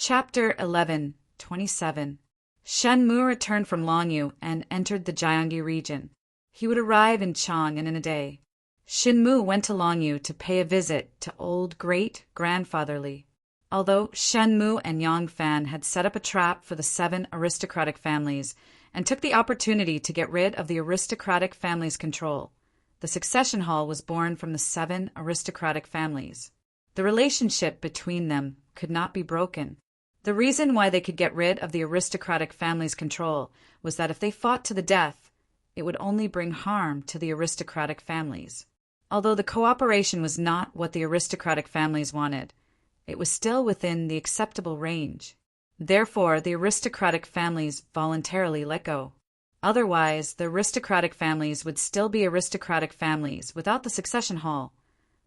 Chapter 11:27. Shen Mu returned from Longyu and entered the Jiangyi region. He would arrive in Chang in a day. Shen Mu went to Longyu to pay a visit to old great-grandfather Li. Although Shen Mu and Yang Fan had set up a trap for the 7 aristocratic families and took the opportunity to get rid of the aristocratic families' control, the succession hall was born from the 7 aristocratic families. The relationship between them could not be broken. The reason why they could get rid of the aristocratic family's control was that if they fought to the death, it would only bring harm to the aristocratic families. Although the cooperation was not what the aristocratic families wanted, it was still within the acceptable range. Therefore, the aristocratic families voluntarily let go. Otherwise, the aristocratic families would still be aristocratic families without the succession hall,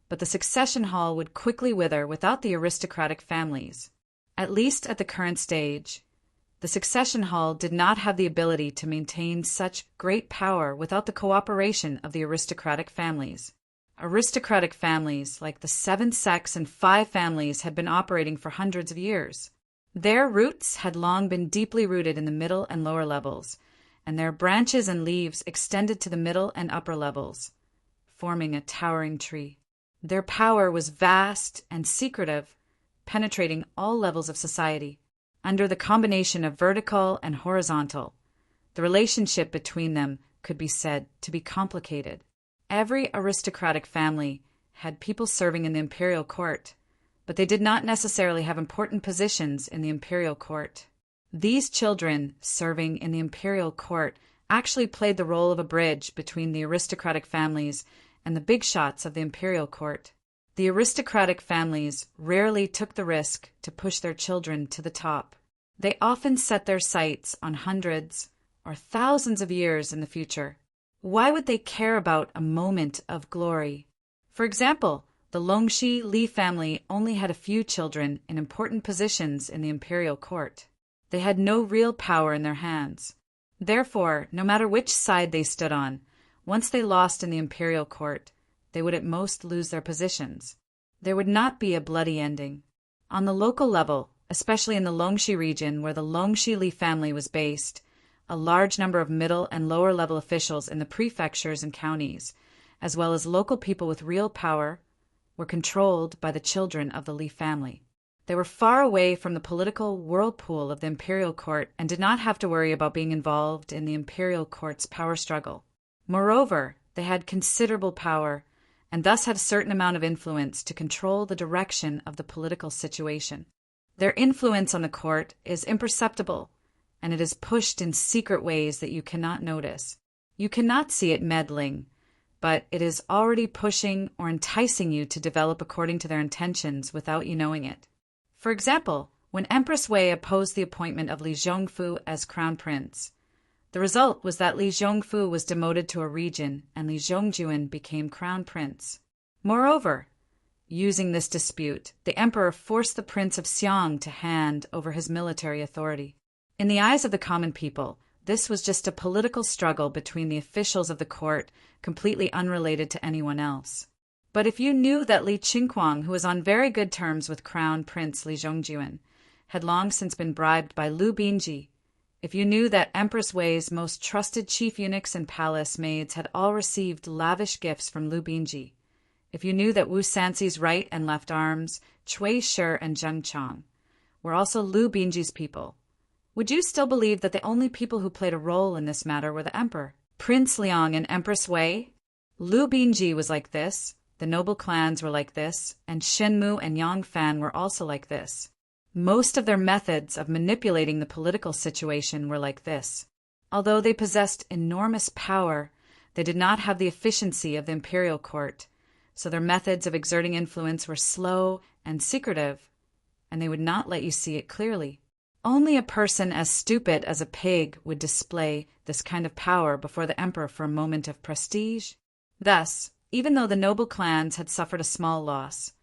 but the succession hall would quickly wither without the aristocratic families. At least at the current stage, the succession hall did not have the ability to maintain such great power without the cooperation of the aristocratic families. Aristocratic families, like the 7 sects and 5 families, had been operating for hundreds of years. Their roots had long been deeply rooted in the middle and lower levels, and their branches and leaves extended to the middle and upper levels, forming a towering tree. Their power was vast and secretive, penetrating all levels of society. Under the combination of vertical and horizontal, the relationship between them could be said to be complicated. Every aristocratic family had people serving in the imperial court, but they did not necessarily have important positions in the imperial court. These children serving in the imperial court actually played the role of a bridge between the aristocratic families and the big shots of the imperial court. The aristocratic families rarely took the risk to push their children to the top. They often set their sights on hundreds or thousands of years in the future. Why would they care about a moment of glory? For example, the Longxi Li family only had a few children in important positions in the imperial court. They had no real power in their hands. Therefore, no matter which side they stood on, once they lost in the imperial court, they would at most lose their positions. There would not be a bloody ending. On the local level, especially in the Longxi region where the Longxi Li family was based, a large number of middle and lower level officials in the prefectures and counties, as well as local people with real power, were controlled by the children of the Li family. They were far away from the political whirlpool of the imperial court and did not have to worry about being involved in the imperial court's power struggle. Moreover, they had considerable power and thus had a certain amount of influence to control the direction of the political situation. Their influence on the court is imperceptible, and it is pushed in secret ways that you cannot notice. You cannot see it meddling, but it is already pushing or enticing you to develop according to their intentions without you knowing it. For example, when Empress Wei opposed the appointment of Li Zhongfu as crown prince, the result was that Li Zhongfu was demoted to a region and Li Zhongjuan became crown prince. Moreover, using this dispute, the emperor forced the Prince of Xiang to hand over his military authority. In the eyes of the common people, this was just a political struggle between the officials of the court, completely unrelated to anyone else. But if you knew that Li Qingquang, who was on very good terms with Crown Prince Li Zhongjuan, had long since been bribed by Lu Binji, if you knew that Empress Wei's most trusted chief eunuchs and palace maids had all received lavish gifts from Lu Binji, if you knew that Wu Sanxi's right and left arms, Cui Shi and Zheng Chang, were also Lu Binji's people, would you still believe that the only people who played a role in this matter were the emperor, Prince Liang and Empress Wei? Lu Binji was like this, the noble clans were like this, and Shen Mu and Yang Fan were also like this. Most of their methods of manipulating the political situation were like this. Although they possessed enormous power, they did not have the efficiency of the imperial court, so their methods of exerting influence were slow and secretive, and they would not let you see it clearly. Only a person as stupid as a pig would display this kind of power before the emperor for a moment of prestige. Thus, even though the noble clans had suffered a small loss,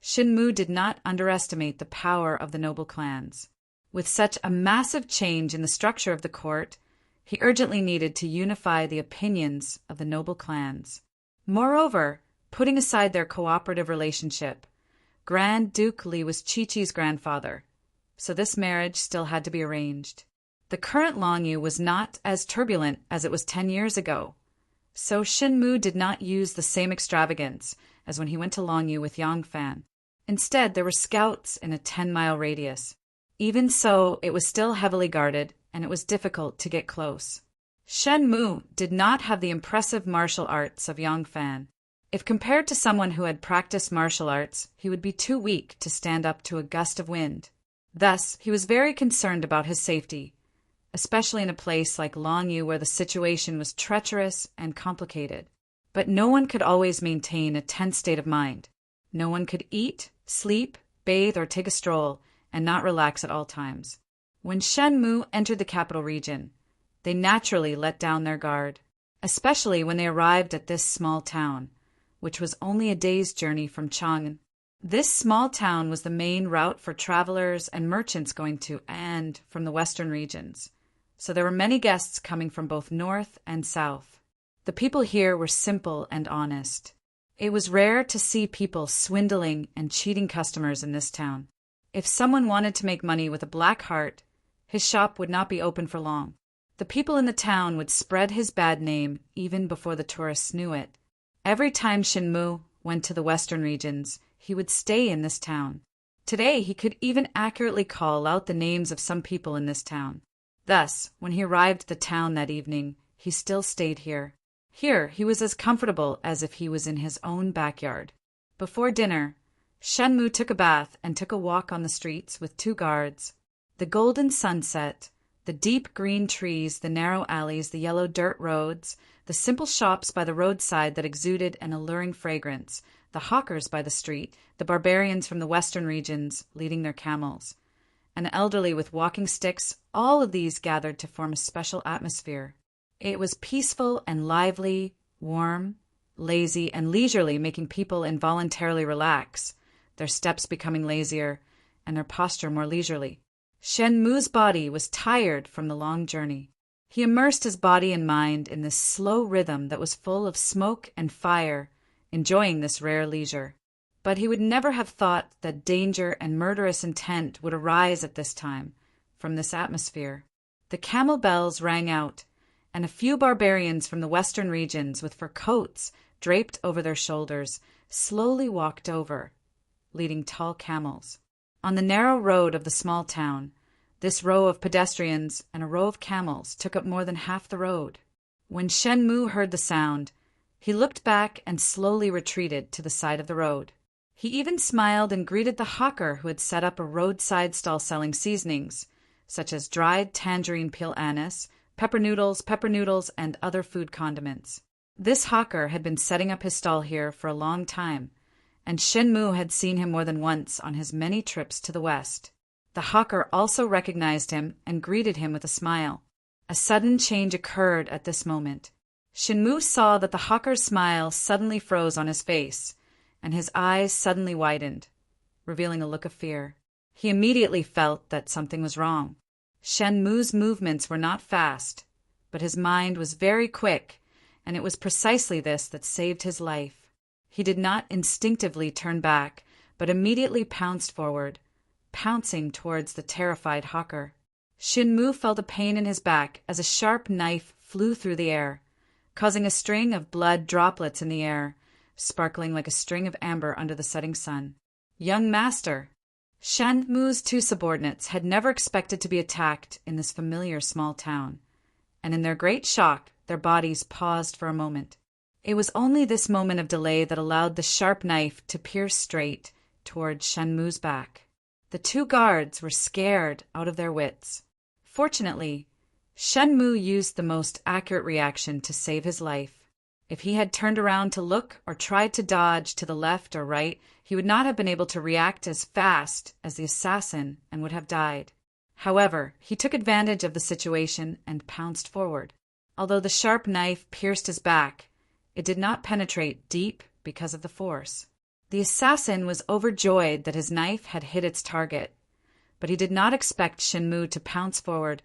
Shen Mu did not underestimate the power of the noble clans. With such a massive change in the structure of the court, he urgently needed to unify the opinions of the noble clans. Moreover, putting aside their cooperative relationship, Grand Duke Li was Chi-Chi's grandfather, so this marriage still had to be arranged. The current Longyu was not as turbulent as it was 10 years ago, so Shin Mu did not use the same extravagance as when he went to Longyu with Yongfan. Instead, there were scouts in a 10-mile radius. Even so, it was still heavily guarded, and it was difficult to get close. Shen Mu did not have the impressive martial arts of Yongfan. If compared to someone who had practiced martial arts, he would be too weak to stand up to a gust of wind. Thus, he was very concerned about his safety, especially in a place like Longyu where the situation was treacherous and complicated. But no one could always maintain a tense state of mind. No one could eat, sleep, bathe, or take a stroll and not relax at all times. When Shen Mu entered the capital region, they naturally let down their guard, especially when they arrived at this small town, which was only a day's journey from Chang'an. This small town was the main route for travelers and merchants going to and from the western regions, so there were many guests coming from both north and south. The people here were simple and honest. It was rare to see people swindling and cheating customers in this town. If someone wanted to make money with a black heart, his shop would not be open for long. The people in the town would spread his bad name even before the tourists knew it. Every time Shin Mu went to the western regions, he would stay in this town. Today, he could even accurately call out the names of some people in this town. Thus, when he arrived at the town that evening, he still stayed here. Here, he was as comfortable as if he was in his own backyard. Before dinner, Shen Mu took a bath and took a walk on the streets with 2 guards. The golden sunset, the deep green trees, the narrow alleys, the yellow dirt roads, the simple shops by the roadside that exuded an alluring fragrance, the hawkers by the street, the barbarians from the western regions leading their camels, and the elderly with walking sticks, all of these gathered to form a special atmosphere. It was peaceful and lively, warm, lazy, and leisurely, making people involuntarily relax, their steps becoming lazier and their posture more leisurely. Shen Mu's body was tired from the long journey. He immersed his body and mind in this slow rhythm that was full of smoke and fire, enjoying this rare leisure. But he would never have thought that danger and murderous intent would arise at this time from this atmosphere. The camel bells rang out, and a few barbarians from the western regions with fur coats draped over their shoulders slowly walked over, leading tall camels. On the narrow road of the small town, this row of pedestrians and a row of camels took up more than half the road. When Shen Mu heard the sound, he looked back and slowly retreated to the side of the road. He even smiled and greeted the hawker who had set up a roadside stall selling seasonings, such as dried tangerine peel anise, pepper noodles, and other food condiments. This hawker had been setting up his stall here for a long time, and Shen Mu had seen him more than once on his many trips to the west. The hawker also recognized him and greeted him with a smile. A sudden change occurred at this moment. Shen Mu saw that the hawker's smile suddenly froze on his face, and his eyes suddenly widened, revealing a look of fear. He immediately felt that something was wrong. Shen Mu's movements were not fast, but his mind was very quick, and it was precisely this that saved his life. He did not instinctively turn back, but immediately pounced forward, pouncing towards the terrified hawker. Shin Mu felt a pain in his back as a sharp knife flew through the air, causing a string of blood droplets in the air, sparkling like a string of amber under the setting sun. Young master! Shen Mu's 2 subordinates had never expected to be attacked in this familiar small town, and in their great shock, their bodies paused for a moment. It was only this moment of delay that allowed the sharp knife to pierce straight toward Shen Mu's back. The 2 guards were scared out of their wits. Fortunately, Shen Mu used the most accurate reaction to save his life. If he had turned around to look or tried to dodge to the left or right, he would not have been able to react as fast as the assassin and would have died. However, he took advantage of the situation and pounced forward. Although the sharp knife pierced his back, it did not penetrate deep because of the force. The assassin was overjoyed that his knife had hit its target, but he did not expect Shin Mu to pounce forward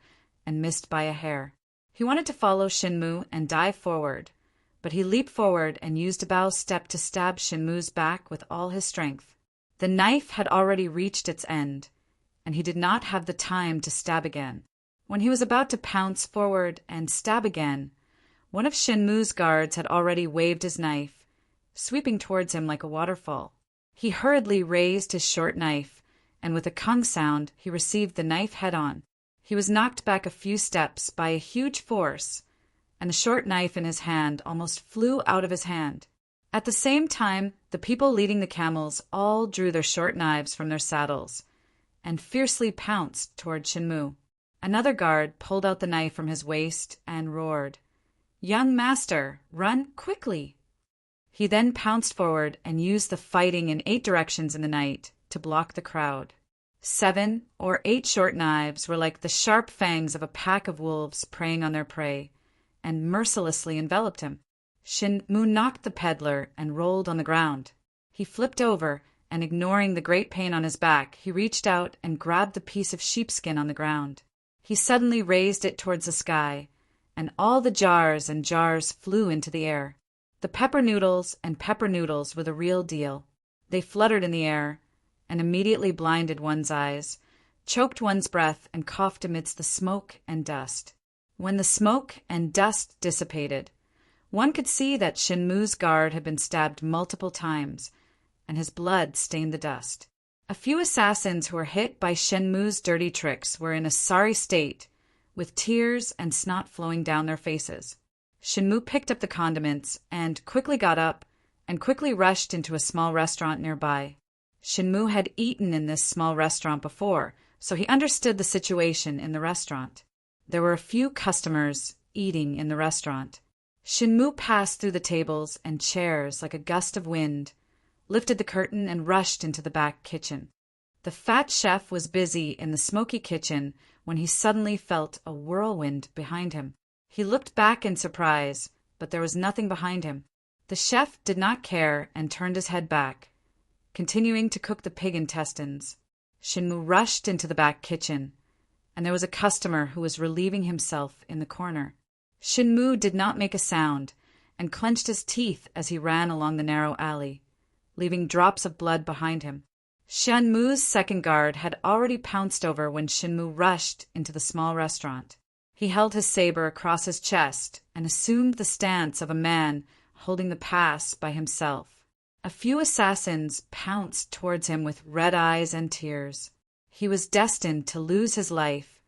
and missed by a hair. He wanted to follow Shin Mu and dive forward, but he leaped forward and used a bow step to stab Shin Mu's back with all his strength. The knife had already reached its end, and he did not have the time to stab again. When he was about to pounce forward and stab again, one of Shin Mu's guards had already waved his knife, sweeping towards him like a waterfall. He hurriedly raised his short knife, and with a kung sound, he received the knife head-on. He was knocked back a few steps by a huge force, and the short knife in his hand almost flew out of his hand. At the same time, the people leading the camels all drew their short knives from their saddles and fiercely pounced toward Shin Mu. Another guard pulled out the knife from his waist and roared, "Young master, run quickly!" He then pounced forward and used the fighting in 8 directions in the night to block the crowd. 7 or 8 short knives were like the sharp fangs of a pack of wolves preying on their prey, and mercilessly enveloped him. Shin Mu knocked the peddler and rolled on the ground. He flipped over, and ignoring the great pain on his back, he reached out and grabbed the piece of sheepskin on the ground. He suddenly raised it towards the sky, and all the jars and jars flew into the air. The pepper noodles were the real deal. They fluttered in the air, and immediately blinded one's eyes, choked one's breath, and coughed amidst the smoke and dust. When the smoke and dust dissipated, one could see that Shin Mu's guard had been stabbed multiple times, and his blood stained the dust. A few assassins who were hit by Shin Mu's dirty tricks were in a sorry state, with tears and snot flowing down their faces. Shin Mu picked up the condiments and quickly got up and quickly rushed into a small restaurant nearby. Shin Mu had eaten in this small restaurant before, so he understood the situation in the restaurant. There were a few customers eating in the restaurant. Shin Mu passed through the tables and chairs like a gust of wind, lifted the curtain, and rushed into the back kitchen. The fat chef was busy in the smoky kitchen when he suddenly felt a whirlwind behind him. He looked back in surprise, but there was nothing behind him. The chef did not care and turned his head back, continuing to cook the pig intestines. Shin Mu rushed into the back kitchen, and there was a customer who was relieving himself in the corner. Shin Mu did not make a sound and clenched his teeth as he ran along the narrow alley, leaving drops of blood behind him. Shin Mu's second guard had already pounced over when Shin Mu rushed into the small restaurant. He held his saber across his chest and assumed the stance of a man holding the pass by himself. A few assassins pounced towards him with red eyes and tears. He was destined to lose his life,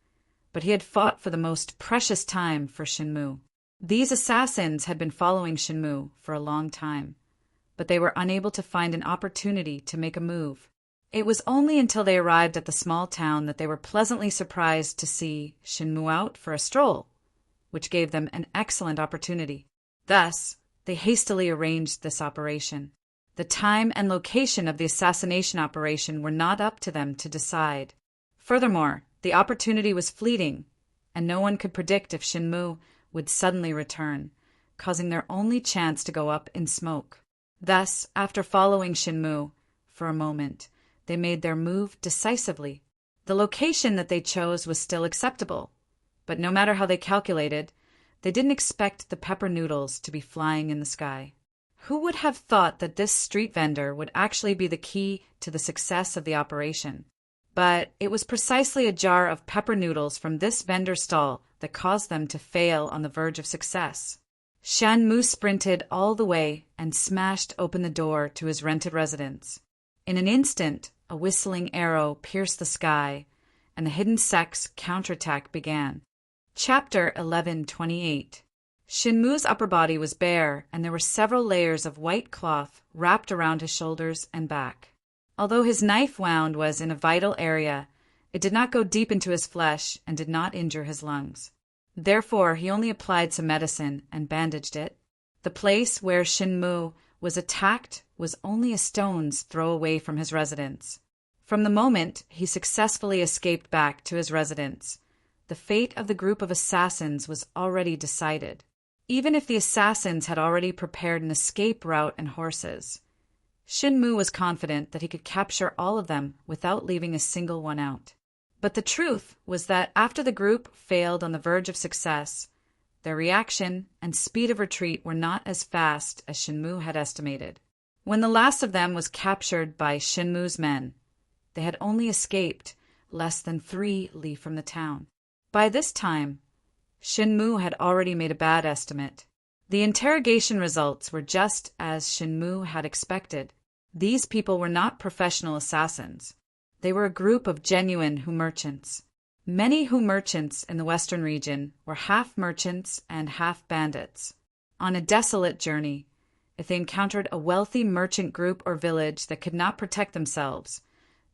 but he had fought for the most precious time for Shin Mu. These assassins had been following Shin Mu for a long time, but they were unable to find an opportunity to make a move. It was only until they arrived at the small town that they were pleasantly surprised to see Shin Mu out for a stroll, which gave them an excellent opportunity. Thus, they hastily arranged this operation. The time and location of the assassination operation were not up to them to decide. Furthermore, the opportunity was fleeting, and no one could predict if Shin Mu would suddenly return, causing their only chance to go up in smoke. Thus, after following Shin Mu for a moment, they made their move decisively. The location that they chose was still acceptable, but no matter how they calculated, they didn't expect the pepper noodles to be flying in the sky. Who would have thought that this street vendor would actually be the key to the success of the operation? But it was precisely a jar of pepper noodles from this vendor stall that caused them to fail on the verge of success. Shin Mu sprinted all the way and smashed open the door to his rented residence. In an instant, a whistling arrow pierced the sky, and the hidden sect's counterattack began. Chapter 11:28. Shin Mu's upper body was bare, and there were several layers of white cloth wrapped around his shoulders and back. Although his knife wound was in a vital area, it did not go deep into his flesh and did not injure his lungs. Therefore, he only applied some medicine and bandaged it. The place where Shin Mu was attacked was only a stone's throw away from his residence. From the moment he successfully escaped back to his residence, the fate of the group of assassins was already decided. Even if the assassins had already prepared an escape route and horses, Shin Mu was confident that he could capture all of them without leaving a single one out. But the truth was that after the group failed on the verge of success, their reaction and speed of retreat were not as fast as Shin Mu had estimated. When the last of them was captured by Shin Mu's men, they had only escaped less than 3 li from the town. By this time, Shinmu had already made a bad estimate. The interrogation results were just as Shinmu had expected. These people were not professional assassins. They were a group of genuine Hu merchants. Many Hu merchants in the western region were half merchants and half bandits. On a desolate journey, if they encountered a wealthy merchant group or village that could not protect themselves,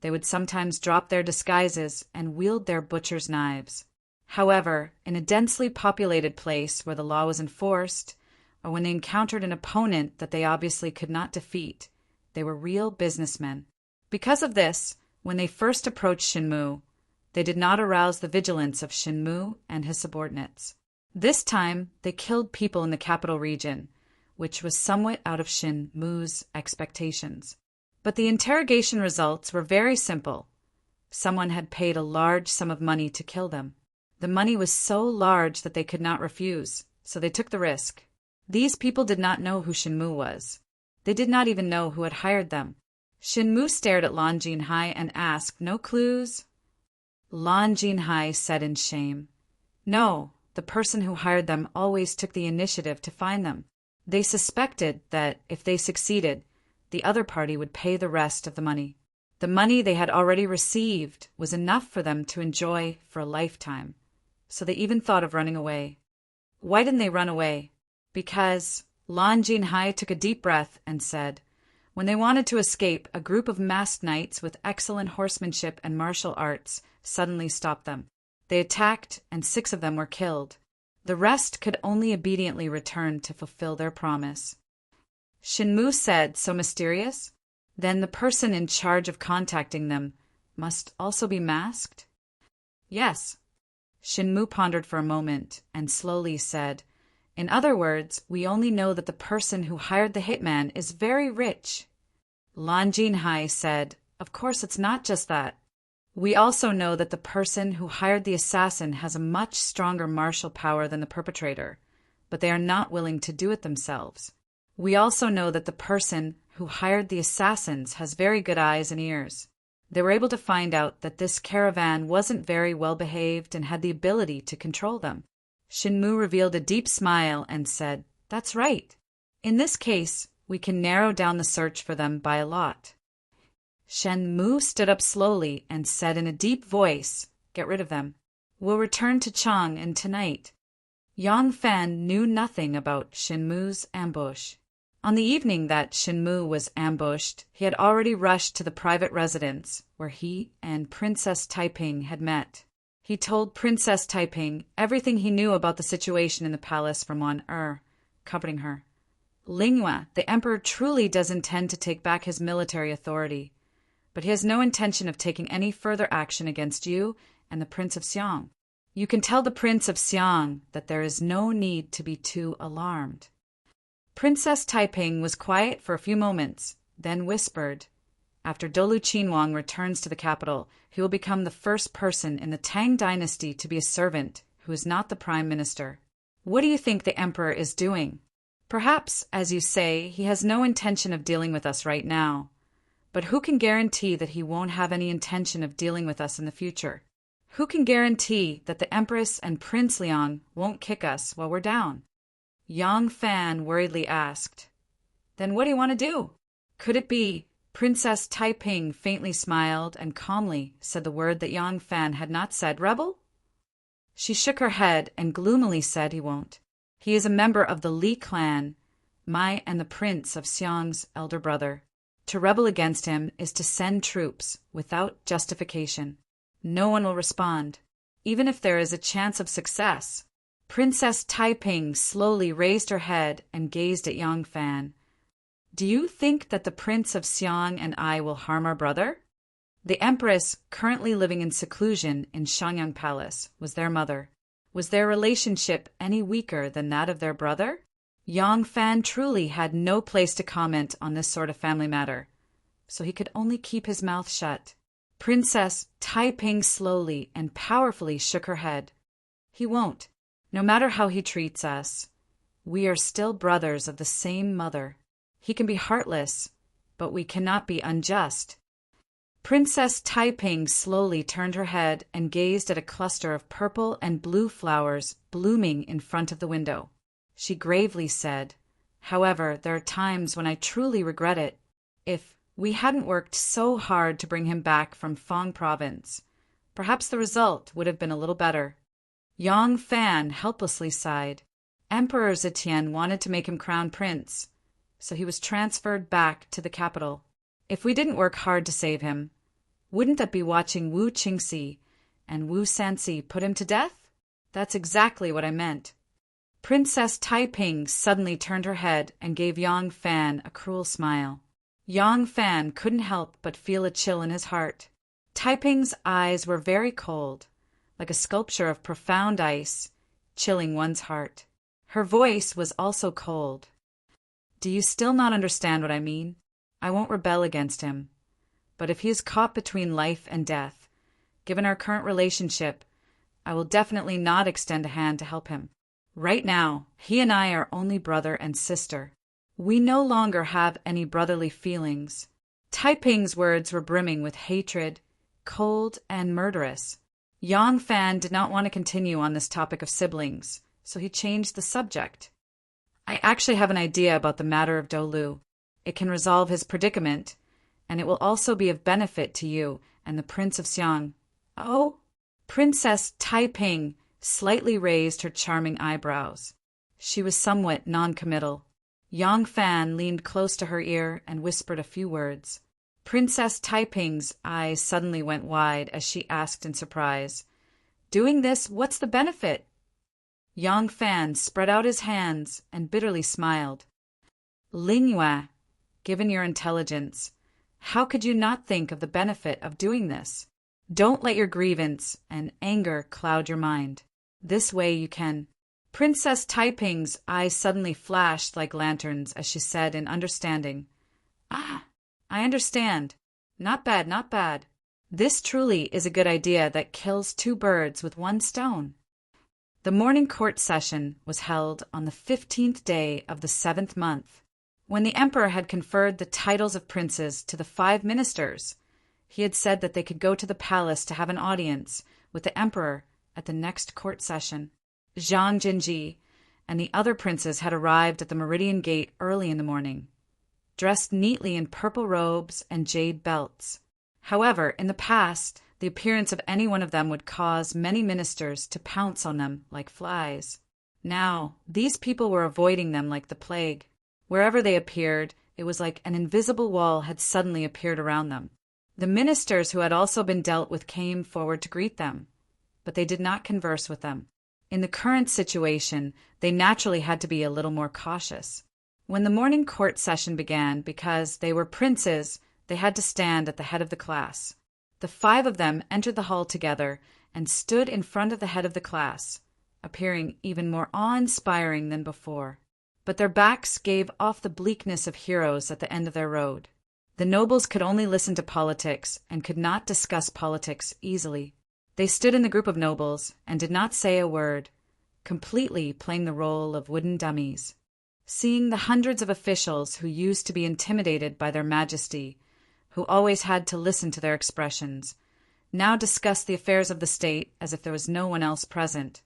they would sometimes drop their disguises and wield their butcher's knives. However, in a densely populated place where the law was enforced, or when they encountered an opponent that they obviously could not defeat, they were real businessmen. Because of this, when they first approached Shinmu, they did not arouse the vigilance of Shinmu and his subordinates. This time, they killed people in the capital region, which was somewhat out of Shinmu's expectations. But the interrogation results were very simple. Someone had paid a large sum of money to kill them. The money was so large that they could not refuse, so they took the risk. These people did not know who Shinmu was. They did not even know who had hired them. Shinmu stared at Lan Jinhai and asked, "No clues?" Lan Jinhai said in shame, "No, the person who hired them always took the initiative to find them. They suspected that if they succeeded, the other party would pay the rest of the money. The money they had already received was enough for them to enjoy for a lifetime, so they even thought of running away." Why didn't they run away? Because Lan Jinhai took a deep breath and said, when they wanted to escape, a group of masked knights with excellent horsemanship and martial arts suddenly stopped them. They attacked, and 6 of them were killed. The rest could only obediently return to fulfill their promise. Shinmu said, "So mysterious? Then the person in charge of contacting them must also be masked?" "Yes." Shinmu pondered for a moment and slowly said, "In other words, we only know that the person who hired the hitman is very rich." Lan Jinhai said, "Of course it's not just that. We also know that the person who hired the assassin has a much stronger martial power than the perpetrator, but they are not willing to do it themselves. We also know that the person who hired the assassins has very good eyes and ears. They were able to find out that this caravan wasn't very well behaved and had the ability to control them." Shinmu revealed a deep smile and said, "That's right. In this case, we can narrow down the search for them by a lot." Shenmu stood up slowly and said in a deep voice, "Get rid of them. We'll return to Chang'an tonight." Yang Fan knew nothing about Shinmu's ambush. On the evening that Shinmu was ambushed, he had already rushed to the private residence where he and Princess Taiping had met. He told Princess Taiping everything he knew about the situation in the palace from Wan comforting her. "Lingyue, the emperor truly does intend to take back his military authority, but he has no intention of taking any further action against you and the Prince of Xiang. You can tell the Prince of Xiang that there is no need to be too alarmed." Princess Taiping was quiet for a few moments, then whispered, "After Dolu Qinhuang returns to the capital, he will become the first person in the Tang dynasty to be a servant who is not the prime minister. What do you think the emperor is doing? Perhaps, as you say, he has no intention of dealing with us right now. But who can guarantee that he won't have any intention of dealing with us in the future? Who can guarantee that the Empress and Prince Liang won't kick us while we're down?" Yang Fan worriedly asked, "Then what do you want to do? Could it be—" Princess Taiping faintly smiled and calmly said the word that Yang Fan had not said, "Rebel?" She shook her head and gloomily said, "He won't. He is a member of the Li clan, my and the Prince of Xiang's elder brother. To rebel against him is to send troops without justification. No one will respond, even if there is a chance of success." Princess Taiping slowly raised her head and gazed at Yang Fan. "Do you think that the Prince of Xiang and I will harm our brother?" The Empress, currently living in seclusion in Shangyang Palace, was their mother. Was their relationship any weaker than that of their brother? Yang Fan truly had no place to comment on this sort of family matter, so he could only keep his mouth shut. Princess Taiping slowly and powerfully shook her head. "He won't. No matter how he treats us, we are still brothers of the same mother. He can be heartless, but we cannot be unjust." Princess Taiping slowly turned her head and gazed at a cluster of purple and blue flowers blooming in front of the window. She gravely said, "However, there are times when I truly regret it. If we hadn't worked so hard to bring him back from Fang province, perhaps the result would have been a little better." Yang Fan helplessly sighed. Emperor Zetian wanted to make him crown prince, so he was transferred back to the capital. If we didn't work hard to save him, wouldn't that be watching Wu Qingxi and Wu Sanxi put him to death? That's exactly what I meant. Princess Taiping suddenly turned her head and gave Yang Fan a cruel smile. Yang Fan couldn't help but feel a chill in his heart. Taiping's eyes were very cold, like a sculpture of profound ice, chilling one's heart. Her voice was also cold. "Do you still not understand what I mean? I won't rebel against him. But if he is caught between life and death, given our current relationship, I will definitely not extend a hand to help him. Right now, he and I are only brother and sister. We no longer have any brotherly feelings." Taiping's words were brimming with hatred, cold and murderous. Yang Fan did not want to continue on this topic of siblings, so he changed the subject. "I actually have an idea about the matter of Dolu. It can resolve his predicament, and it will also be of benefit to you and the Prince of Xiang." "Oh?" Princess Taiping slightly raised her charming eyebrows. She was somewhat non-committal. Yang Fan leaned close to her ear and whispered a few words. Princess Taiping's eyes suddenly went wide as she asked in surprise, "Doing this, what's the benefit?" Yang Fan spread out his hands and bitterly smiled. "Ling Yue, given your intelligence, how could you not think of the benefit of doing this? Don't let your grievance and anger cloud your mind. This way you can—" Princess Taiping's eyes suddenly flashed like lanterns as she said in understanding, "Ah, I understand. Not bad, not bad. This truly is a good idea that kills two birds with one stone." The morning court session was held on the 15th day of the 7th month. When the emperor had conferred the titles of princes to the 5 ministers, he had said that they could go to the palace to have an audience with the emperor at the next court session. Zhang Jinji and the other princes had arrived at the Meridian Gate early in the morning, dressed neatly in purple robes and jade belts. However, in the past, the appearance of any one of them would cause many ministers to pounce on them like flies. Now, these people were avoiding them like the plague. Wherever they appeared, it was like an invisible wall had suddenly appeared around them. The ministers who had also been dealt with came forward to greet them, but they did not converse with them. In the current situation, they naturally had to be a little more cautious. When the morning court session began, because they were princes, they had to stand at the head of the class. The 5 of them entered the hall together and stood in front of the head of the class, appearing even more awe-inspiring than before. But their backs gave off the bleakness of heroes at the end of their road. The nobles could only listen to politics and could not discuss politics easily. They stood in the group of nobles and did not say a word, completely playing the role of wooden dummies. Seeing the hundreds of officials who used to be intimidated by their majesty, who always had to listen to their expressions, now discuss the affairs of the state as if there was no one else present,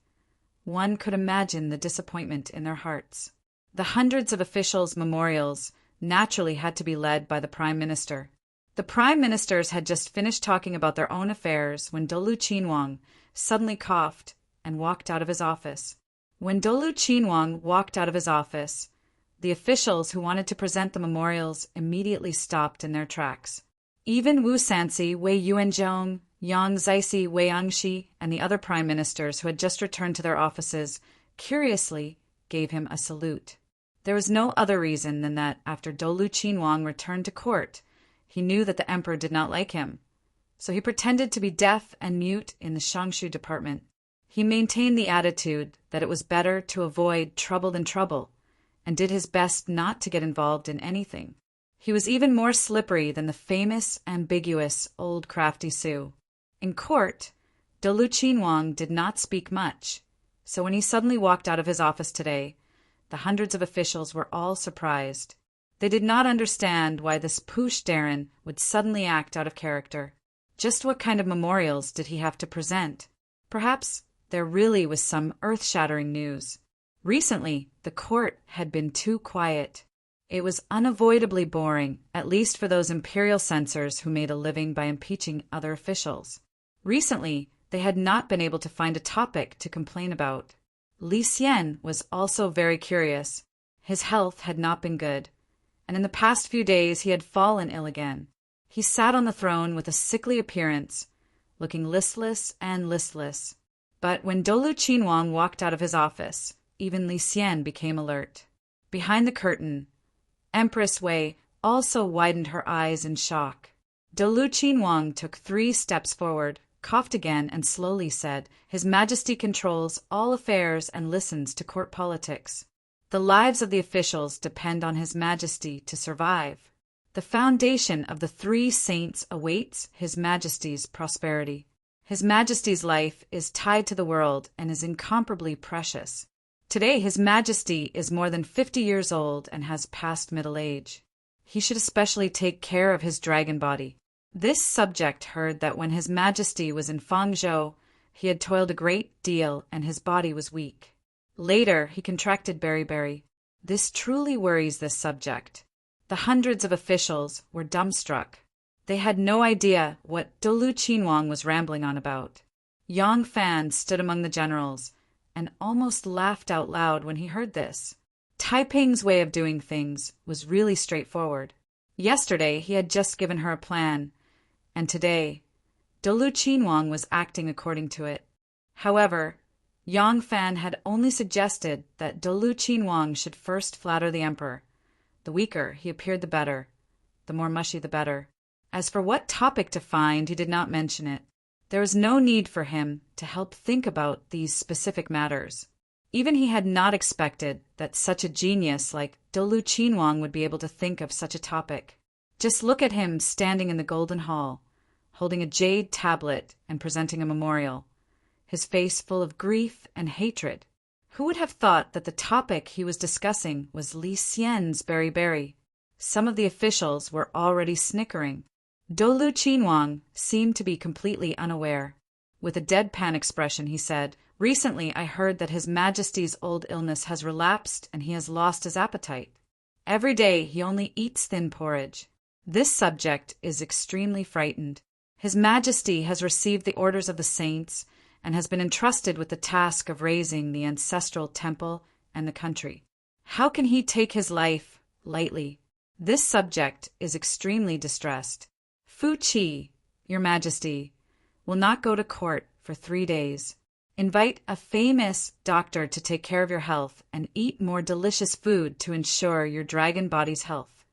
one could imagine the disappointment in their hearts. The hundreds of officials' memorials naturally had to be led by the Prime Minister. The Prime Ministers had just finished talking about their own affairs when Dolu Qinhuang suddenly coughed and walked out of his office. When Dolu Qinhuang walked out of his office, the officials who wanted to present the memorials immediately stopped in their tracks. Even Wu Sanxi, Wei Yuanzhong, Yang Zixi, Wei Angxi, and the other prime ministers who had just returned to their offices curiously gave him a salute. There was no other reason than that after Dolu Qinhuang returned to court, he knew that the emperor did not like him, so he pretended to be deaf and mute in the Shangshu department. He maintained the attitude that it was better to avoid trouble than trouble, and did his best not to get involved in anything. He was even more slippery than the famous, ambiguous old crafty Sioux. In court, Dolu Qinhuang did not speak much, so when he suddenly walked out of his office today, the hundreds of officials were all surprised. They did not understand why this Poosh Darren would suddenly act out of character. Just what kind of memorials did he have to present? Perhaps there really was some earth-shattering news. Recently, the court had been too quiet. It was unavoidably boring, at least for those imperial censors who made a living by impeaching other officials. Recently, they had not been able to find a topic to complain about. Li Xian was also very curious. His health had not been good, and in the past few days he had fallen ill again. He sat on the throne with a sickly appearance, looking listless and listless. But when Dolu Qinhuang walked out of his office, even Li Xian became alert. Behind the curtain, Empress Wei also widened her eyes in shock. Dolu Qinhuang took 3 steps forward, coughed again, and slowly said, "His Majesty controls all affairs and listens to court politics. The lives of the officials depend on His Majesty to survive. The foundation of the 3 saints awaits His Majesty's prosperity. His Majesty's life is tied to the world and is incomparably precious. Today His Majesty is more than 50 years old and has passed middle age. He should especially take care of his dragon body." This subject heard that when His Majesty was in Fangzhou, he had toiled a great deal and his body was weak. Later, he contracted beriberi. This truly worries this subject. The hundreds of officials were dumbstruck. They had no idea what Dolu Qinhuang was rambling on about. Yang Fan stood among the generals and almost laughed out loud when he heard this. Taiping's way of doing things was really straightforward. Yesterday, he had just given her a plan, and today, Dolu Qinhuang was acting according to it. However, Yang Fan had only suggested that Dolu Qinhuang should first flatter the emperor. The weaker he appeared, the better. The more mushy, the better. As for what topic to find, he did not mention it. There was no need for him to help think about these specific matters. Even he had not expected that such a genius like Dolu Qinhuang would be able to think of such a topic. Just look at him standing in the Golden Hall, holding a jade tablet and presenting a memorial, his face full of grief and hatred. Who would have thought that the topic he was discussing was Li Xian's beriberi? Some of the officials were already snickering. Dolu Qinhuang seemed to be completely unaware. With a deadpan expression, he said, "Recently I heard that His Majesty's old illness has relapsed and he has lost his appetite. Every day he only eats thin porridge. This subject is extremely frightened. His Majesty has received the orders of the saints and has been entrusted with the task of raising the ancestral temple and the country. How can he take his life lightly? This subject is extremely distressed. Fu Qi, Your Majesty, will not go to court for 3 days. Invite a famous doctor to take care of your health and eat more delicious food to ensure your dragon body's health."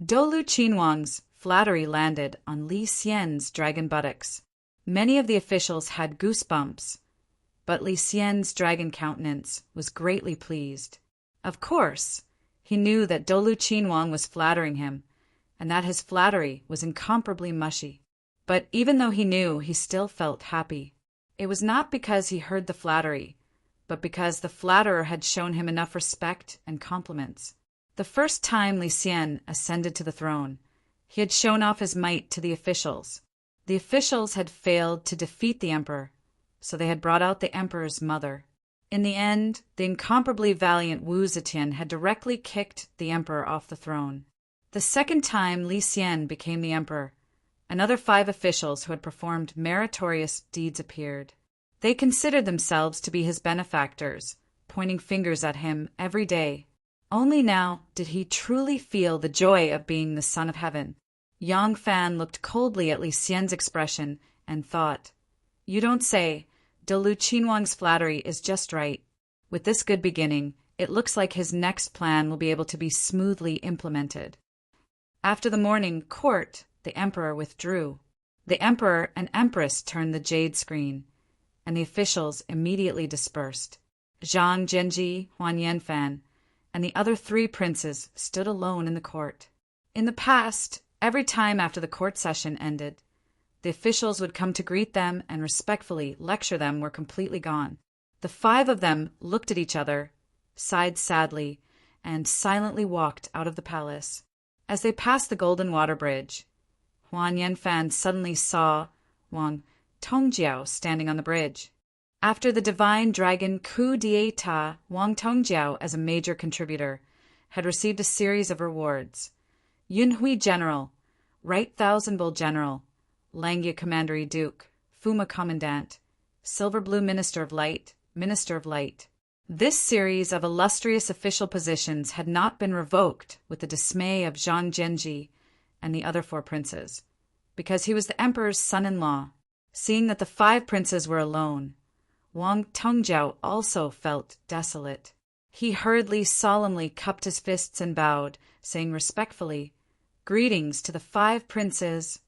Dolu Qinhuang's flattery landed on Li Xian's dragon buttocks. Many of the officials had goosebumps, but Li Xian's dragon countenance was greatly pleased. Of course, he knew that Dolu Qinhuang was flattering him, and that his flattery was incomparably mushy. But even though he knew, he still felt happy. It was not because he heard the flattery, but because the flatterer had shown him enough respect and compliments. The first time Li Xian ascended to the throne, he had shown off his might to the officials. The officials had failed to defeat the emperor, so they had brought out the emperor's mother. In the end, the incomparably valiant Wu Zetian had directly kicked the emperor off the throne. The second time Li Xian became the emperor, another 5 officials who had performed meritorious deeds appeared. They considered themselves to be his benefactors, pointing fingers at him every day. Only now did he truly feel the joy of being the son of heaven. Yang Fan looked coldly at Li Xian's expression and thought, "You don't say. Dolu Qinhuang's flattery is just right. With this good beginning, it looks like his next plan will be able to be smoothly implemented." After the morning court, the emperor withdrew. The emperor and empress turned the jade screen, and the officials immediately dispersed. Zhang Zhenji, Huan Yanfan, and the other 3 princes stood alone in the court. In the past, every time after the court session ended, the officials would come to greet them and respectfully lecture them were completely gone. The 5 of them looked at each other, sighed sadly, and silently walked out of the palace. As they passed the Golden Water Bridge, Huan Yanfan suddenly saw Wang Tongjiao standing on the bridge. After the divine dragon coup d'etat, Wang Tongjiao, as a major contributor, had received a series of rewards. Yunhui General, Right Thousand Bull General, Langya Commandery Duke, Fuma Commandant, Silver Blue Minister of Light, Minister of Light. This series of illustrious official positions had not been revoked with the dismay of Zhang Zhenji and the other 4 princes, because he was the emperor's son-in-law. Seeing that the 5 princes were alone, Wang Tongjiao also felt desolate. He hurriedly, solemnly cupped his fists and bowed, saying respectfully, "Greetings to the 5 princes."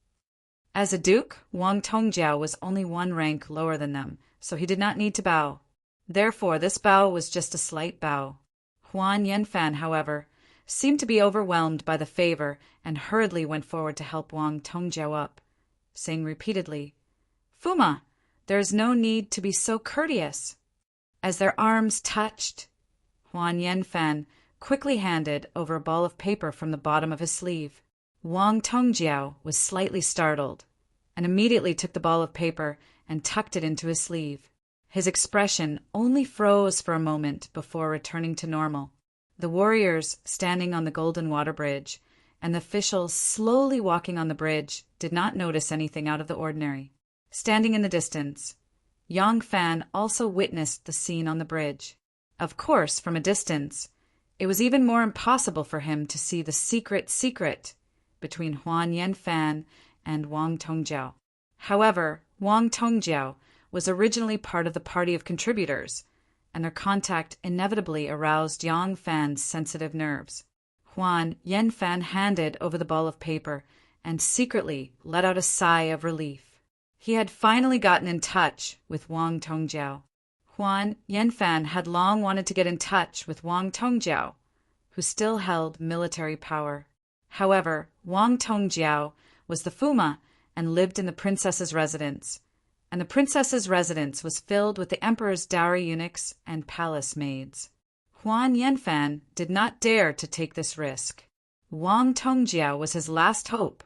As a duke, Wang Tongjiao was only 1 rank lower than them, so he did not need to bow. Therefore, this bow was just a slight bow. Huan Yanfan, however, seemed to be overwhelmed by the favor and hurriedly went forward to help Wang Tongjiao up, saying repeatedly, "Fuma, there is no need to be so courteous." As their arms touched, Huan Yanfan quickly handed over a ball of paper from the bottom of his sleeve. Wang Tongjiao was slightly startled and immediately took the ball of paper and tucked it into his sleeve. His expression only froze for a moment before returning to normal. The warriors standing on the Golden Water Bridge and the officials slowly walking on the bridge did not notice anything out of the ordinary. Standing in the distance, Yang Fan also witnessed the scene on the bridge. Of course, from a distance, it was even more impossible for him to see the secret between Huan Yanfan and Wang Tongjiao. However, Wang Tongjiao was originally part of the party of contributors, and their contact inevitably aroused Yang Fan's sensitive nerves. Huan Yanfan handed over the ball of paper and secretly let out a sigh of relief. He had finally gotten in touch with Wang Tongjiao. Huan Yanfan had long wanted to get in touch with Wang Tongjiao, who still held military power. However, Wang Tongjiao was the Fuma and lived in the princess's residence, and the princess's residence was filled with the emperor's dowry eunuchs and palace maids. Huan Yanfan did not dare to take this risk. Wang Tongjiao was his last hope,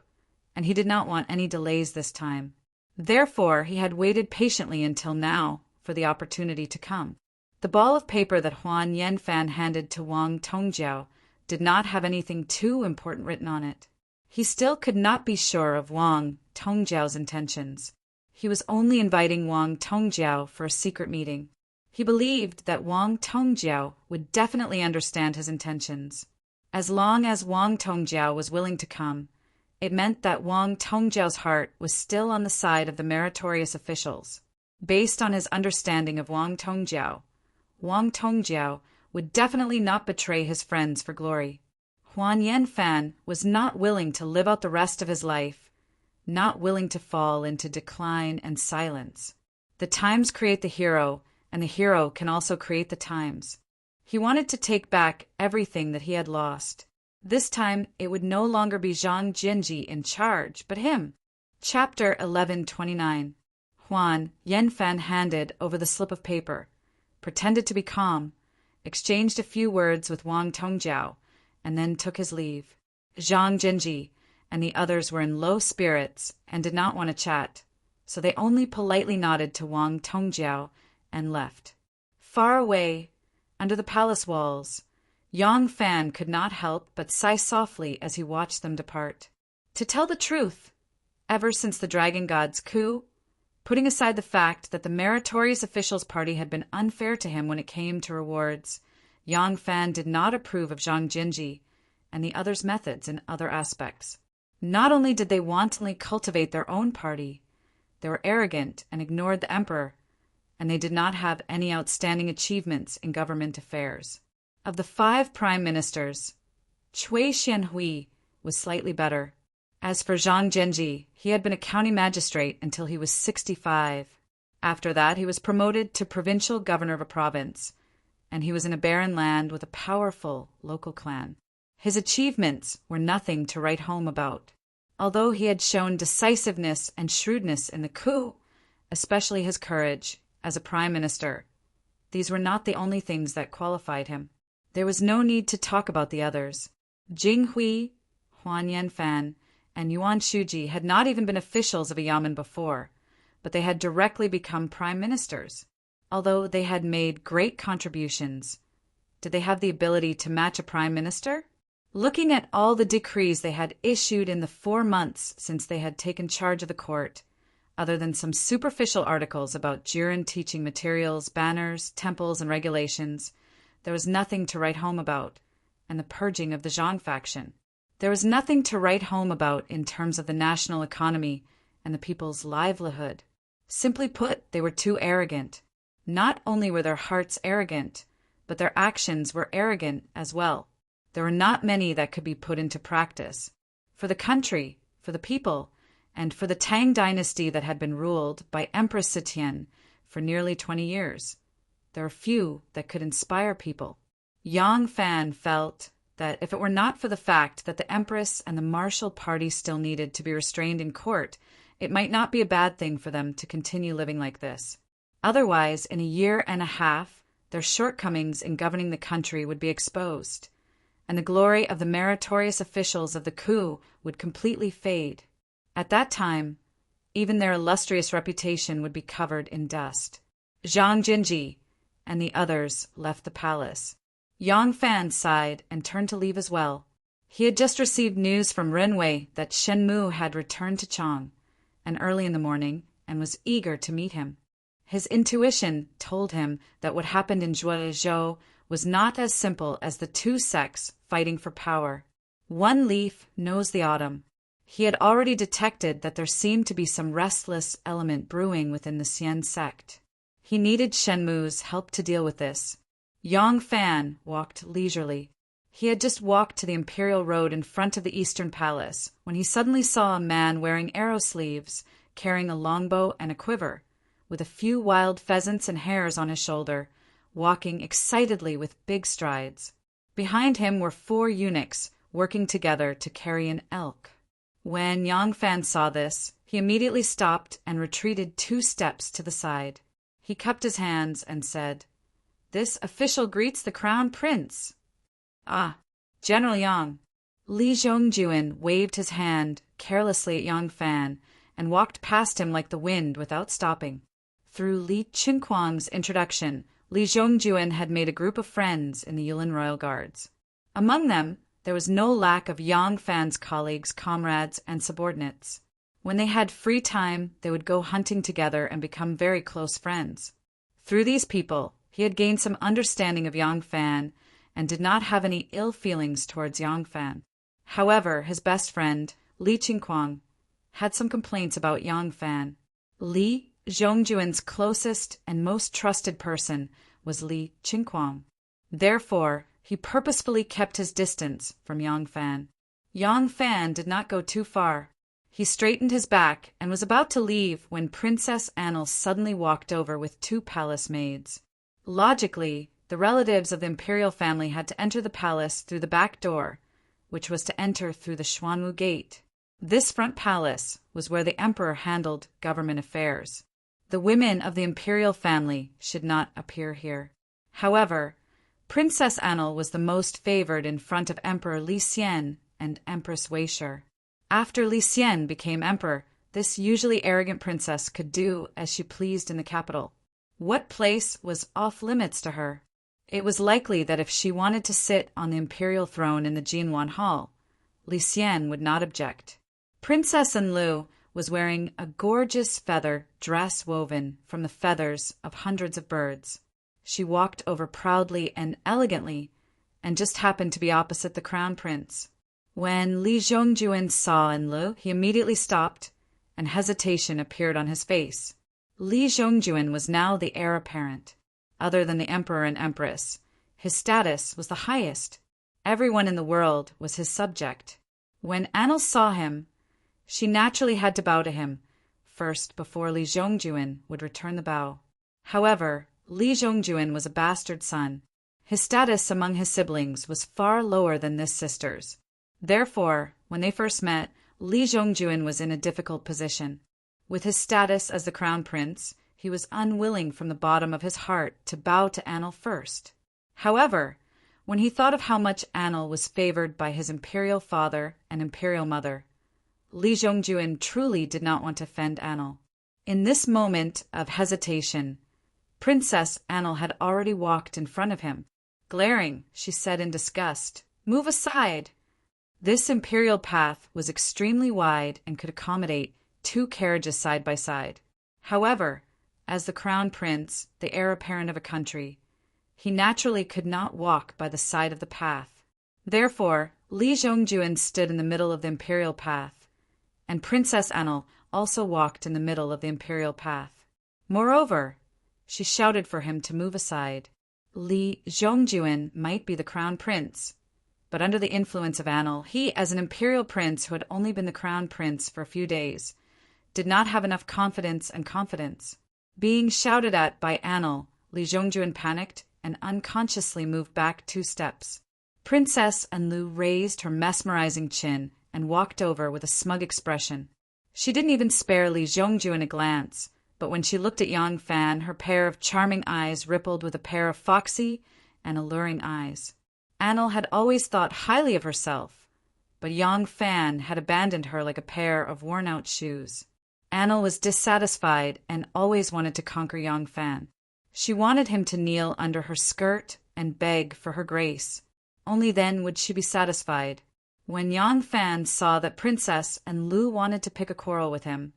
and he did not want any delays this time. Therefore, he had waited patiently until now for the opportunity to come. The ball of paper that Huan Yanfan handed to Wang Tongjiao did not have anything too important written on it. He still could not be sure of Wang Tongjiao's intentions. He was only inviting Wang Tongjiao for a secret meeting. He believed that Wang Tongjiao would definitely understand his intentions. As long as Wang Tongjiao was willing to come, it meant that Wang Tongjiao's heart was still on the side of the meritorious officials. Based on his understanding of Wang Tongjiao would definitely not betray his friends for glory. Huan Yanfan was not willing to live out the rest of his life, not willing to fall into decline and silence. The times create the hero, and the hero can also create the times. He wanted to take back everything that he had lost. This time, it would no longer be Zhang Zhenji in charge, but him. Chapter 1129. Huan Yanfan handed over the slip of paper, pretended to be calm, exchanged a few words with Wang Tongjiao, and then took his leave. Zhang Zhenji and the others were in low spirits and did not want to chat, so they only politely nodded to Wang Tongjiao and left. Far away, under the palace walls, Yang Fan could not help but sigh softly as he watched them depart. To tell the truth, ever since the Dragon God's coup, putting aside the fact that the meritorious officials' party had been unfair to him when it came to rewards, Yang Fan did not approve of Zhang Jinji and the others' methods in other aspects. Not only did they wantonly cultivate their own party, they were arrogant and ignored the emperor, and they did not have any outstanding achievements in government affairs. Of the 5 prime ministers, Cui Xianhui was slightly better. As for Zhang Zhenji, he had been a county magistrate until he was 65. After that, he was promoted to provincial governor of a province, and he was in a barren land with a powerful local clan. His achievements were nothing to write home about. Although he had shown decisiveness and shrewdness in the coup, especially his courage as a prime minister, these were not the only things that qualified him. There was no need to talk about the others. Jing Hui, Huan Yanfan, and Yuan Shuji had not even been officials of a yamen before, but they had directly become prime ministers. Although they had made great contributions, did they have the ability to match a prime minister? Looking at all the decrees they had issued in the 4 months since they had taken charge of the court, other than some superficial articles about Jiren teaching materials, banners, temples, and regulations, there was nothing to write home about, and the purging of the Zhang faction. There was nothing to write home about in terms of the national economy and the people's livelihood. Simply put, they were too arrogant. Not only were their hearts arrogant, but their actions were arrogant as well. There were not many that could be put into practice. For the country, for the people, and for the Tang dynasty that had been ruled by Empress Sitian for nearly 20 years, there are few that could inspire people. Yang Fan felt that if it were not for the fact that the Empress and the martial party still needed to be restrained in court, it might not be a bad thing for them to continue living like this. Otherwise, in a year and a half, their shortcomings in governing the country would be exposed, and the glory of the meritorious officials of the coup would completely fade. At that time, even their illustrious reputation would be covered in dust. Zhang Jinji and the others left the palace. Yang Fan sighed and turned to leave as well. He had just received news from Renwei that Shen Mu had returned to Chang, and early in the morning, and was eager to meet him. His intuition told him that what happened in Zhuozhou was not as simple as the two sects fighting for power. One leaf knows the autumn. He had already detected that there seemed to be some restless element brewing within the Xian sect. He needed Shen Mu's help to deal with this. Yang Fan walked leisurely. He had just walked to the imperial road in front of the Eastern Palace when he suddenly saw a man wearing arrow sleeves, carrying a longbow and a quiver, with a few wild pheasants and hares on his shoulder, walking excitedly with big strides. Behind him were 4 eunuchs working together to carry an elk. When Yang Fan saw this, he immediately stopped and retreated 2 steps to the side. He cupped his hands and said, "This official greets the crown prince." "Ah, General Yang." Li Zhongjuan waved his hand carelessly at Yang Fan and walked past him like the wind without stopping. Through Li Qingquang's introduction, Li Zhongjuan had made a group of friends in the Yulin Royal Guards. Among them, there was no lack of Yang Fan's colleagues, comrades, and subordinates. When they had free time, they would go hunting together and become very close friends. Through these people, he had gained some understanding of Yang Fan and did not have any ill feelings towards Yang Fan. However, his best friend, Li Qingquang, had some complaints about Yang Fan. Li Zhongjuan's closest and most trusted person was Li Qingquang. Therefore, he purposefully kept his distance from Yang Fan. Yang Fan did not go too far. He straightened his back and was about to leave when Princess Annel suddenly walked over with 2 palace maids. Logically, the relatives of the imperial family had to enter the palace through the back door, which was to enter through the Xuanwu Gate. This front palace was where the emperor handled government affairs. The women of the imperial family should not appear here. However, Princess Annel was the most favored in front of Emperor Li Xian and Empress Weishur. After Li Xian became emperor, this usually arrogant princess could do as she pleased in the capital. What place was off limits to her? It was likely that if she wanted to sit on the imperial throne in the Jinwan Hall, Li Xian would not object. Princess Enlu was wearing a gorgeous feather dress woven from the feathers of hundreds of birds. She walked over proudly and elegantly, and just happened to be opposite the crown prince. When Li Zhongjuan saw Enlu, he immediately stopped, and hesitation appeared on his face. Li Zhongjuan was now the heir apparent. Other than the emperor and empress, his status was the highest. Everyone in the world was his subject. When Annel saw him, she naturally had to bow to him, first before Li Zhongjuan would return the bow. However, Li Zhongjuan was a bastard son. His status among his siblings was far lower than this sister's. Therefore, when they first met, Li Zhongjuan was in a difficult position. With his status as the crown prince, he was unwilling from the bottom of his heart to bow to Annel first. However, when he thought of how much Anil was favored by his imperial father and imperial mother. Li Zhongjuan truly did not want to offend Anil. In this moment of hesitation, Princess Anil had already walked in front of him. Glaring, she said in disgust, "Move aside!" This imperial path was extremely wide and could accommodate 2 carriages side by side. However, as the crown prince, the heir apparent of a country, he naturally could not walk by the side of the path. Therefore, Li Zhongjuan stood in the middle of the imperial path, and Princess Anil also walked in the middle of the imperial path. Moreover, she shouted for him to move aside. Li Zhongjuan might be the crown prince, but under the influence of Anil, he, as an imperial prince who had only been the crown prince for a few days, did not have enough confidence and confidence. Being shouted at by Anil, Li Zhongjuan panicked and unconsciously moved back 2 steps. Princess Anlu raised her mesmerizing chin and walked over with a smug expression. She didn't even spare Li Zhongjuan a glance, but when she looked at Yang Fan, her pair of charming eyes rippled with a pair of foxy and alluring eyes. Anil had always thought highly of herself, but Yang Fan had abandoned her like a pair of worn-out shoes. Anil was dissatisfied and always wanted to conquer Yang Fan. She wanted him to kneel under her skirt and beg for her grace. Only then would she be satisfied. When Yang Fan saw that Princess and Lu wanted to pick a quarrel with him,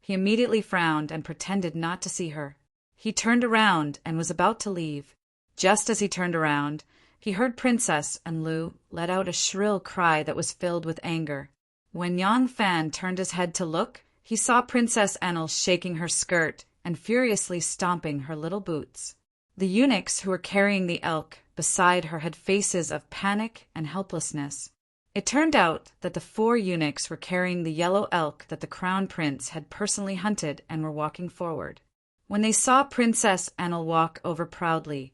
he immediately frowned and pretended not to see her. He turned around and was about to leave. Just as he turned around, he heard Princess and Lu let out a shrill cry that was filled with anger. When Yang Fan turned his head to look, he saw Princess Anil shaking her skirt and furiously stomping her little boots. The eunuchs who were carrying the elk beside her had faces of panic and helplessness. It turned out that the 4 eunuchs were carrying the yellow elk that the crown prince had personally hunted and were walking forward. When they saw Princess Anil walk over proudly,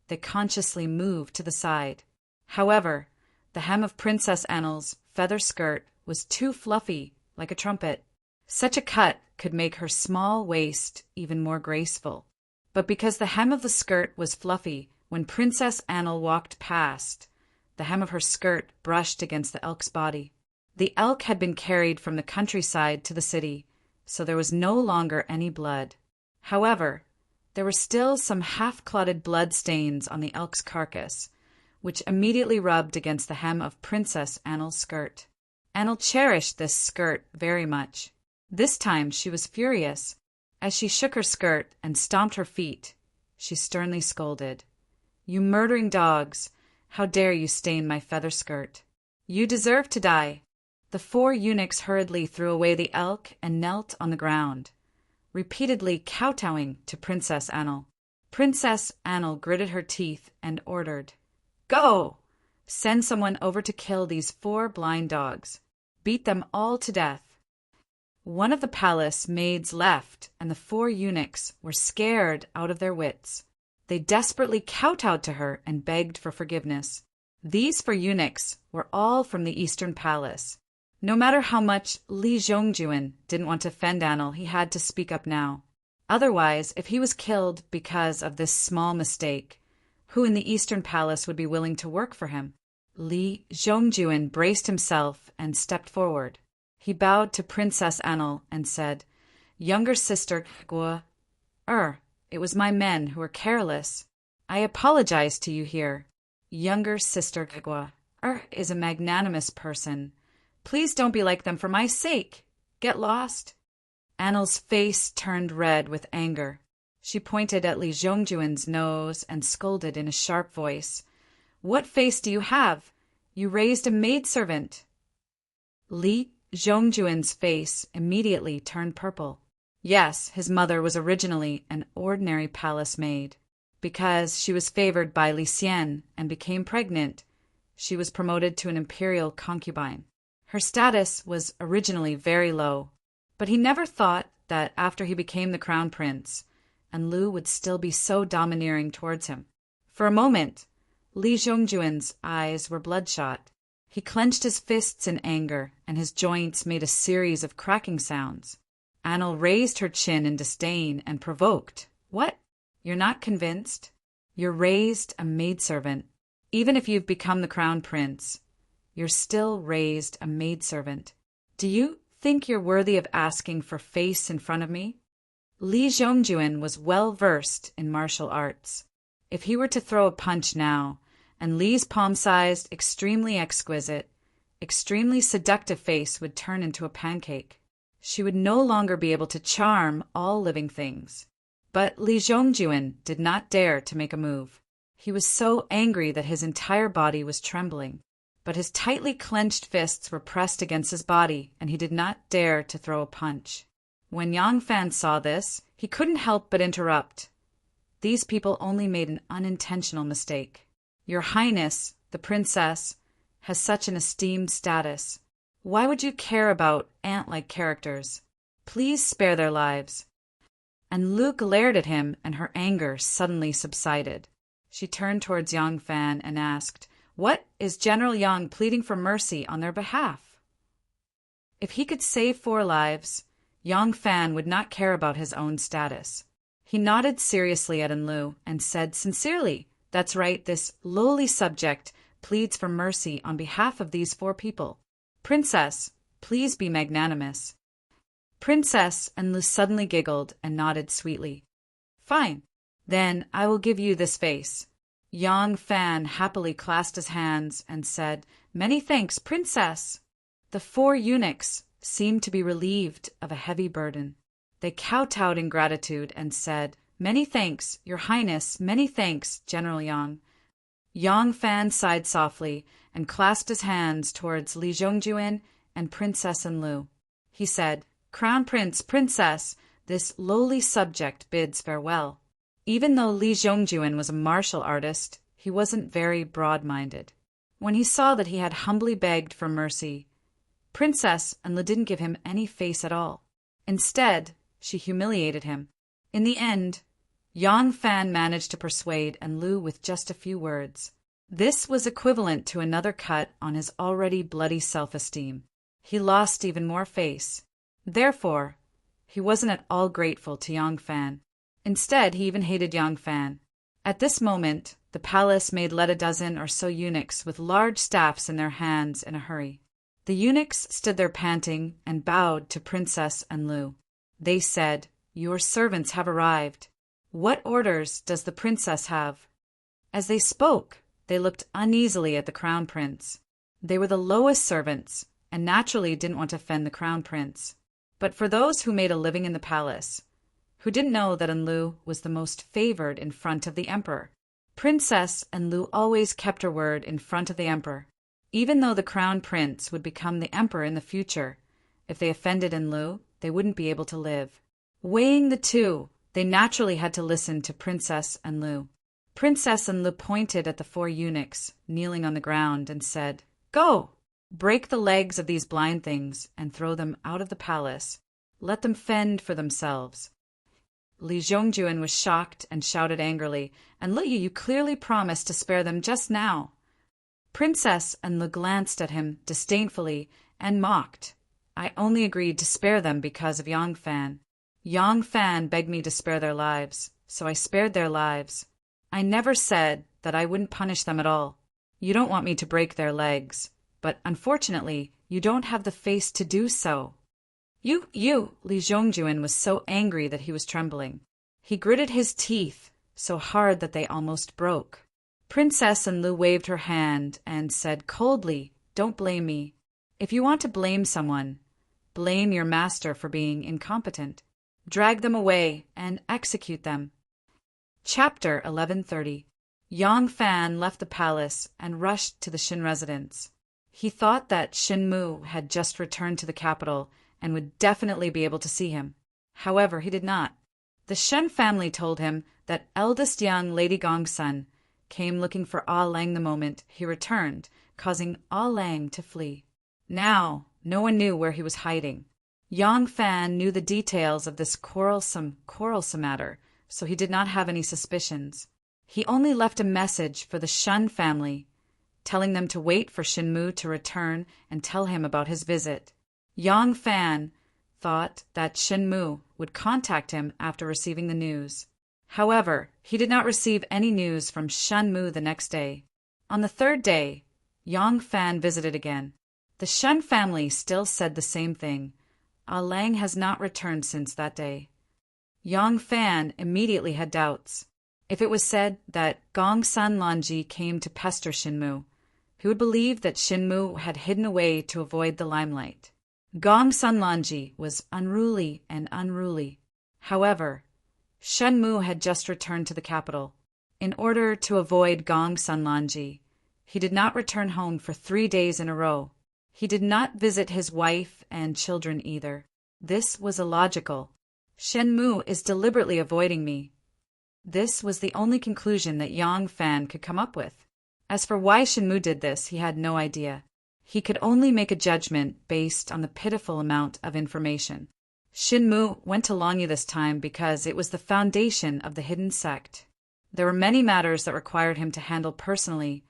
they consciously moved to the side. However, the hem of Princess Anil's feather skirt was too fluffy, like a trumpet. Such a cut could make her small waist even more graceful. But because the hem of the skirt was fluffy, when Princess Anil walked past, the hem of her skirt brushed against the elk's body. The elk had been carried from the countryside to the city, so there was no longer any blood. However, there were still some half-clotted blood stains on the elk's carcass, which immediately rubbed against the hem of Princess Anil's skirt. Anil cherished this skirt very much. This time she was furious. As she shook her skirt and stomped her feet, she sternly scolded, "You murdering dogs! How dare you stain my feather skirt? You deserve to die!" The 4 eunuchs hurriedly threw away the elk and knelt on the ground, repeatedly kowtowing to Princess Anil. Princess Anil gritted her teeth and ordered, "Go! Send someone over to kill these 4 blind dogs. Beat them all to death." One of the palace maids left, and the 4 eunuchs were scared out of their wits. They desperately kowtowed to her and begged for forgiveness. These 4 eunuchs were all from the Eastern Palace. No matter how much Li Zhongjuan didn't want to offend Anil, he had to speak up now. Otherwise, if he was killed because of this small mistake, who in the Eastern Palace would be willing to work for him? Li Zhongjuan braced himself and stepped forward. He bowed to Princess Anil and said, "Younger sister Guo, it was my men who were careless. I apologize to you here. Younger sister Guo is a magnanimous person. Please don't be like them for my sake. Get lost." Anil's face turned red with anger. She pointed at Li Zhongjuan's nose and scolded in a sharp voice, "What face do you have? You raised a maidservant." Li Zhongjuan's face immediately turned purple. Yes, his mother was originally an ordinary palace maid. Because she was favored by Li Xian and became pregnant, she was promoted to an imperial concubine. Her status was originally very low, but he never thought that after he became the crown prince, and Lu would still be so domineering towards him. For a moment, Li Zhongjuan's eyes were bloodshot. He clenched his fists in anger, and his joints made a series of cracking sounds. Anil raised her chin in disdain and provoked, "What? You're not convinced? You're raised a maidservant. Even if you've become the crown prince, you're still raised a maidservant. Do you think you're worthy of asking for face in front of me?" Li Zhongjuan was well versed in martial arts. If he were to throw a punch now, and Li's palm-sized, extremely exquisite, extremely seductive face would turn into a pancake. She would no longer be able to charm all living things. But Li Zhongjuan did not dare to make a move. He was so angry that his entire body was trembling. But his tightly clenched fists were pressed against his body, and he did not dare to throw a punch. When Yang Fan saw this, he couldn't help but interrupt. These people only made an unintentional mistake. Your Highness, the princess, has such an esteemed status. Why would you care about ant-like characters? Please spare their lives. And Lu glared at him, and her anger suddenly subsided. She turned towards Yang Fan and asked, "What is General Yang pleading for mercy on their behalf?" If he could save 4 lives, Yang Fan would not care about his own status. He nodded seriously at Enlu and said sincerely, "That's right, this lowly subject pleads for mercy on behalf of these 4 people. Princess, please be magnanimous." Princess Enlu suddenly giggled and nodded sweetly. "Fine, then I will give you this face." Yang Fan happily clasped his hands and said, "Many thanks, Princess." The 4 eunuchs seemed to be relieved of a heavy burden. They kowtowed in gratitude and said, "Many thanks, Your Highness, many thanks, General Yang." Yang Fan sighed softly and clasped his hands towards Li Zhongjuan and Princess Enlu. He said, "Crown Prince, Princess, this lowly subject bids farewell." Even though Li Zhongjuan was a martial artist, he wasn't very broad-minded. When he saw that he had humbly begged for mercy, Princess Enlu didn't give him any face at all. Instead, she humiliated him. In the end, Yang Fan managed to persuade Enlu with just a few words. This was equivalent to another cut on his already bloody self-esteem. He lost even more face. Therefore, he wasn't at all grateful to Yang Fan. Instead, he even hated Yang Fan. At this moment, the palace made let a dozen or so eunuchs with large staffs in their hands in a hurry. The eunuchs stood there panting and bowed to Princess Enlu. They said, "Your servants have arrived. What orders does the princess have?" As they spoke, they looked uneasily at the crown prince. They were the lowest servants, and naturally didn't want to offend the crown prince. But for those who made a living in the palace, who didn't know that Enlu was the most favored in front of the emperor, Princess Enlu always kept her word in front of the emperor. Even though the crown prince would become the emperor in the future, if they offended Enlu, they wouldn't be able to live. Weighing the two, they naturally had to listen to Princess Enlu. Princess Enlu pointed at the 4 eunuchs kneeling on the ground and said, "Go! Break the legs of these blind things and throw them out of the palace. Let them fend for themselves." Li Zhongjuan was shocked and shouted angrily, "Enlu, you clearly promised to spare them just now." Princess Enlu glanced at him disdainfully and mocked. "I only agreed to spare them because of Yang Fan. Yang Fan begged me to spare their lives, so I spared their lives. I never said that I wouldn't punish them at all. You don't want me to break their legs, but unfortunately, you don't have the face to do so." You, Li Zhongjuan was so angry that he was trembling. He gritted his teeth so hard that they almost broke. Princess Enlu waved her hand and said coldly, "Don't blame me. If you want to blame someone, blame your master for being incompetent. Drag them away and execute them." Chapter 1130. Yang Fan left the palace and rushed to the Shin residence. He thought that Shin Mu had just returned to the capital and would definitely be able to see him. However, he did not. The Shen family told him that eldest young Lady Gongsun came looking for Ah Lang the moment he returned, causing Ah Lang to flee. Now, no one knew where he was hiding. Yang Fan knew the details of this quarrelsome matter, so he did not have any suspicions. He only left a message for the Shun family, telling them to wait for Shin Mu to return and tell him about his visit. Yang Fan thought that Shin Mu would contact him after receiving the news. However, he did not receive any news from Shen Mu the next day. On the third day, Yang Fan visited again. The Shen family still said the same thing. Lang has not returned since that day. Yang Fan immediately had doubts. If it was said that Gong Sun Lanji came to pester Shinmu, he would believe that Shinmu had hidden away to avoid the limelight. Gong Sun Lanji was unruly and unruly. However, Shenmu had just returned to the capital. In order to avoid Gong Sun Lanji, he did not return home for 3 days in a row. He did not visit his wife and children either. This was illogical. Shenmu is deliberately avoiding me. This was the only conclusion that Yang Fan could come up with. As for why Shenmu did this, he had no idea. He could only make a judgment based on the pitiful amount of information. Shenmu went to Longyu this time because it was the foundation of the hidden sect. There were many matters that required him to handle personally,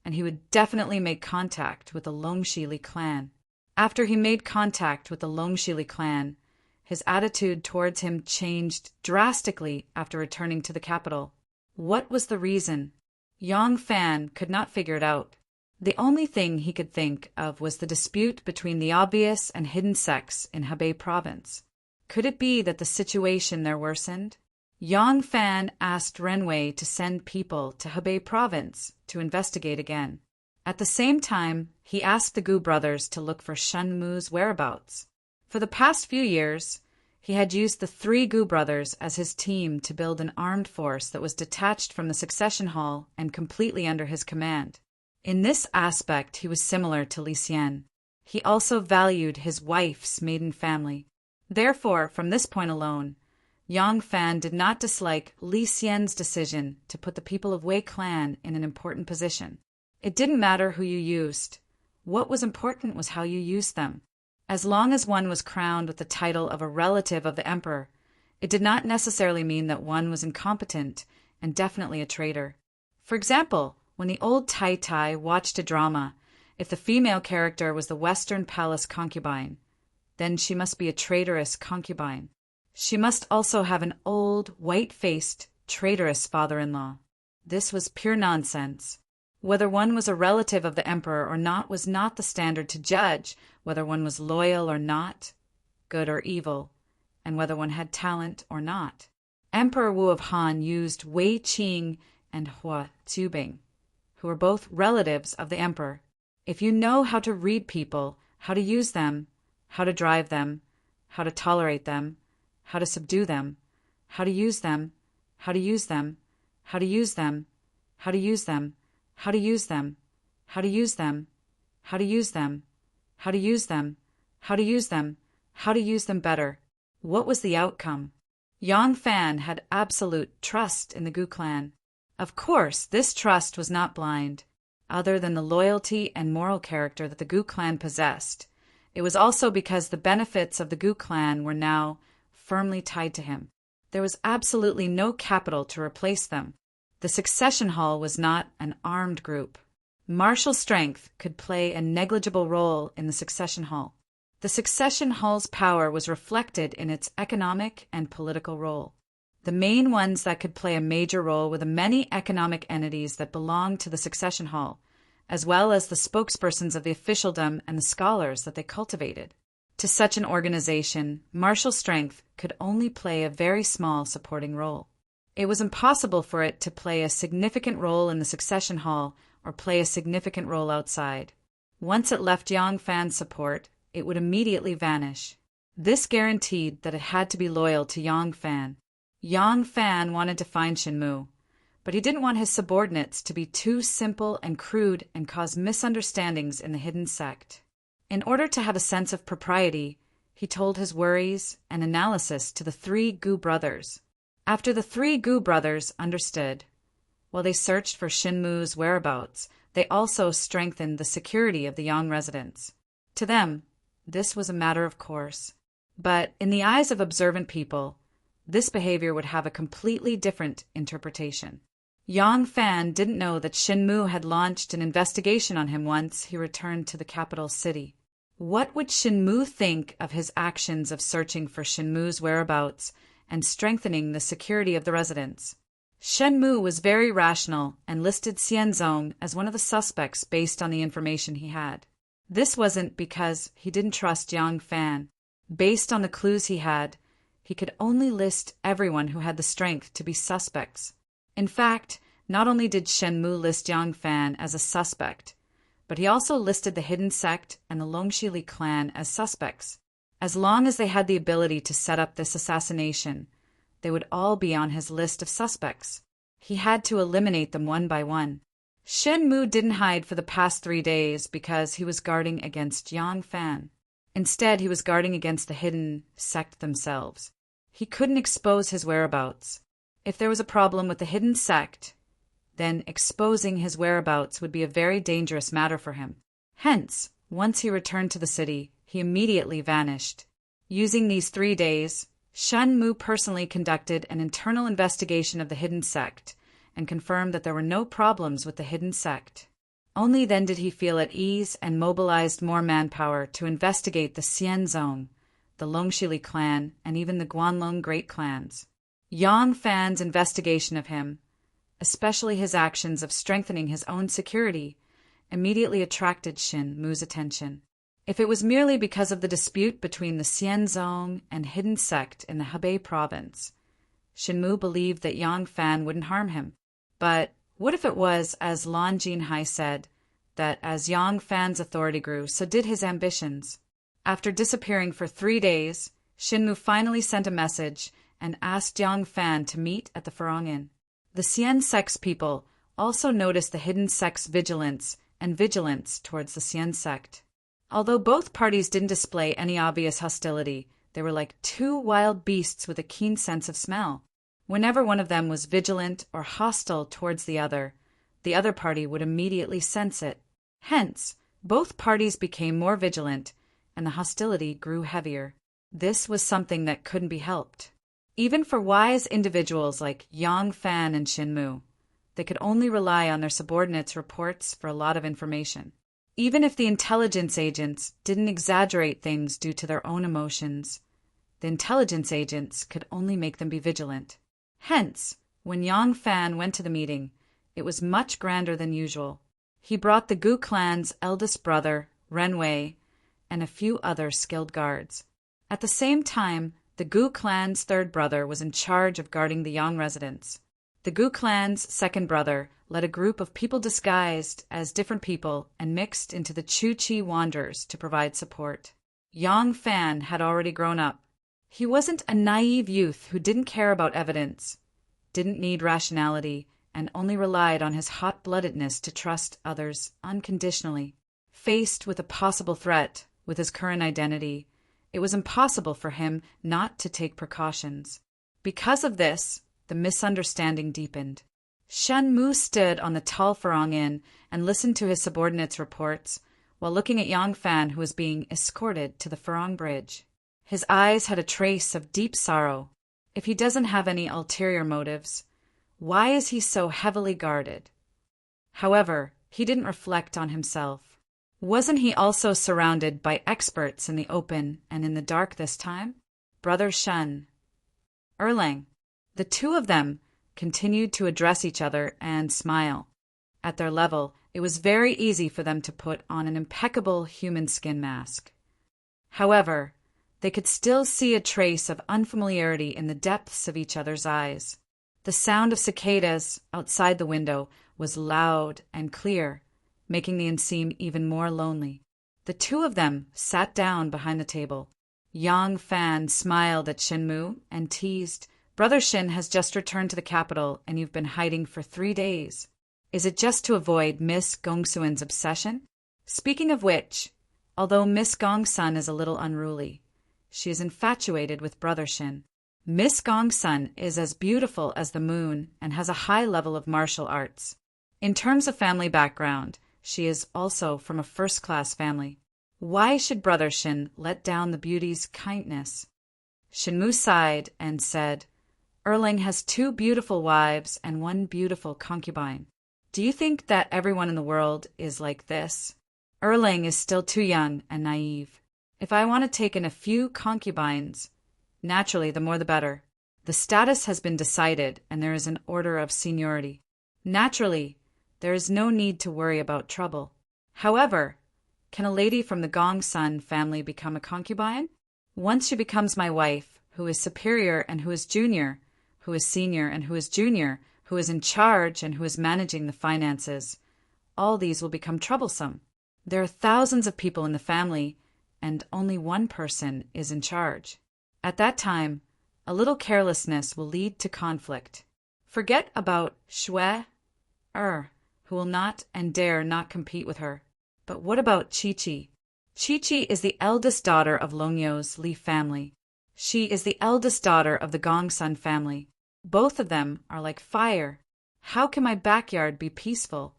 and he would definitely make contact with the Longxili clan. After he made contact with the Longxili clan, his attitude towards him changed drastically after returning to the capital. What was the reason? Yang Fan could not figure it out. The only thing he could think of was the dispute between the obvious and hidden sects in Hebei province. Could it be that the situation there worsened? Yang Fan asked Renwei to send people to Hebei province to investigate again. At the same time, he asked the Gu brothers to look for Shenmu's whereabouts. For the past few years, he had used the 3 Gu brothers as his team to build an armed force that was detached from the succession hall and completely under his command. In this aspect, he was similar to Li Xian. He also valued his wife's maiden family. Therefore, from this point alone, Yang Fan did not dislike Li Xian's decision to put the people of Wei clan in an important position. It didn't matter who you used. What was important was how you used them. As long as one was crowned with the title of a relative of the emperor, it did not necessarily mean that one was incompetent and definitely a traitor. For example, when the old Tai Tai watched a drama, if the female character was the Western Palace concubine, then she must be a traitorous concubine. She must also have an old, white-faced, traitorous father-in-law. This was pure nonsense. Whether one was a relative of the emperor or not was not the standard to judge whether one was loyal or not, good or evil, and whether one had talent or not. Emperor Wu of Han used Wei Qing and Hua Zubing, who were both relatives of the emperor. If you know how to read people, how to use them, how to drive them, how to tolerate them, how to subdue them, how to use them, how to use them, how to use them, how to use them, how to use them, how to use them, how to use them, how to use them, how to use them, how to use them better. What was the outcome? Yang Fan had absolute trust in the Gu clan. Of course, this trust was not blind. Other than the loyalty and moral character that the Gu clan possessed, it was also because the benefits of the Gu clan were now firmly tied to him. There was absolutely no capital to replace them. The succession hall was not an armed group. Martial strength could play a negligible role in the succession hall. The succession hall's power was reflected in its economic and political role. The main ones that could play a major role were the many economic entities that belonged to the succession hall, as well as the spokespersons of the officialdom and the scholars that they cultivated. To such an organization, martial strength could only play a very small supporting role. It was impossible for it to play a significant role in the succession hall or play a significant role outside. Once it left Yang Fan's support, it would immediately vanish. This guaranteed that it had to be loyal to Yang Fan. Yang Fan wanted to find Shenmu, but he didn't want his subordinates to be too simple and crude and cause misunderstandings in the hidden sect. In order to have a sense of propriety, he told his worries and analysis to the 3 Gu brothers. After the 3 Gu brothers understood, while they searched for Shenmu's whereabouts, they also strengthened the security of the Yang residents. To them, this was a matter of course. But in the eyes of observant people, this behavior would have a completely different interpretation. Yang Fan didn't know that Shenmu had launched an investigation on him once he returned to the capital city. What would Shenmu think of his actions of searching for Shenmu's whereabouts and strengthening the security of the residents? Shen Mu was very rational and listed Xianzong as one of the suspects based on the information he had. This wasn't because he didn't trust Yang Fan. Based on the clues he had, he could only list everyone who had the strength to be suspects. In fact, not only did Shen Mu list Yang Fan as a suspect, but he also listed the Hidden Sect and the Longxili clan as suspects. As long as they had the ability to set up this assassination, they would all be on his list of suspects. He had to eliminate them one by one. Shen Mu didn't hide for the past 3 days because he was guarding against Yang Fan. Instead, he was guarding against the Hidden Sect themselves. He couldn't expose his whereabouts. If there was a problem with the Hidden Sect, then exposing his whereabouts would be a very dangerous matter for him. Hence, once he returned to the city, he immediately vanished. Using these 3 days, Shen Mu personally conducted an internal investigation of the Hidden Sect and confirmed that there were no problems with the Hidden Sect. Only then did he feel at ease and mobilized more manpower to investigate the Xianzong, the Longxili clan, and even the Guanlong Great clans. Yang Fan's investigation of him, especially his actions of strengthening his own security, immediately attracted Shen Mu's attention. If it was merely because of the dispute between the Xianzong and Hidden Sect in the Hebei province, Shen Mu believed that Yang Fan wouldn't harm him. But what if it was, as Lan Jinhai said, that as Yang Fan's authority grew, so did his ambitions? After disappearing for 3 days, Shen Mu finally sent a message and asked Yang Fan to meet at the Farong Inn. The Xian Sect's people also noticed the Hidden Sect's vigilance towards the Xian Sect. Although both parties didn't display any obvious hostility, they were like two wild beasts with a keen sense of smell. Whenever one of them was vigilant or hostile towards the other party would immediately sense it. Hence, both parties became more vigilant, and the hostility grew heavier. This was something that couldn't be helped. Even for wise individuals like Yang Fan and Shen Mu, they could only rely on their subordinates' reports for a lot of information. Even if the intelligence agents didn't exaggerate things due to their own emotions, the intelligence agents could only make them be vigilant. Hence, when Yang Fan went to the meeting, it was much grander than usual. He brought the Gu clan's eldest brother, Ren Wei, and a few other skilled guards. At the same time, the Gu clan's third brother was in charge of guarding the Yang residence. The Gu clan's second brother led a group of people disguised as different people and mixed into the Chu Chi Wanderers to provide support. Yang Fan had already grown up. He wasn't a naive youth who didn't care about evidence, didn't need rationality, and only relied on his hot-bloodedness to trust others unconditionally. Faced with a possible threat with his current identity, it was impossible for him not to take precautions. Because of this, the misunderstanding deepened. Shen Mu stood on the tall Farong Inn and listened to his subordinates' reports while looking at Yang Fan, who was being escorted to the Farong Bridge. His eyes had a trace of deep sorrow. If he doesn't have any ulterior motives, why is he so heavily guarded? However, he didn't reflect on himself. Wasn't he also surrounded by experts in the open and in the dark this time? Brother Shen, Erlang. The two of them continued to address each other and smile. At their level, it was very easy for them to put on an impeccable human skin mask. However, they could still see a trace of unfamiliarity in the depths of each other's eyes. The sound of cicadas outside the window was loud and clear, making the inn seem even more lonely. The two of them sat down behind the table. Yang Fan smiled at Shen Mu and teased, "Brother Shen has just returned to the capital, and you've been hiding for 3 days. Is it just to avoid Miss Gongsuen's obsession? Speaking of which, although Miss Gongsun is a little unruly, she is infatuated with Brother Shen. Miss Gongsun is as beautiful as the moon and has a high level of martial arts. In terms of family background, she is also from a first-class family. Why should Brother Shen let down the beauty's kindness?" Shen Mu sighed and said, "Erlang has 2 beautiful wives and 1 beautiful concubine. Do you think that everyone in the world is like this? Erlang is still too young and naive. If I want to take in a few concubines, naturally the more the better. The status has been decided and there is an order of seniority. Naturally, there is no need to worry about trouble. However, can a lady from the Gongsun family become a concubine? Once she becomes my wife, who is superior and who is junior, who is senior and who is junior, who is in charge and who is managing the finances, all these will become troublesome. There are thousands of people in the family, and only one person is in charge. At that time, a little carelessness will lead to conflict. Forget about Shui, who will not and dare not compete with her. But what about Chi-Chi? Chi-Chi is the eldest daughter of Longyou's Li family. She is the eldest daughter of the Gongsun family. Both of them are like fire. How can my backyard be peaceful?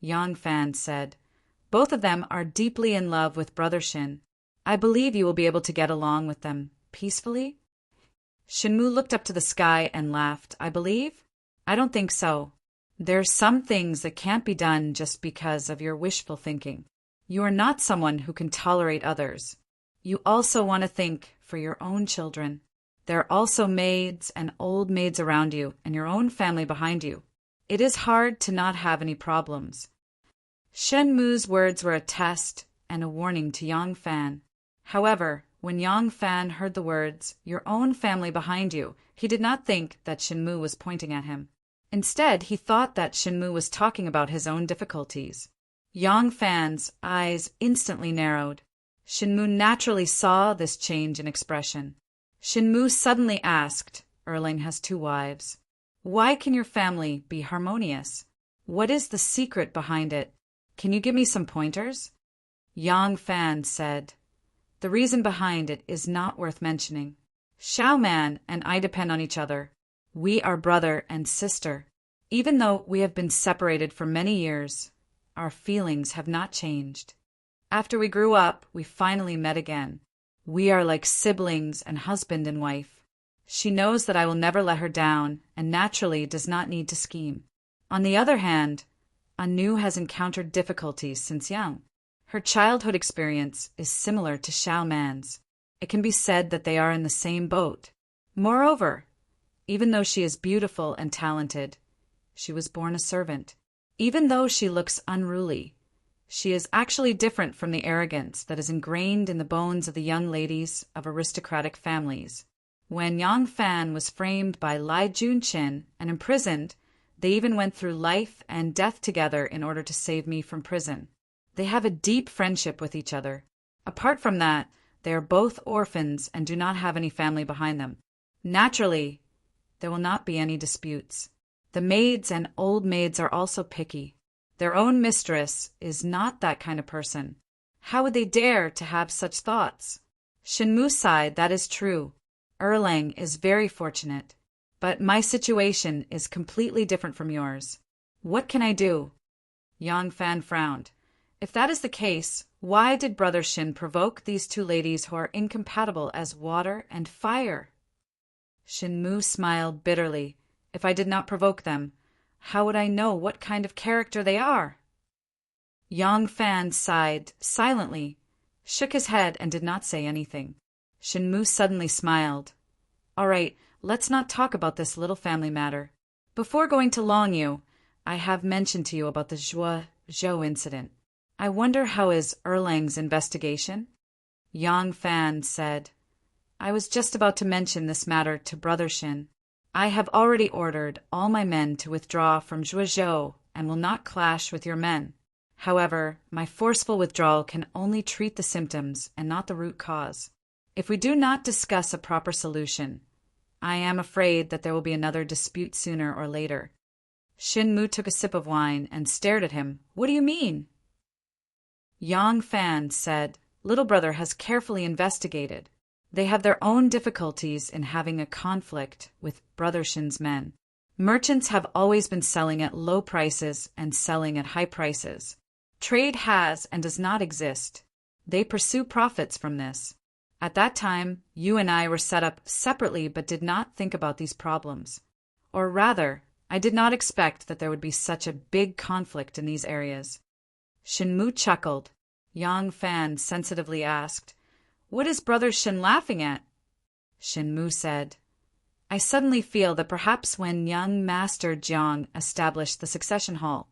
Yang Fan said, both of them are deeply in love with Brother Shin. I believe you will be able to get along with them peacefully. Shinmu looked up to the sky and laughed. I believe? I don't think so. There are some things that can't be done just because of your wishful thinking. You are not someone who can tolerate others. You also want to think for your own children. There are also maids and old maids around you and your own family behind you. It is hard to not have any problems. Shenmu's words were a test and a warning to Yang Fan. However, when Yang Fan heard the words, your own family behind you, he did not think that Shenmu was pointing at him. Instead, he thought that Shenmu was talking about his own difficulties. Yang Fan's eyes instantly narrowed. Shenmu naturally saw this change in expression. Shenmu suddenly asked, Erling has 2 wives. Why can your family be harmonious? What is the secret behind it? Can you give me some pointers? Yang Fan said, the reason behind it is not worth mentioning. Xiao Man and I depend on each other. We are brother and sister. Even though we have been separated for many years, our feelings have not changed. After we grew up, we finally met again. We are like siblings and husband and wife. She knows that I will never let her down and naturally does not need to scheme. On the other hand, Anu has encountered difficulties since young. Her childhood experience is similar to Xiao Man's. It can be said that they are in the same boat. Moreover, even though she is beautiful and talented, she was born a servant. Even though she looks unruly, she is actually different from the arrogance that is ingrained in the bones of the young ladies of aristocratic families. When Yang Fan was framed by Lai Junqin and imprisoned, they even went through life and death together in order to save me from prison. They have a deep friendship with each other. Apart from that, they are both orphans and do not have any family behind them. Naturally, there will not be any disputes. The maids and old maids are also picky. Their own mistress is not that kind of person. How would they dare to have such thoughts? Shenmu sighed, that is true. Erlang is very fortunate. But my situation is completely different from yours. What can I do? Yang Fan frowned. If that is the case, why did Brother Shin provoke these 2 ladies who are incompatible as water and fire? Shenmu smiled bitterly. If I did not provoke them, how would I know what kind of character they are? Yang Fan sighed silently, shook his head and did not say anything. Shenmu suddenly smiled. All right, let's not talk about this little family matter. Before going to Longyu, I have mentioned to you about the Zhuo incident. I wonder how is Erlang's investigation? Yang Fan said, I was just about to mention this matter to Brother Shin. I have already ordered all my men to withdraw from Zhuozhou and will not clash with your men. However, my forceful withdrawal can only treat the symptoms and not the root cause. If we do not discuss a proper solution, I am afraid that there will be another dispute sooner or later. Shinmu took a sip of wine and stared at him. What do you mean? Yang Fan said, Little brother has carefully investigated. They have their own difficulties in having a conflict with Brother Shin's men. Merchants have always been selling at low prices and selling at high prices. Trade has and does not exist. They pursue profits from this. At that time, you and I were set up separately but did not think about these problems. Or rather, I did not expect that there would be such a big conflict in these areas. Shinmu chuckled. Yang Fan sensitively asked, What is Brother Shin laughing at? Shinmu said, I suddenly feel that perhaps when young Master Jiang established the succession hall,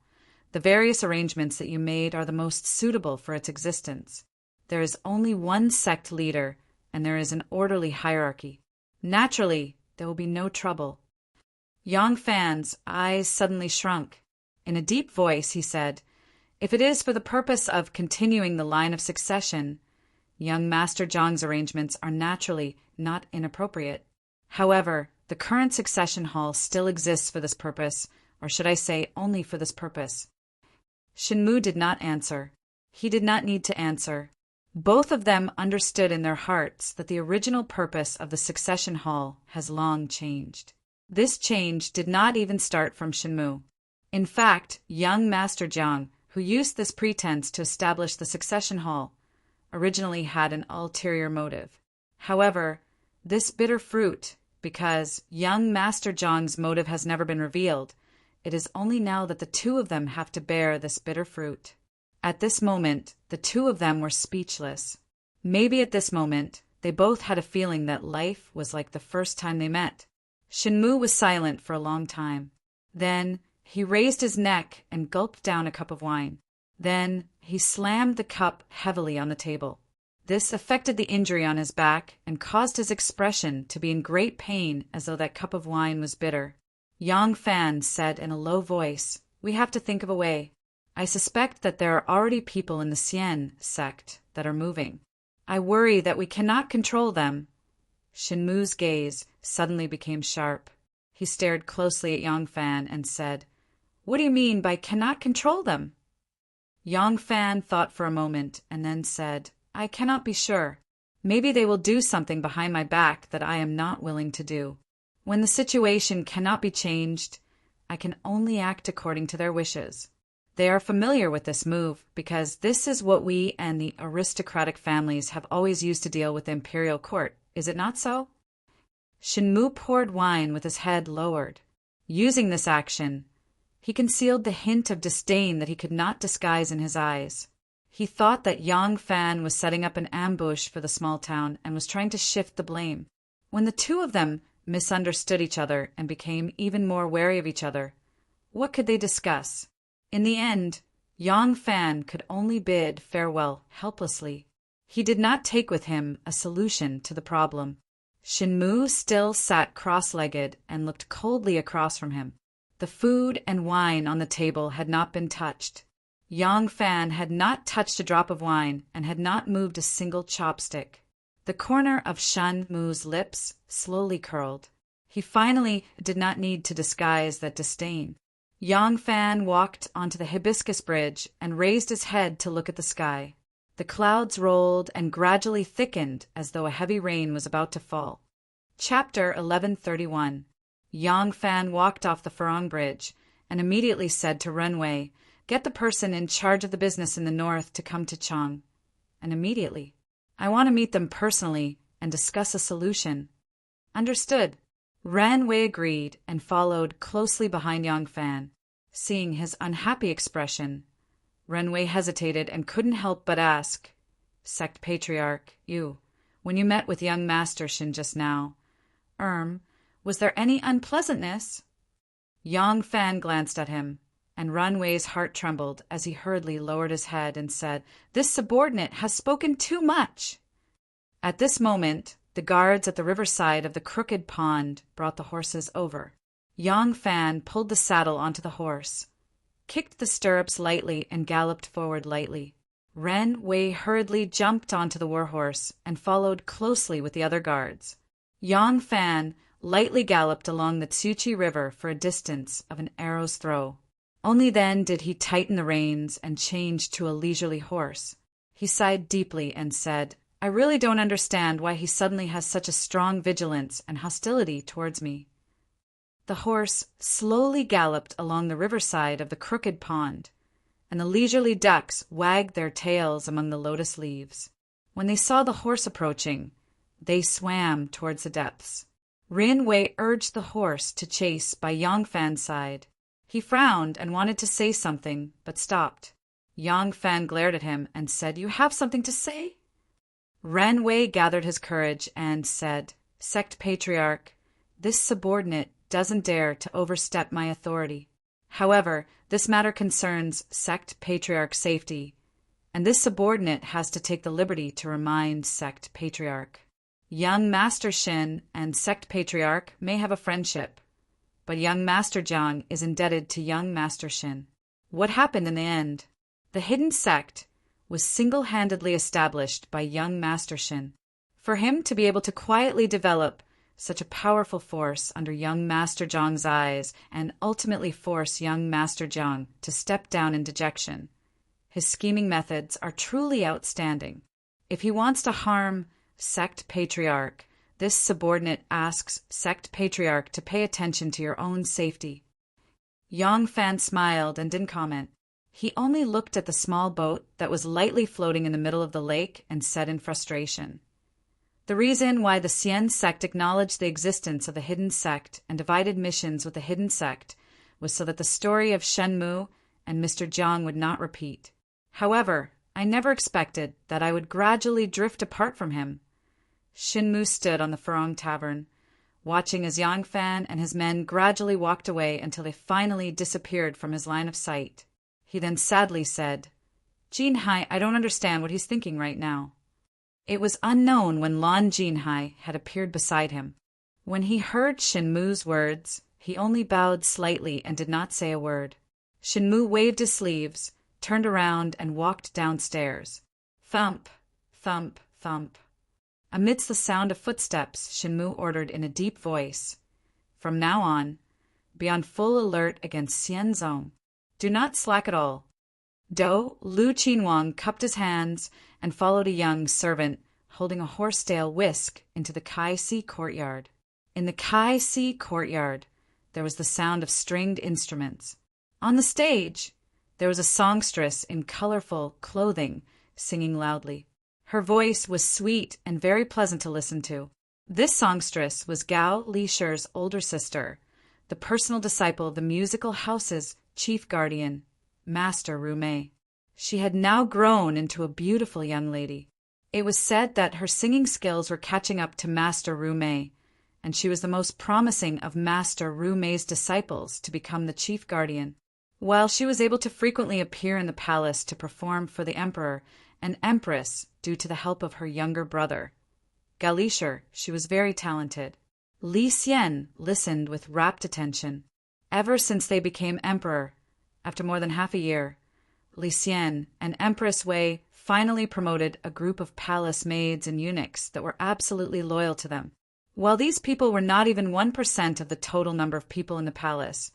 the various arrangements that you made are the most suitable for its existence. There is only one sect leader, and there is an orderly hierarchy. Naturally, there will be no trouble. Yang Fan's eyes suddenly shrunk. In a deep voice, he said, "If it is for the purpose of continuing the line of succession, young Master Jiang's arrangements are naturally not inappropriate. However, the current succession hall still exists for this purpose, or should I say only for this purpose." Shinmu did not answer. He did not need to answer. Both of them understood in their hearts that the original purpose of the succession hall has long changed. This change did not even start from Shinmu. In fact, young Master Jiang, who used this pretense to establish the succession hall, originally had an ulterior motive. However, this bitter fruit, because young Master Jiang's motive has never been revealed, it is only now that the two of them have to bear this bitter fruit. At this moment, the two of them were speechless. Maybe at this moment, they both had a feeling that life was like the first time they met. Shinmu was silent for a long time. Then he raised his neck and gulped down a cup of wine. Then he slammed the cup heavily on the table. This affected the injury on his back and caused his expression to be in great pain, as though that cup of wine was bitter. Yang Fan said in a low voice, "We have to think of a way. I suspect that there are already people in the Xian sect that are moving. I worry that we cannot control them." Shinmu's gaze suddenly became sharp. He stared closely at Yang Fan and said, "What do you mean by cannot control them?" Yang Fan thought for a moment and then said, "I cannot be sure. Maybe they will do something behind my back that I am not willing to do. When the situation cannot be changed, I can only act according to their wishes. They are familiar with this move because this is what we and the aristocratic families have always used to deal with the imperial court. Is it not so?" Shinmu poured wine with his head lowered. Using this action, he concealed the hint of disdain that he could not disguise in his eyes. He thought that Yang Fan was setting up an ambush for the small town and was trying to shift the blame. When the two of them misunderstood each other and became even more wary of each other, what could they discuss? In the end, Yang Fan could only bid farewell helplessly. He did not take with him a solution to the problem. Shinmu still sat cross-legged and looked coldly across from him. The food and wine on the table had not been touched. Yang Fan had not touched a drop of wine and had not moved a single chopstick. The corner of Shinmu's lips slowly curled. He finally did not need to disguise that disdain. Yang Fan walked onto the hibiscus bridge and raised his head to look at the sky. The clouds rolled and gradually thickened as though a heavy rain was about to fall. Chapter 1131. Yang Fan walked off the Farong Bridge and immediately said to Ren Wei, "Get the person in charge of the business in the north to come to Chang." And immediately, "I want to meet them personally and discuss a solution." "Understood." Ren Wei agreed and followed closely behind Yang Fan. Seeing his unhappy expression, Ren Wei hesitated and couldn't help but ask, "Sect Patriarch, when you met with young Master Shin just now, was there any unpleasantness?" Yang Fan glanced at him, and Ren Wei's heart trembled as he hurriedly lowered his head and said, "This subordinate has spoken too much." At this moment, the guards at the riverside of the Crooked Pond brought the horses over. Yang Fan pulled the saddle onto the horse, kicked the stirrups lightly, and galloped forward lightly. Ren Wei hurriedly jumped onto the warhorse and followed closely with the other guards. Yang Fan lightly galloped along the Tsuchi River for a distance of an arrow's throw. Only then did he tighten the reins and change to a leisurely horse. He sighed deeply and said, "I really don't understand why he suddenly has such a strong vigilance and hostility towards me." The horse slowly galloped along the riverside of the Crooked Pond, and the leisurely ducks wagged their tails among the lotus leaves. When they saw the horse approaching, they swam towards the depths. Ren Wei urged the horse to chase by Yang Fan's side. He frowned and wanted to say something, but stopped. Yang Fan glared at him and said, "You have something to say?" Ren Wei gathered his courage and said, "Sect Patriarch, This subordinate doesn't dare to overstep my authority. However, this matter concerns sect patriarch safety, and this subordinate has to take the liberty to remind sect patriarch. Young Master Shin and sect patriarch may have a friendship, but young Master Jiang is indebted to young Master Shin. What happened in the end? The hidden sect was single-handedly established by young Master Shin. For him to be able to quietly develop such a powerful force under young Master Jiang's eyes and ultimately force young Master Jiang to step down in dejection, his scheming methods are truly outstanding. If he wants to harm sect patriarch, this subordinate asks sect patriarch to pay attention to your own safety. Yang Fan smiled and didn't comment. He only looked at the small boat that was lightly floating in the middle of the lake and said in frustration, "The reason why the Xian sect acknowledged the existence of the hidden sect and divided missions with the hidden sect was so that the story of Shen Mu and Mr. Jiang would not repeat. However, I never expected that I would gradually drift apart from him." Shin Mu stood on the Furong Tavern, watching as Yang Fan and his men gradually walked away until they finally disappeared from his line of sight. He then sadly said, "Jinhai, I don't understand what he's thinking right now." It was unknown when Lan Jinhai had appeared beside him. When he heard Shin Mu's words, he only bowed slightly and did not say a word. Shin Mu waved his sleeves, turned around, and walked downstairs. Thump, thump, thump. Amidst the sound of footsteps, Shin Mu ordered in a deep voice, "From now on, be on full alert against Xian Zong. Do not slack at all." Do Lu Qinwang cupped his hands and followed a young servant holding a horse-tail whisk into the Kai-Si courtyard. In the Kai-Si courtyard, there was the sound of stringed instruments. On the stage, there was a songstress in colorful clothing singing loudly. Her voice was sweet and very pleasant to listen to. This songstress was Gao Lisher's older sister, the personal disciple of the musical house's chief guardian, Master Ru Mei. She had now grown into a beautiful young lady. It was said that her singing skills were catching up to Master Ru Mei, and she was the most promising of Master Ru Mei's disciples to become the chief guardian. While she was able to frequently appear in the palace to perform for the emperor and empress due to the help of her younger brother, Gao Lisher, she was very talented. Li Xian listened with rapt attention. Ever since they became emperor, after more than half a year, Li Xian and Empress Wei finally promoted a group of palace maids and eunuchs that were absolutely loyal to them. While these people were not even 1% of the total number of people in the palace,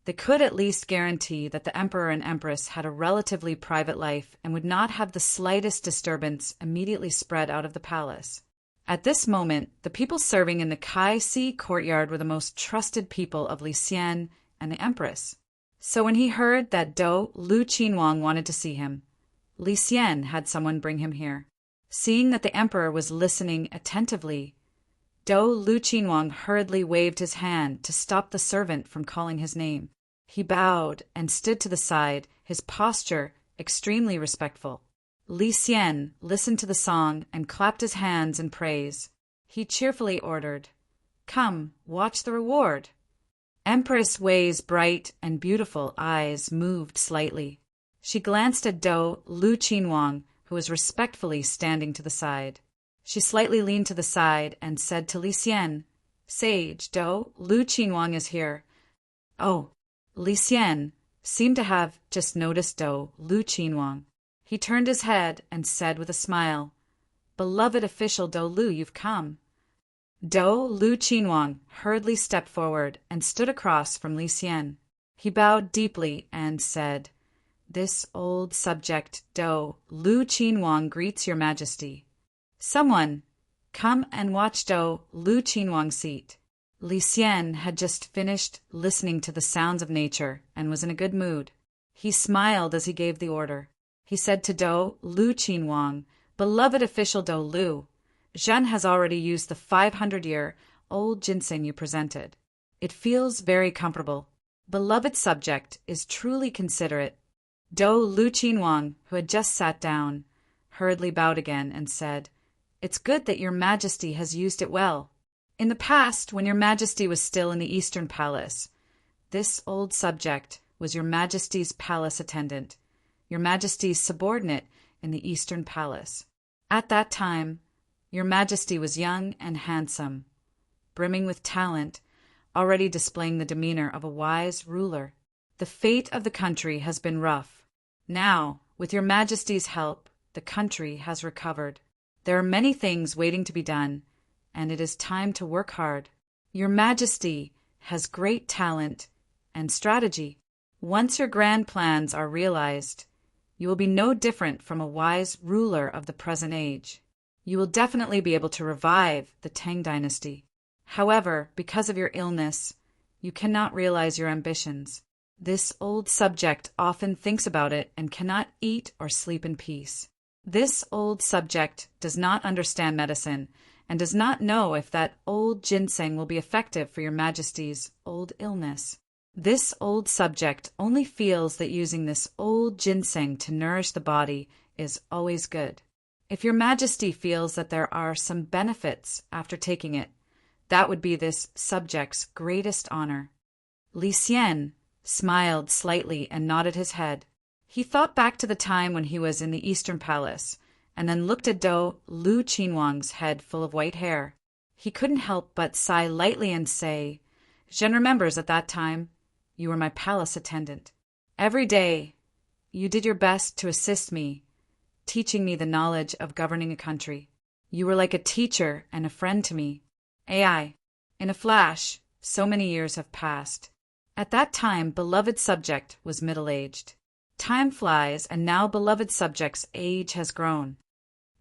they could at least guarantee that the emperor and empress had a relatively private life and would not have the slightest disturbance immediately spread out of the palace. At this moment, the people serving in the Kai-Si courtyard were the most trusted people of Li Xian and the empress. So when he heard that Do Lu Qinwang wanted to see him, Li Xian had someone bring him here. Seeing that the emperor was listening attentively, Do Lu Qinwang hurriedly waved his hand to stop the servant from calling his name. He bowed and stood to the side, his posture extremely respectful. Li Xian listened to the song and clapped his hands in praise. He cheerfully ordered, "Come, watch the reward." Empress Wei's bright and beautiful eyes moved slightly. She glanced at Do Lu Qinwang, who was respectfully standing to the side. She slightly leaned to the side and said to Li Xian, "Sage, Do Lu Qinwang is here." Oh, Li Xian seemed to have just noticed Do Lu Qinwang. He turned his head and said with a smile, "Beloved official Do Lu, you've come." Do Lu Qinwang hurriedly stepped forward and stood across from Li Xian. He bowed deeply and said, "This old subject Do Lu Qinwang greets your majesty. Someone, come and watch Do Lu Qinwang's seat." Li Xian had just finished listening to the sounds of nature and was in a good mood. He smiled as he gave the order. He said to Do Lu Qinwang, "Beloved official Do Lu, Zhen has already used the 500-year-old ginseng you presented. It feels very comfortable. Beloved subject is truly considerate." Do Lu Qinwang, who had just sat down, hurriedly bowed again and said, "It's good that your majesty has used it well." In the past, when your Majesty was still in the Eastern Palace, this old subject was your Majesty's palace attendant, your Majesty's subordinate in the Eastern Palace. At that time, your Majesty was young and handsome, brimming with talent, already displaying the demeanor of a wise ruler. The fate of the country has been rough. Now, with your Majesty's help, the country has recovered. There are many things waiting to be done, and it is time to work hard. Your Majesty has great talent and strategy. Once your grand plans are realized, you will be no different from a wise ruler of the present age. You will definitely be able to revive the Tang dynasty. However, because of your illness, you cannot realize your ambitions. This old subject often thinks about it and cannot eat or sleep in peace. This old subject does not understand medicine and does not know if that old ginseng will be effective for your Majesty's old illness. This old subject only feels that using this old ginseng to nourish the body is always good. If your Majesty feels that there are some benefits after taking it, that would be this subject's greatest honor. Li Xian smiled slightly and nodded his head. He thought back to the time when he was in the Eastern Palace, and then looked at Do Lu Qinhuang's head full of white hair. He couldn't help but sigh lightly and say, "Zhen remembers at that time, you were my palace attendant. Every day, you did your best to assist me, teaching me the knowledge of governing a country. You were like a teacher and a friend to me. AI, in a flash, so many years have passed. At that time, beloved subject was middle-aged. Time flies, and now beloved subject's age has grown."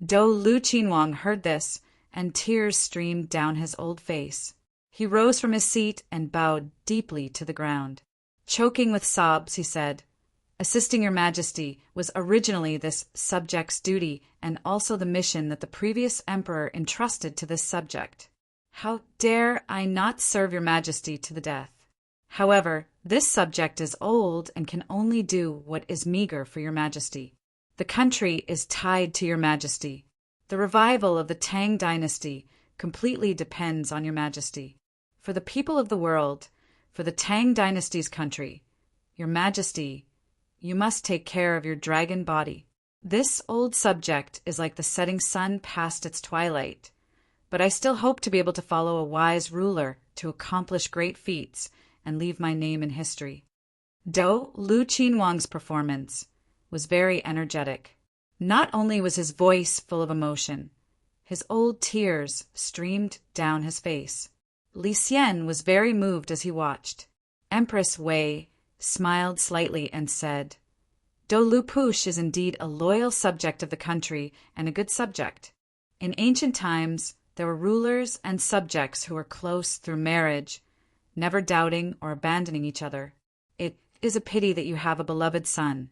Do Lu Qinhuang heard this, and tears streamed down his old face. He rose from his seat and bowed deeply to the ground. Choking with sobs, he said, "Assisting your Majesty was originally this subject's duty and also the mission that the previous emperor entrusted to this subject. How dare I not serve your Majesty to the death? However, this subject is old and can only do what is meager for your Majesty. The country is tied to your Majesty. The revival of the Tang dynasty completely depends on your Majesty. For the people of the world, for the Tang dynasty's country, your Majesty, you must take care of your dragon body. This old subject is like the setting sun past its twilight, but I still hope to be able to follow a wise ruler to accomplish great feats and leave my name in history." Do Lu Qinhuang's performance was very energetic. Not only was his voice full of emotion, his old tears streamed down his face. Li Xian was very moved as he watched. Empress Wei smiled slightly and said, "Do Lu Push is indeed a loyal subject of the country and a good subject. In ancient times, there were rulers and subjects who were close through marriage, never doubting or abandoning each other. It is a pity that you have a beloved son,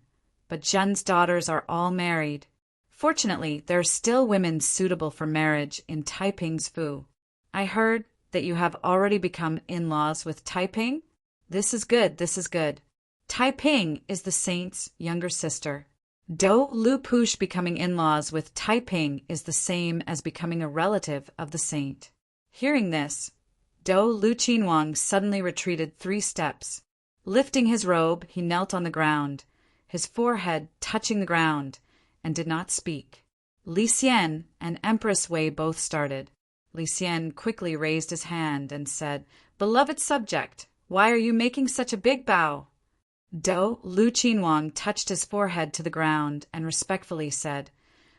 but Zhen's daughters are all married. Fortunately, there are still women suitable for marriage in Taiping's Fu. I heard that you have already become in-laws with Taiping. This is good, this is good. Taiping is the saint's younger sister. Do Lu Push becoming in-laws with Taiping is the same as becoming a relative of the saint." Hearing this, Do Lu Qinhuang suddenly retreated 3 steps. Lifting his robe, he knelt on the ground, his forehead touching the ground, and did not speak. Li Xian and Empress Wei both started. Li Xian quickly raised his hand and said, "Beloved subject, why are you making such a big bow?" Do Lu Qinhuang touched his forehead to the ground and respectfully said,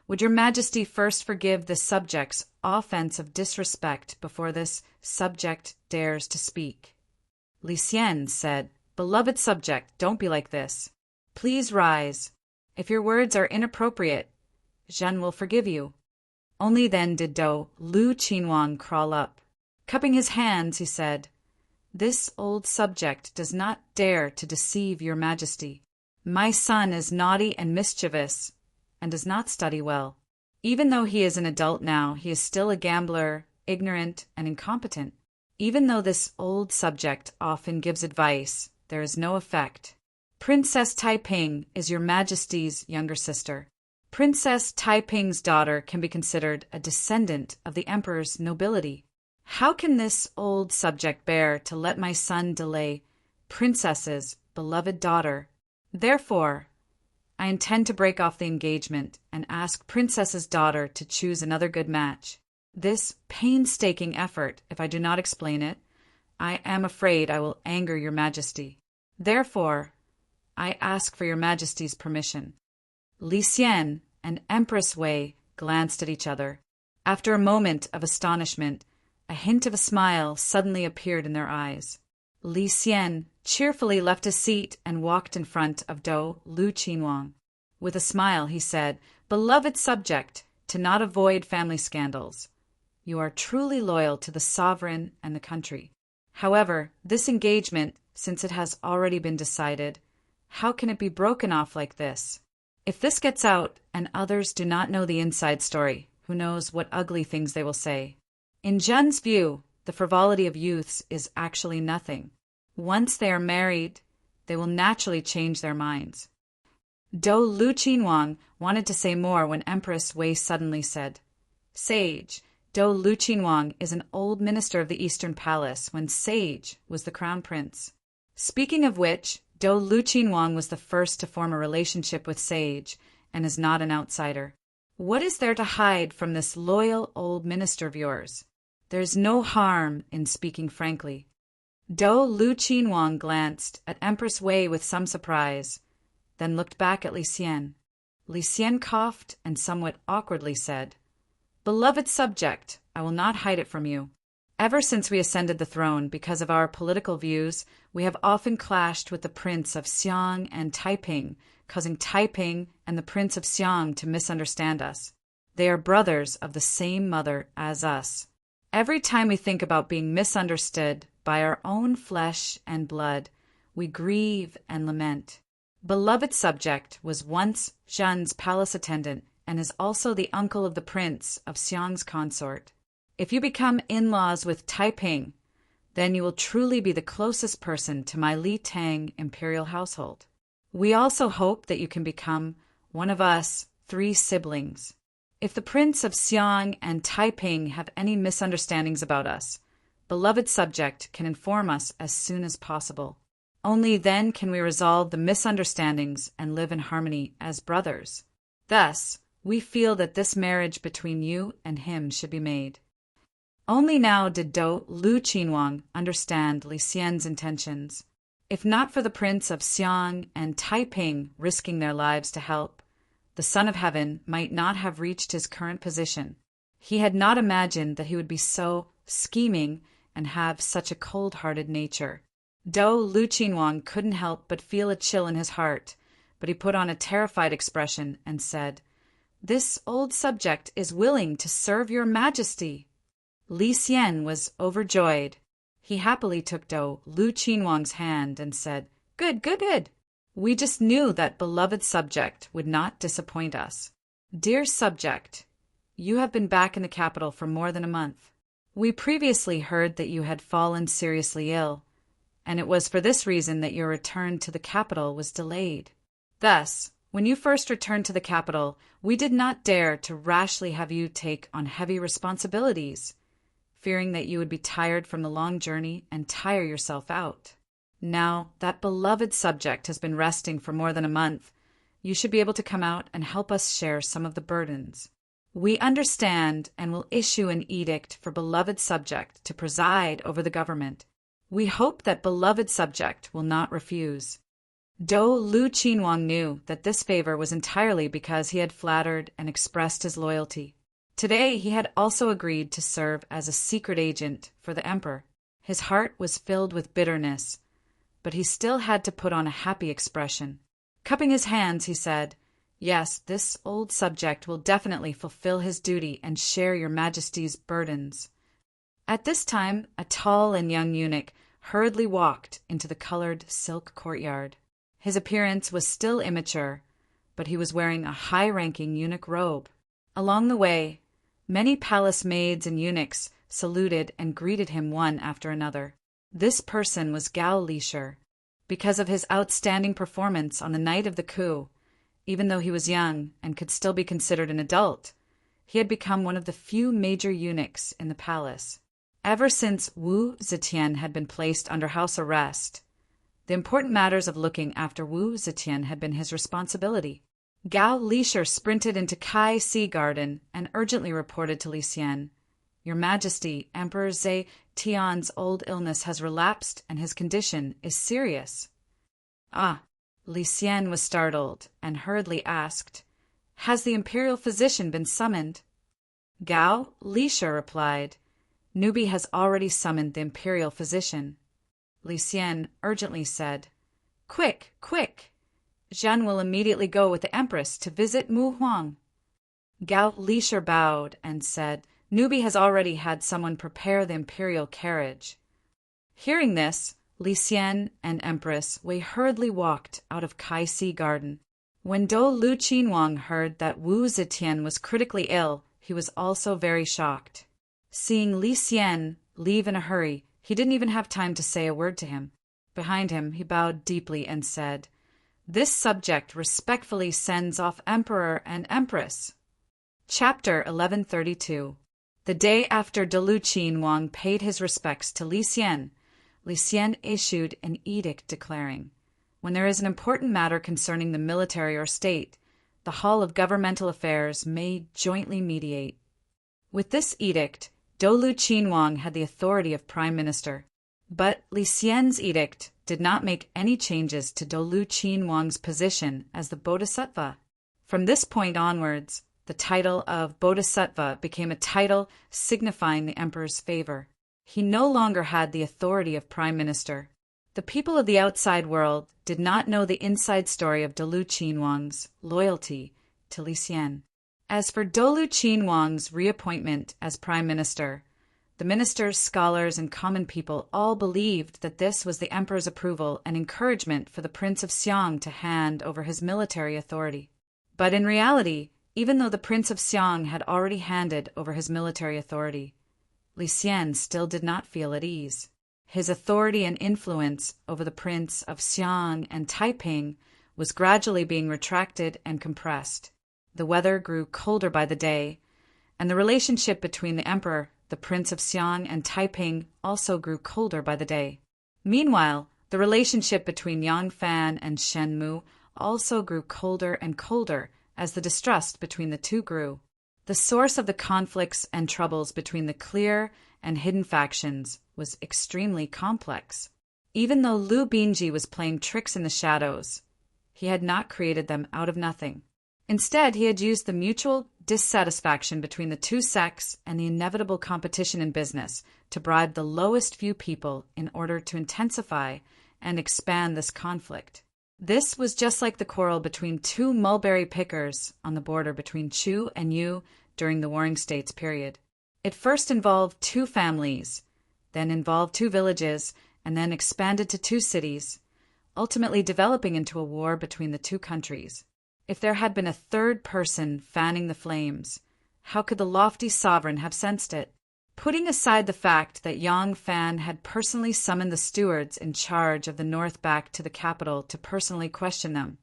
"Would your Majesty first forgive this subject's offense of disrespect before this subject dares to speak?" Li Xian said, "Beloved subject, don't be like this. Please rise. If your words are inappropriate, Zhen will forgive you." Only then did Do Lu Qinhuang crawl up. Cupping his hands, he said, "This old subject does not dare to deceive your Majesty. My son is naughty and mischievous and does not study well. Even though he is an adult now, he is still a gambler, ignorant, and incompetent. Even though this old subject often gives advice, there is no effect. Princess Taiping is your Majesty's younger sister. Princess Taiping's daughter can be considered a descendant of the emperor's nobility. How can this old subject bear to let my son delay Princess's beloved daughter? Therefore, I intend to break off the engagement and ask Princess's daughter to choose another good match. This painstaking effort, if I do not explain it, I am afraid I will anger your Majesty. Therefore, I ask for your Majesty's permission." Li Xian and Empress Wei glanced at each other. After a moment of astonishment, a hint of a smile suddenly appeared in their eyes. Li Xian cheerfully left his seat and walked in front of Dou Lu Qinhuang. With a smile, he said, "Beloved subject, to not avoid family scandals. You are truly loyal to the sovereign and the country. However, this engagement, since it has already been decided, how can it be broken off like this? If this gets out and others do not know the inside story, who knows what ugly things they will say? In Zhen's view, the frivolity of youths is actually nothing. Once they are married, they will naturally change their minds." Dou Lu Qinhuang wanted to say more when Empress Wei suddenly said, "Sage, Dou Lu Qinhuang is an old minister of the Eastern Palace when Sage was the crown prince. Speaking of which, Dou Lu Qinhuang was the first to form a relationship with Sage and is not an outsider. What is there to hide from this loyal old minister of yours? There is no harm in speaking frankly." Dou Lu Qinhuang glanced at Empress Wei with some surprise, then looked back at Li Xian. Li Xian coughed and somewhat awkwardly said, "Beloved subject, I will not hide it from you. Ever since we ascended the throne, because of our political views, we have often clashed with the Prince of Xiang and Taiping, causing Taiping and the Prince of Xiang to misunderstand us. They are brothers of the same mother as us. Every time we think about being misunderstood by our own flesh and blood, we grieve and lament. Beloved subject was once Zhen's palace attendant and is also the uncle of the Prince of Xiang's consort. If you become in-laws with Taiping, then you will truly be the closest person to my Li Tang imperial household. We also hope that you can become one of us 3 siblings. If the Prince of Xiang and Taiping have any misunderstandings about us, beloved subject can inform us as soon as possible. Only then can we resolve the misunderstandings and live in harmony as brothers. Thus, we feel that this marriage between you and him should be made." Only now did Dou Lu Qinhuang understand Li Xian's intentions. If not for the Prince of Xiang and Taiping risking their lives to help, the Son of Heaven might not have reached his current position. He had not imagined that he would be so scheming and have such a cold-hearted nature. Dou Lu Qinhuang couldn't help but feel a chill in his heart, but he put on a terrified expression and said, "This old subject is willing to serve your Majesty." Li Xian was overjoyed. He happily took Dou Lu Qinhuang's hand and said, "Good, good, good. We just knew that beloved subject would not disappoint us. Dear subject, you have been back in the capital for more than a month. We previously heard that you had fallen seriously ill, and it was for this reason that your return to the capital was delayed. Thus, when you first returned to the capital, we did not dare to rashly have you take on heavy responsibilities, fearing that you would be tired from the long journey and tire yourself out. Now that beloved subject has been resting for more than a month, you should be able to come out and help us share some of the burdens. We understand and will issue an edict for beloved subject to preside over the government. We hope that beloved subject will not refuse." Dou Lu Qinhuang knew that this favor was entirely because he had flattered and expressed his loyalty. Today he had also agreed to serve as a secret agent for the emperor. His heart was filled with bitterness, but he still had to put on a happy expression. Cupping his hands, he said, "Yes, this old subject will definitely fulfill his duty and share your Majesty's burdens." At this time, a tall and young eunuch hurriedly walked into the colored silk courtyard. His appearance was still immature, but he was wearing a high-ranking eunuch robe. Along the way, many palace maids and eunuchs saluted and greeted him one after another. This person was Gao Lisher. Because of his outstanding performance on the night of the coup, even though he was young and could still be considered an adult, he had become one of the few major eunuchs in the palace. Ever since Wu Zetian had been placed under house arrest, the important matters of looking after Wu Zetian had been his responsibility. Gao Lisher sprinted into Kai Sea Garden and urgently reported to Li Xian, "Your Majesty, Emperor Zetian's old illness has relapsed and his condition is serious." "Ah." Li Xian was startled and hurriedly asked, "Has the imperial physician been summoned?" Gao Lisher replied, "Nubi has already summoned the imperial physician." Li Xian urgently said, "Quick, quick! Zhen will immediately go with the empress to visit Mu Huang." Gao Lisher bowed and said, "Nubi has already had someone prepare the imperial carriage." Hearing this, Li Xian and Empress Wei hurriedly walked out of Kai Sea Garden. When Dou Lu Qinhuang heard that Wu Zetian was critically ill, he was also very shocked. Seeing Li Xian leave in a hurry, he didn't even have time to say a word to him. Behind him, he bowed deeply and said, "This subject respectfully sends off Emperor and Empress." Chapter 1132. The day after Dou Lu Qinhuang paid his respects to Li Xian issued an edict declaring, "When there is an important matter concerning the military or state, the Hall of Governmental Affairs may jointly mediate." With this edict, Dou Lu Qinhuang had the authority of Prime Minister. But Li Xian's edict did not make any changes to Dou Lu Qinhuang's position as the Bodhisattva. From this point onwards, the title of Bodhisattva became a title signifying the emperor's favor. He no longer had the authority of Prime Minister. The people of the outside world did not know the inside story of Dou Lu Qinhuang's loyalty to Li Xian. As for Dou Lu Qinhuang's reappointment as Prime Minister, the ministers, scholars, and common people all believed that this was the emperor's approval and encouragement for the Prince of Xiang to hand over his military authority. But in reality, even though the Prince of Xiang had already handed over his military authority, Li Xian still did not feel at ease. His authority and influence over the Prince of Xiang and Taiping was gradually being retracted and compressed. The weather grew colder by the day, and the relationship between the emperor, the Prince of Xiang, and Taiping also grew colder by the day. Meanwhile, the relationship between Yang Fan and Shen Mu also grew colder and colder as the distrust between the two grew. The source of the conflicts and troubles between the clear and hidden factions was extremely complex. Even though Lu Binji was playing tricks in the shadows, he had not created them out of nothing. Instead, he had used the mutual dissatisfaction between the two sects and the inevitable competition in business to bribe the lowest few people in order to intensify and expand this conflict. This was just like the quarrel between two mulberry pickers on the border between Chu and Yu during the Warring States period. It first involved two families, then involved two villages, and then expanded to two cities, ultimately developing into a war between the two countries. If there had been a third person fanning the flames, how could the lofty sovereign have sensed it? Putting aside the fact that Yang Fan had personally summoned the stewards in charge of the north back to the capital to personally question them,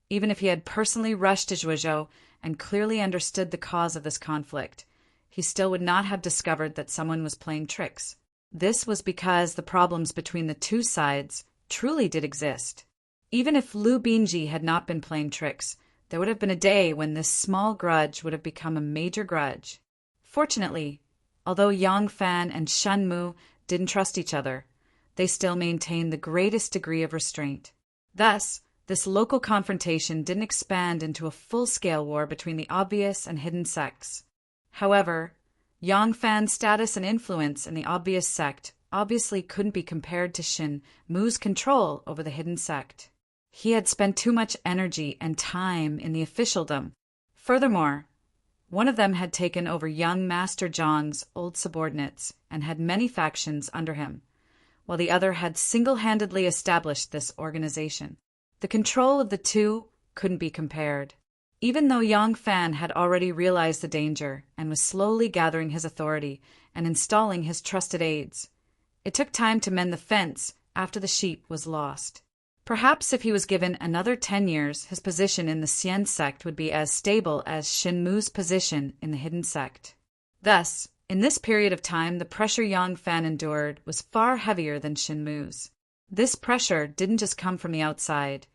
even if he had personally rushed to Zhuozhou and clearly understood the cause of this conflict, he still would not have discovered that someone was playing tricks. This was because the problems between the two sides truly did exist. Even if Lu Binji had not been playing tricks, there would have been a day when this small grudge would have become a major grudge. Fortunately, although Yang Fan and Shen Mu didn't trust each other, they still maintained the greatest degree of restraint. Thus, this local confrontation didn't expand into a full-scale war between the obvious and hidden sects. However, Yang Fan's status and influence in the obvious sect obviously couldn't be compared to Shen Mu's control over the hidden sect. He had spent too much energy and time in the officialdom. Furthermore, one of them had taken over young Master Zhang's old subordinates and had many factions under him, while the other had single-handedly established this organization. The control of the two couldn't be compared. Even though Yang Fan had already realized the danger and was slowly gathering his authority and installing his trusted aides, it took time to mend the fence after the sheep was lost. Perhaps if he was given another 10 years, his position in the Xian sect would be as stable as Shen Mu's position in the hidden sect. Thus, In this period of time, the pressure Yang Fan endured was far heavier than Shinmu's. This pressure didn't just come from the outside,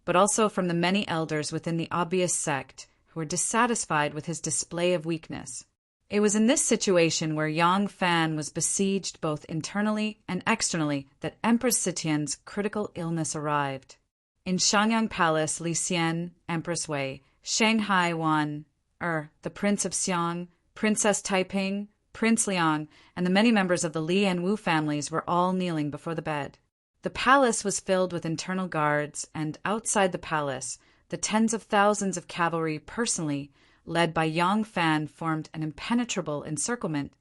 but also from the many elders within the obvious sect who were dissatisfied with his display of weakness. It was in this situation where Yang Fan was besieged both internally and externally that Empress Zetian's critical illness arrived. In Shangyang Palace, Li Xian, Empress Wei, Shanghai Wan, the Prince of Xiang, Princess Taiping, Prince Liang, and the many members of the Li and Wu families were all kneeling before the bed. The palace was filled with internal guards, and outside the palace, the tens of thousands of cavalry personally, led by Yang Fan, formed an impenetrable encirclement.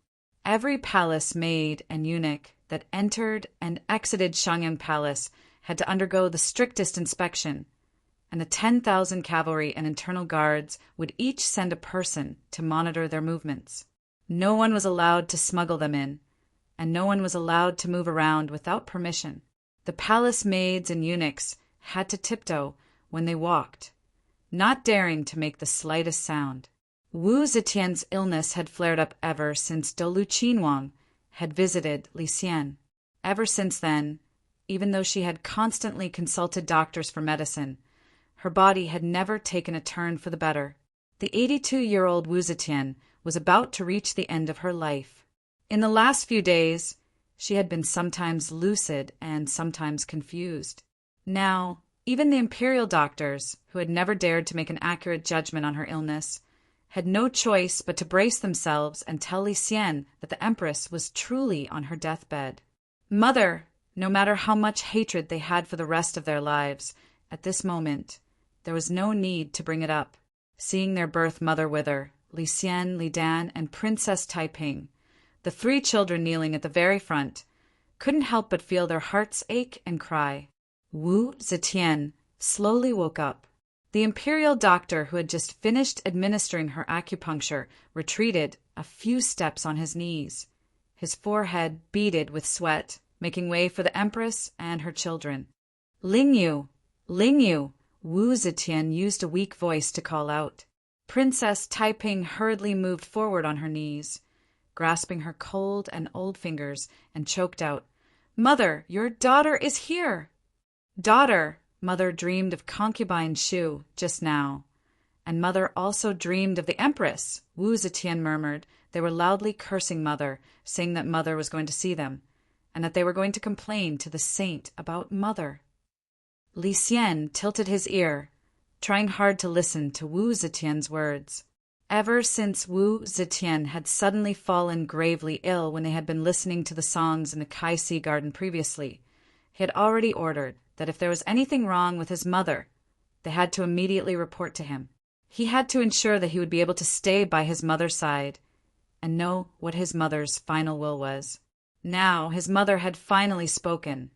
Every palace maid and eunuch that entered and exited Shangyang Palace had to undergo the strictest inspection, and the 10,000 cavalry and internal guards would each send a person to monitor their movements. No one was allowed to smuggle them in, and no one was allowed to move around without permission. The palace maids and eunuchs had to tiptoe when they walked, not daring to make the slightest sound. Wu Zetian's illness had flared up ever since Dolu Qinhuang had visited Li Xian. Ever since then, even though she had constantly consulted doctors for medicine, her body had never taken a turn for the better. The 82-year-old Wu Zetian was about to reach the end of her life. In the last few days, she had been sometimes lucid and sometimes confused. Now, even the imperial doctors, who had never dared to make an accurate judgment on her illness, had no choice but to brace themselves and tell Li Xian that the Empress was truly on her deathbed. Mother, no matter how much hatred they had for the rest of their lives, at this moment, there was no need to bring it up. Seeing their birth mother wither, Li Xian, Li Dan, and Princess Taiping, the three children kneeling at the very front, couldn't help but feel their hearts ache and cry. Wu Zetian slowly woke up. The imperial doctor who had just finished administering her acupuncture retreated a few steps on his knees, his forehead beaded with sweat, making way for the Empress and her children. Lingyu! Lingyu! Wu Zetian used a weak voice to call out. Princess Taiping hurriedly moved forward on her knees, grasping her cold and old fingers, and choked out, "Mother, your daughter is here!" Daughter! Mother dreamed of concubine Shu just now, and Mother also dreamed of the Empress, Wu Zetian murmured. They were loudly cursing Mother, saying that Mother was going to see them, and that they were going to complain to the saint about Mother. Li Xian tilted his ear, trying hard to listen to Wu Zetian's words. Ever since Wu Zetian had suddenly fallen gravely ill when they had been listening to the songs in the Kaixi garden previously, he had already ordered that if there was anything wrong with his mother, they had to immediately report to him. He had to ensure that he would be able to stay by his mother's side and know what his mother's final will was. Now his mother had finally spoken,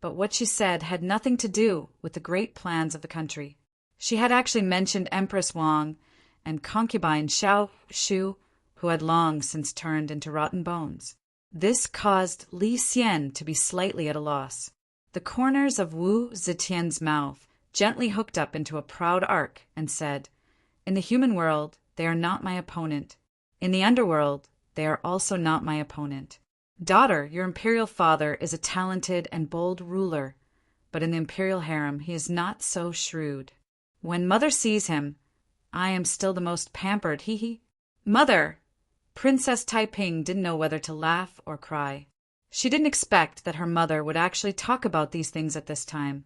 but what she said had nothing to do with the great plans of the country. She had actually mentioned Empress Wang and concubine Xiao Shu, who had long since turned into rotten bones. This caused Li Xian to be slightly at a loss. The corners of Wu Zetian's mouth gently hooked up into a proud arc and said, "In the human world, they are not my opponent. In the underworld, they are also not my opponent. Daughter, your imperial father is a talented and bold ruler, but in the imperial harem he is not so shrewd. When Mother sees him, I am still the most pampered, hee. Mother!" Princess Taiping didn't know whether to laugh or cry. She didn't expect that her mother would actually talk about these things at this time,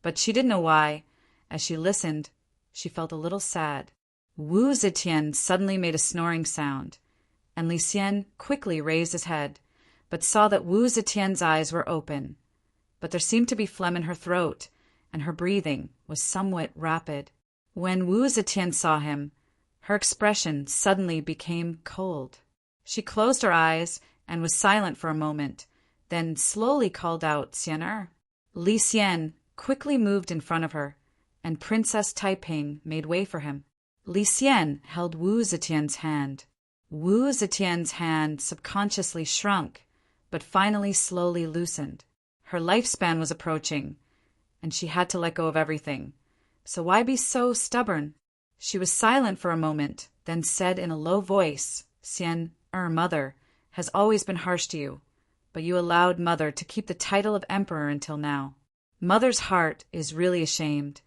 but she didn't know why. As she listened, she felt a little sad. Wu Zetian suddenly made a snoring sound, and Li Xian quickly raised his head, but saw that Wu Zetian's eyes were open, but there seemed to be phlegm in her throat, and her breathing was somewhat rapid. When Wu Zetian saw him, her expression suddenly became cold. She closed her eyes and was silent for a moment, then slowly called out, "Xian." Li Xian quickly moved in front of her, and Princess Taiping made way for him. Li Xian held Wu Zetian's hand. Wu Zetian's hand subconsciously shrunk, but finally slowly loosened. Her lifespan was approaching, and she had to let go of everything. So why be so stubborn? She was silent for a moment, then said in a low voice, "Xian." mother, has always been harsh to you, but you allowed Mother to keep the title of emperor until now. Mother's heart is really ashamed."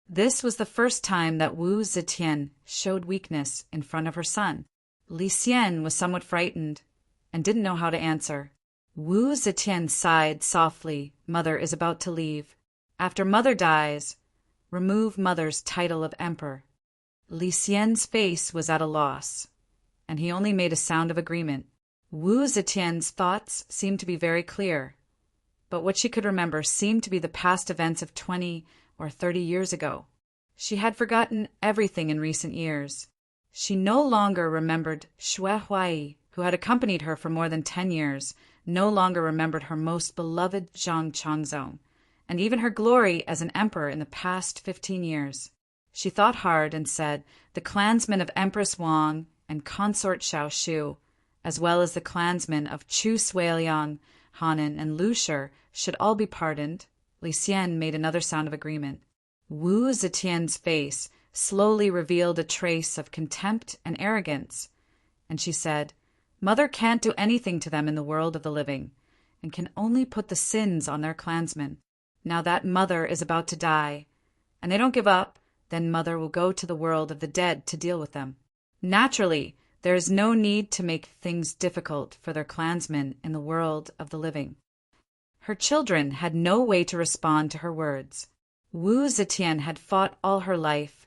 This was the first time that Wu Zetian showed weakness in front of her son. Li Xian was somewhat frightened and didn't know how to answer. Wu Zetian sighed softly. "Mother is about to leave. After Mother dies, remove Mother's title of emperor." Li Xian's face was at a loss, and he only made a sound of agreement. Wu Zetian's thoughts seemed to be very clear, but what she could remember seemed to be the past events of 20 or 30 years ago. She had forgotten everything in recent years. She no longer remembered Xue Huai, who had accompanied her for more than 10 years, no longer remembered her most beloved Zhang Changzong, and even her glory as an emperor in the past 15 years. She thought hard and said the clansmen of Empress Wang and consort Xiao Shu, as well as the clansmen of Chu Suiliang, Hanan, and Lu Shi, should all be pardoned. Li Xian made another sound of agreement. Wu Zetian's face slowly revealed a trace of contempt and arrogance, and she said, "Mother can't do anything to them in the world of the living, and can only put the sins on their clansmen. Now that Mother is about to die, and they don't give up, then Mother will go to the world of the dead to deal with them. Naturally, there is no need to make things difficult for their clansmen in the world of the living." Her children had no way to respond to her words. Wu Zetian had fought all her life,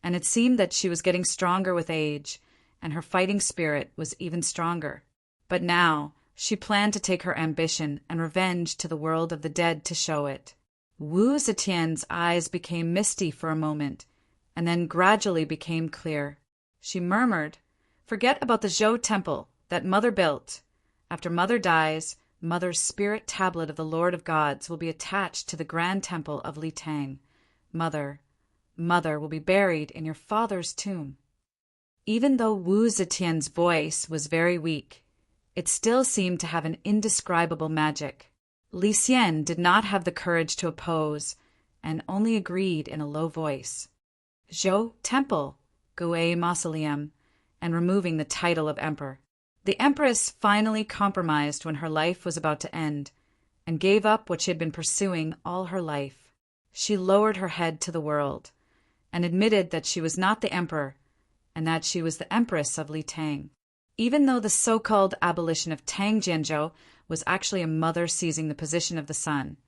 and it seemed that she was getting stronger with age, and her fighting spirit was even stronger. But now she planned to take her ambition and revenge to the world of the dead to show it. Wu Zetian's eyes became misty for a moment, and then gradually became clear. She murmured, "Forget about the Zhou temple that Mother built. After Mother dies, Mother's spirit tablet of the Lord of Gods will be attached to the grand temple of Li Tang. Mother will be buried in your father's tomb." Even though Wu Zetian's voice was very weak, it still seemed to have an indescribable magic. Li Xian did not have the courage to oppose, and only agreed in a low voice. "Zhou temple, Guei mausoleum, and removing the title of emperor." The empress finally compromised when her life was about to end, and gave up what she had been pursuing all her life. She lowered her head to the world, and admitted that she was not the emperor, and that she was the empress of Li Tang. Even though the so-called abolition of Tang Jianzhou was actually a mother seizing the position of the son,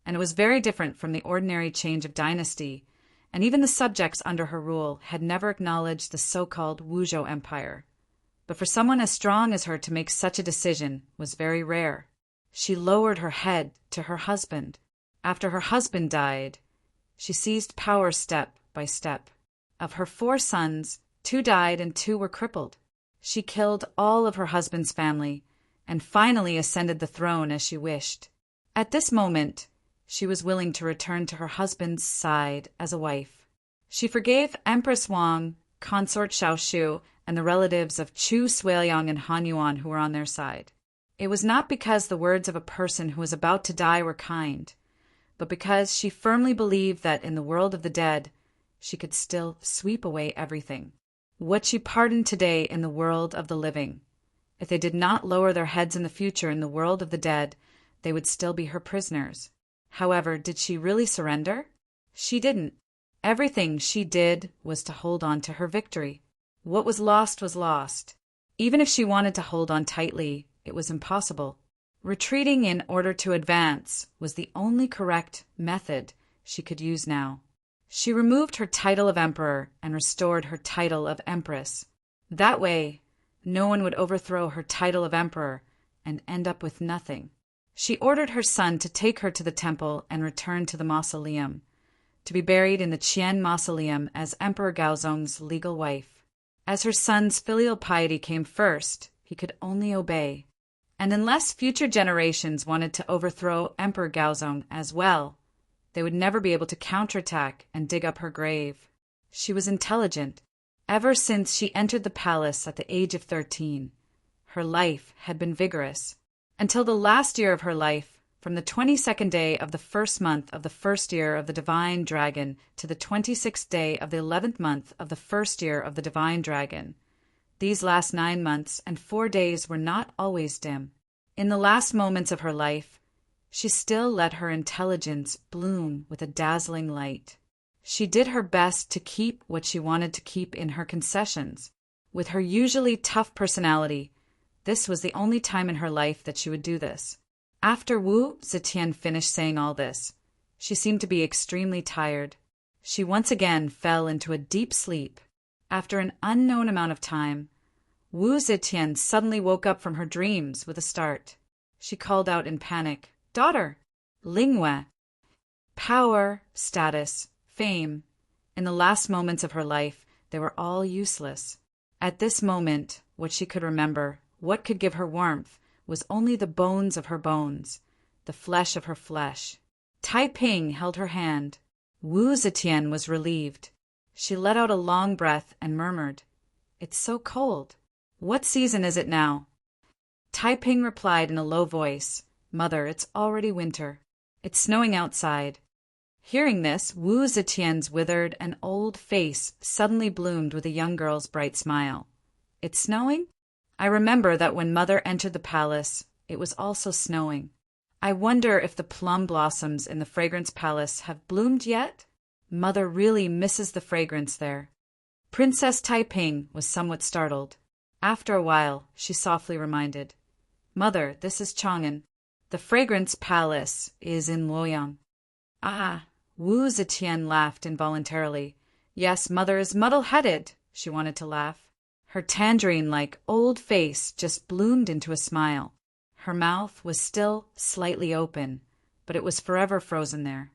and it was very different from the ordinary change of dynasty, and even the subjects under her rule had never acknowledged the so-called Wuzhou Empire. But for someone as strong as her to make such a decision was very rare. She lowered her head to her husband. After her husband died, she seized power step by step. Of her 4 sons, 2 died and 2 were crippled. She killed all of her husband's family and finally ascended the throne as she wished. At this moment, she was willing to return to her husband's side as a wife. She forgave Empress Wang, consort Xiao Shu, and the relatives of Chu Suiliang and Han Yuan who were on their side. It was not because the words of a person who was about to die were kind, but because she firmly believed that in the world of the dead, she could still sweep away everything. What she pardoned today in the world of the living. If they did not lower their heads in the future in the world of the dead, they would still be her prisoners. However, did she really surrender? She didn't. Everything she did was to hold on to her victory. What was lost. Even if she wanted to hold on tightly, it was impossible. Retreating in order to advance was the only correct method she could use now. She removed her title of emperor and restored her title of empress. That way, no one would overthrow her title of emperor and end up with nothing. She ordered her son to take her to the temple and return to the mausoleum, to be buried in the Qian mausoleum as Emperor Gaozong's legal wife. As her son's filial piety came first, he could only obey. And unless future generations wanted to overthrow Emperor Gaozong as well, they would never be able to counterattack and dig up her grave. She was intelligent. Ever since she entered the palace at the age of 13, her life had been vigorous. Until the last year of her life, from the 22nd day of the 1st month of the 1st year of the Divine Dragon to the 26th day of the 11th month of the 1st year of the Divine Dragon, These last 9 months and 4 days were not always dim. In the last moments of her life, she still let her intelligence bloom with a dazzling light. She did her best to keep what she wanted to keep in her concessions. With her usually tough personality, this was the only time in her life that she would do this. After Wu Zetian finished saying all this, she seemed to be extremely tired. She once again fell into a deep sleep. After an unknown amount of time, Wu Zetian suddenly woke up from her dreams with a start. She called out in panic, "Daughter!" Lingwei. Power, status, fame. In the last moments of her life, they were all useless. At this moment, what she could remember, what could give her warmth, was only the bones of her bones, the flesh of her flesh. Tai Ping held her hand. Wu Zetian was relieved. She let out a long breath and murmured, "It's so cold. What season is it now?" Tai Ping replied in a low voice, "Mother, it's already winter. It's snowing outside." Hearing this, Wu Zetian's withered and old face suddenly bloomed with a young girl's bright smile. "It's snowing? I remember that when Mother entered the palace, it was also snowing. I wonder if the plum blossoms in the fragrance palace have bloomed yet? Mother really misses the fragrance there." Princess Taiping was somewhat startled. After a while, she softly reminded, "Mother, this is Chang'an. The fragrance palace is in Luoyang." "Ah!" Wu Zetian laughed involuntarily. Yes, Mother is muddle-headed. She wanted to laugh. Her tangerine-like old face just bloomed into a smile. Her mouth was still slightly open, but it was forever frozen there.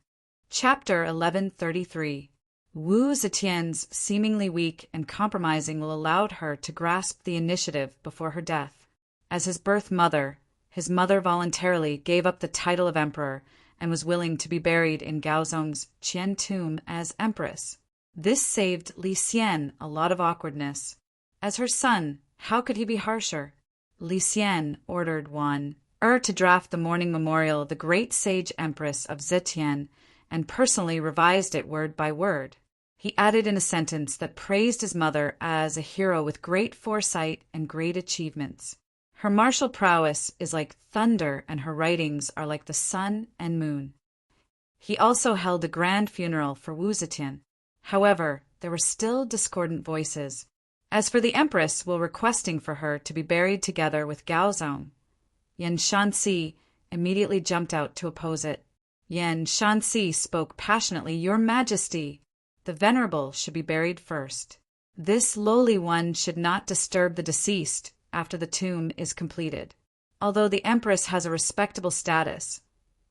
Chapter 1133. Wu Zetian's seemingly weak and compromising will allowed her to grasp the initiative before her death. As his birth mother, his mother voluntarily gave up the title of emperor and was willing to be buried in Gaozong's Qian tomb as empress. This saved Li Xian a lot of awkwardness. As her son, how could he be harsher? Li Xian ordered Wan to draft the mourning memorial of the great sage empress of Zetian and personally revised it word by word. He added in a sentence that praised his mother as a hero with great foresight and great achievements. Her martial prowess is like thunder and her writings are like the sun and moon. He also held a grand funeral for Wu Zetian. However, there were still discordant voices. As for the empress while requesting for her to be buried together with Gaozong, Yan Shanxi immediately jumped out to oppose it. Yan Shanxi spoke passionately, "Your Majesty, the venerable should be buried first. This lowly one should not disturb the deceased after the tomb is completed. Although the empress has a respectable status,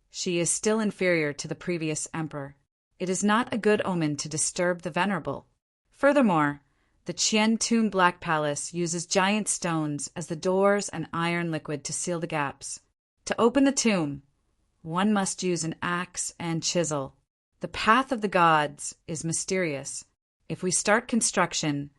she is still inferior to the previous emperor. It is not a good omen to disturb the venerable. Furthermore, the Qian Tomb Black Palace uses giant stones as the doors and iron liquid to seal the gaps. To open the tomb, one must use an axe and chisel. The path of the gods is mysterious. If we start construction,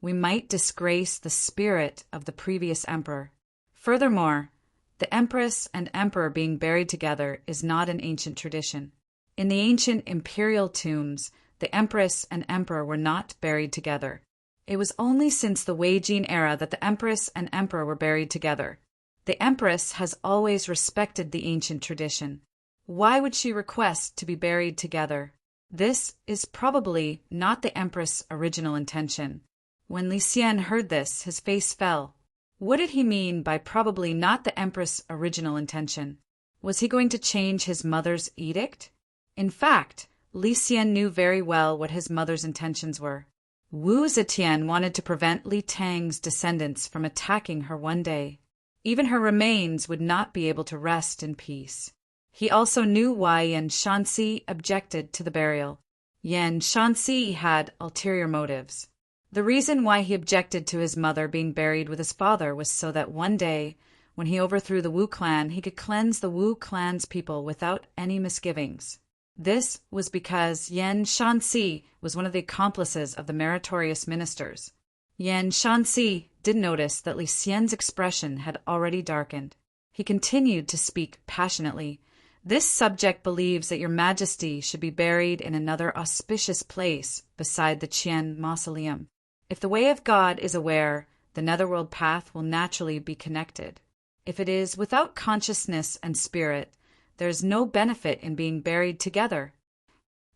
we might disgrace the spirit of the previous emperor. Furthermore, the empress and emperor being buried together is not an ancient tradition. In the ancient imperial tombs, the empress and emperor were not buried together. It was only since the Wei Jin era that the empress and emperor were buried together. The empress has always respected the ancient tradition. Why would she request to be buried together? This is probably not the empress' original intention. When Li Xian heard this, his face fell. What did he mean by probably not the empress' original intention? Was he going to change his mother's edict? In fact, Li Xian knew very well what his mother's intentions were. Wu Zetian wanted to prevent Li Tang's descendants from attacking her one day. Even her remains would not be able to rest in peace. He also knew why Yan Shanxi objected to the burial. Yan Shanxi had ulterior motives. The reason why he objected to his mother being buried with his father was so that one day, when he overthrew the Wu clan, he could cleanse the Wu clan's people without any misgivings. This was because Yan Shanxi was one of the accomplices of the meritorious ministers. Yan Shanxi did notice that Li Xian's expression had already darkened. He continued to speak passionately. "This subject believes that your majesty should be buried in another auspicious place beside the Qian mausoleum. If the way of God is aware the netherworld path will naturally be connected. If it is without consciousness and spirit, there is no benefit in being buried together.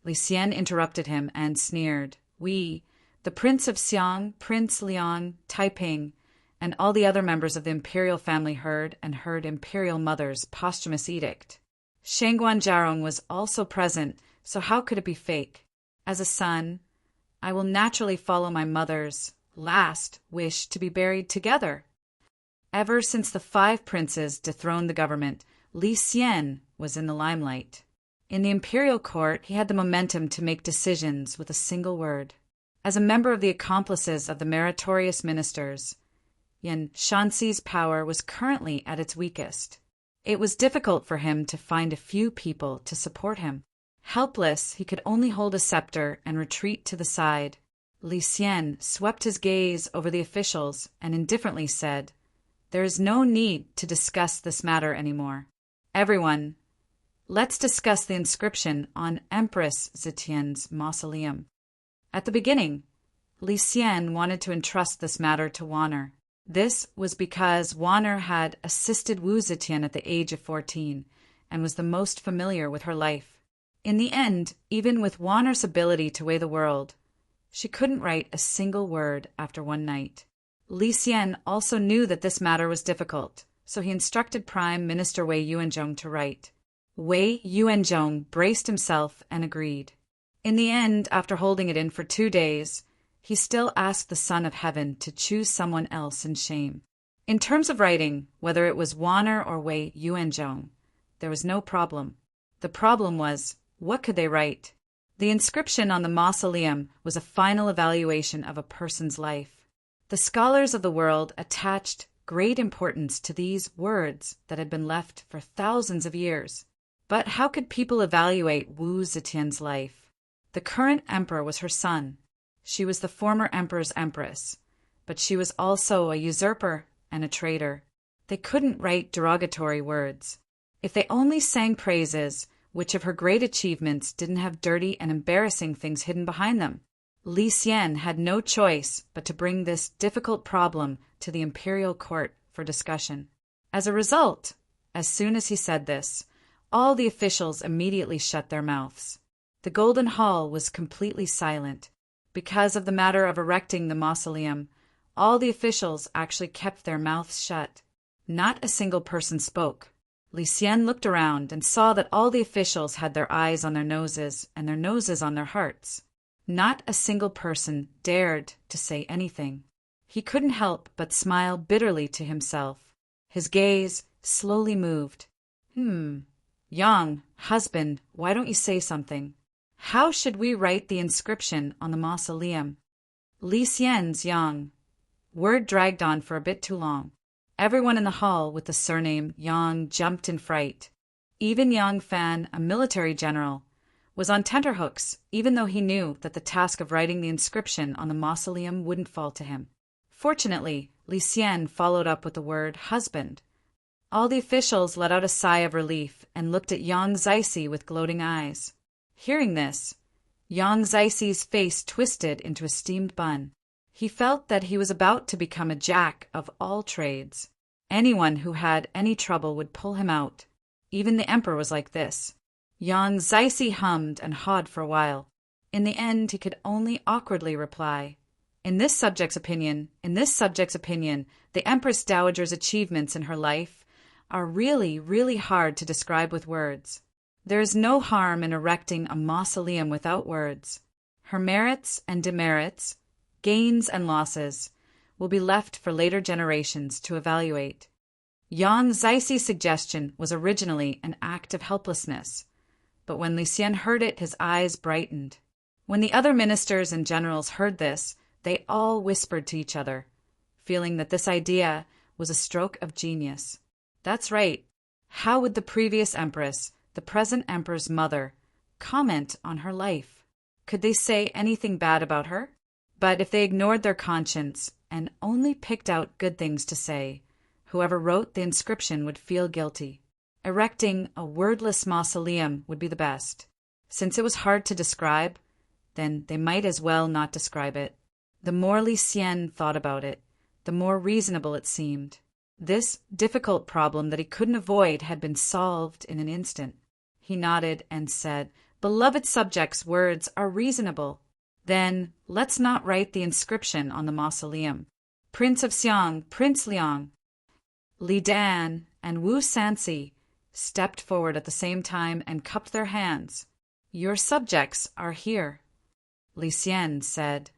Li Xian interrupted him and sneered. We, the Prince of Xiang, Prince Liang, Taiping, and all the other members of the imperial family heard imperial mother's posthumous edict. Shangguan Jiarong was also present, so how could it be fake? As a son, I will naturally follow my mother's last wish to be buried together. Ever since the 5 princes dethroned the government, Li Xian was in the limelight. In the imperial court, he had the momentum to make decisions with a single word. As a member of the accomplices of the meritorious ministers, Yan Shanxi's power was currently at its weakest. It was difficult for him to find a few people to support him. Helpless, he could only hold a scepter and retreat to the side. Li Xian swept his gaze over the officials and indifferently said, "There is no need to discuss this matter anymore. Everyone, let's discuss the inscription on Empress Zetian's mausoleum." At the beginning, Li Xian wanted to entrust this matter to Wanner. This was because Wanner had assisted Wu Zetian at the age of 14 and was the most familiar with her life. In the end, even with Wanner's ability to weigh the world, she couldn't write a single word after one night. Li Xian also knew that this matter was difficult, so he instructed Prime Minister Wei Yuanzhong to write. Wei Yuanzhong braced himself and agreed. In the end, after holding it in for 2 days, he still asked the Son of Heaven to choose someone else in shame. In terms of writing, whether it was Wanner or Wei Yuanzhong, there was no problem. The problem was, what could they write? The inscription on the mausoleum was a final evaluation of a person's life. The scholars of the world attached great importance to these words that had been left for thousands of years. But how could people evaluate Wu Zetian's life? The current emperor was her son. She was the former emperor's empress, but she was also a usurper and a traitor. They couldn't write derogatory words. If they only sang praises, which of her great achievements didn't have dirty and embarrassing things hidden behind them? Li Xian had no choice but to bring this difficult problem to the imperial court for discussion. As a result, as soon as he said this, all the officials immediately shut their mouths. The Golden Hall was completely silent. Because of the matter of erecting the mausoleum, all the officials actually kept their mouths shut. Not a single person spoke. Li Xian looked around and saw that all the officials had their eyes on their noses and their noses on their hearts. Not a single person dared to say anything. He couldn't help but smile bitterly to himself. His gaze slowly moved. Yang, husband, why don't you say something? How should we write the inscription on the mausoleum? Li Xian's Yang. Word dragged on for a bit too long. Everyone in the hall with the surname Yang jumped in fright. Even Yang Fan, a military general, was on tenterhooks, even though he knew that the task of writing the inscription on the mausoleum wouldn't fall to him. Fortunately, Li Xian followed up with the word husband. All the officials let out a sigh of relief and looked at Yang Zaisi with gloating eyes. Hearing this, Yang Zaisi's face twisted into a steamed bun. He felt that he was about to become a jack of all trades. Anyone who had any trouble would pull him out. Even the emperor was like this. Yang Zaisi hummed and hawed for a while. In the end, he could only awkwardly reply, In this subject's opinion, the Empress Dowager's achievements in her life are really, really hard to describe with words. There is no harm in erecting a mausoleum without words. Her merits and demerits, gains and losses, will be left for later generations to evaluate. Yang Zaisi's suggestion was originally an act of helplessness, but when Li Xian heard it, his eyes brightened. When the other ministers and generals heard this, they all whispered to each other, feeling that this idea was a stroke of genius. That's right. How would the previous empress, the present emperor's mother, comment on her life? Could they say anything bad about her? But if they ignored their conscience and only picked out good things to say, whoever wrote the inscription would feel guilty. Erecting a wordless mausoleum would be the best. Since it was hard to describe, then they might as well not describe it. The more Li Xian thought about it, the more reasonable it seemed. This difficult problem that he couldn't avoid had been solved in an instant. He nodded and said, "Beloved subjects' words are reasonable. Then let's not write the inscription on the mausoleum. Prince of Xiang, Prince Liang." Li Dan and Wu Sansi stepped forward at the same time and cupped their hands. "Your subjects are here." Li Xian said,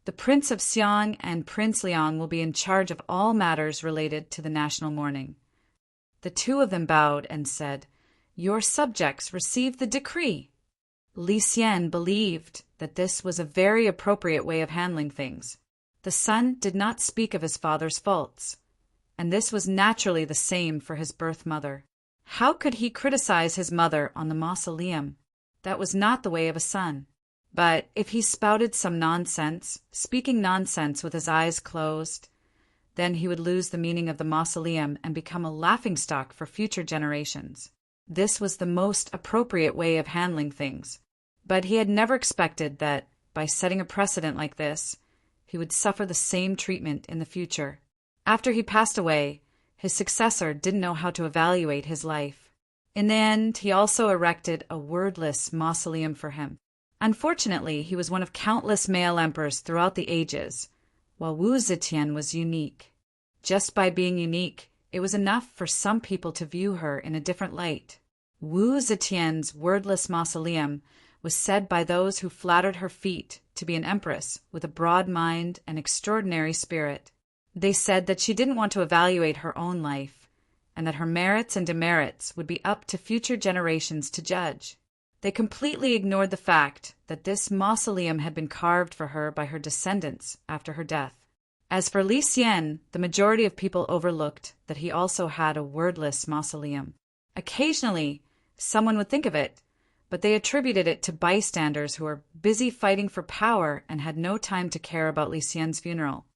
"The Prince of Xiang and Prince Liang will be in charge of all matters related to the national mourning." The two of them bowed and said, "Your subjects receive the decree." Li Xian believed that this was a very appropriate way of handling things. The son did not speak of his father's faults, and this was naturally the same for his birth mother. How could he criticize his mother on the mausoleum? That was not the way of a son. But if he spouted some nonsense, speaking nonsense with his eyes closed, then he would lose the meaning of the mausoleum and become a laughingstock for future generations. This was the most appropriate way of handling things. But he had never expected that, by setting a precedent like this, he would suffer the same treatment in the future. After he passed away, his successor didn't know how to evaluate his life. In the end, he also erected a wordless mausoleum for him. Unfortunately, he was one of countless male emperors throughout the ages, while Wu Zetian was unique. Just by being unique, it was enough for some people to view her in a different light. Wu Zetian's wordless mausoleum was said by those who flattered her feet to be an empress with a broad mind and extraordinary spirit. They said that she didn't want to evaluate her own life, and that her merits and demerits would be up to future generations to judge. They completely ignored the fact that this mausoleum had been carved for her by her descendants after her death. As for Li Xian, the majority of people overlooked that he also had a wordless mausoleum. Occasionally, someone would think of it, but they attributed it to bystanders who were busy fighting for power and had no time to care about Li Xian's funeral.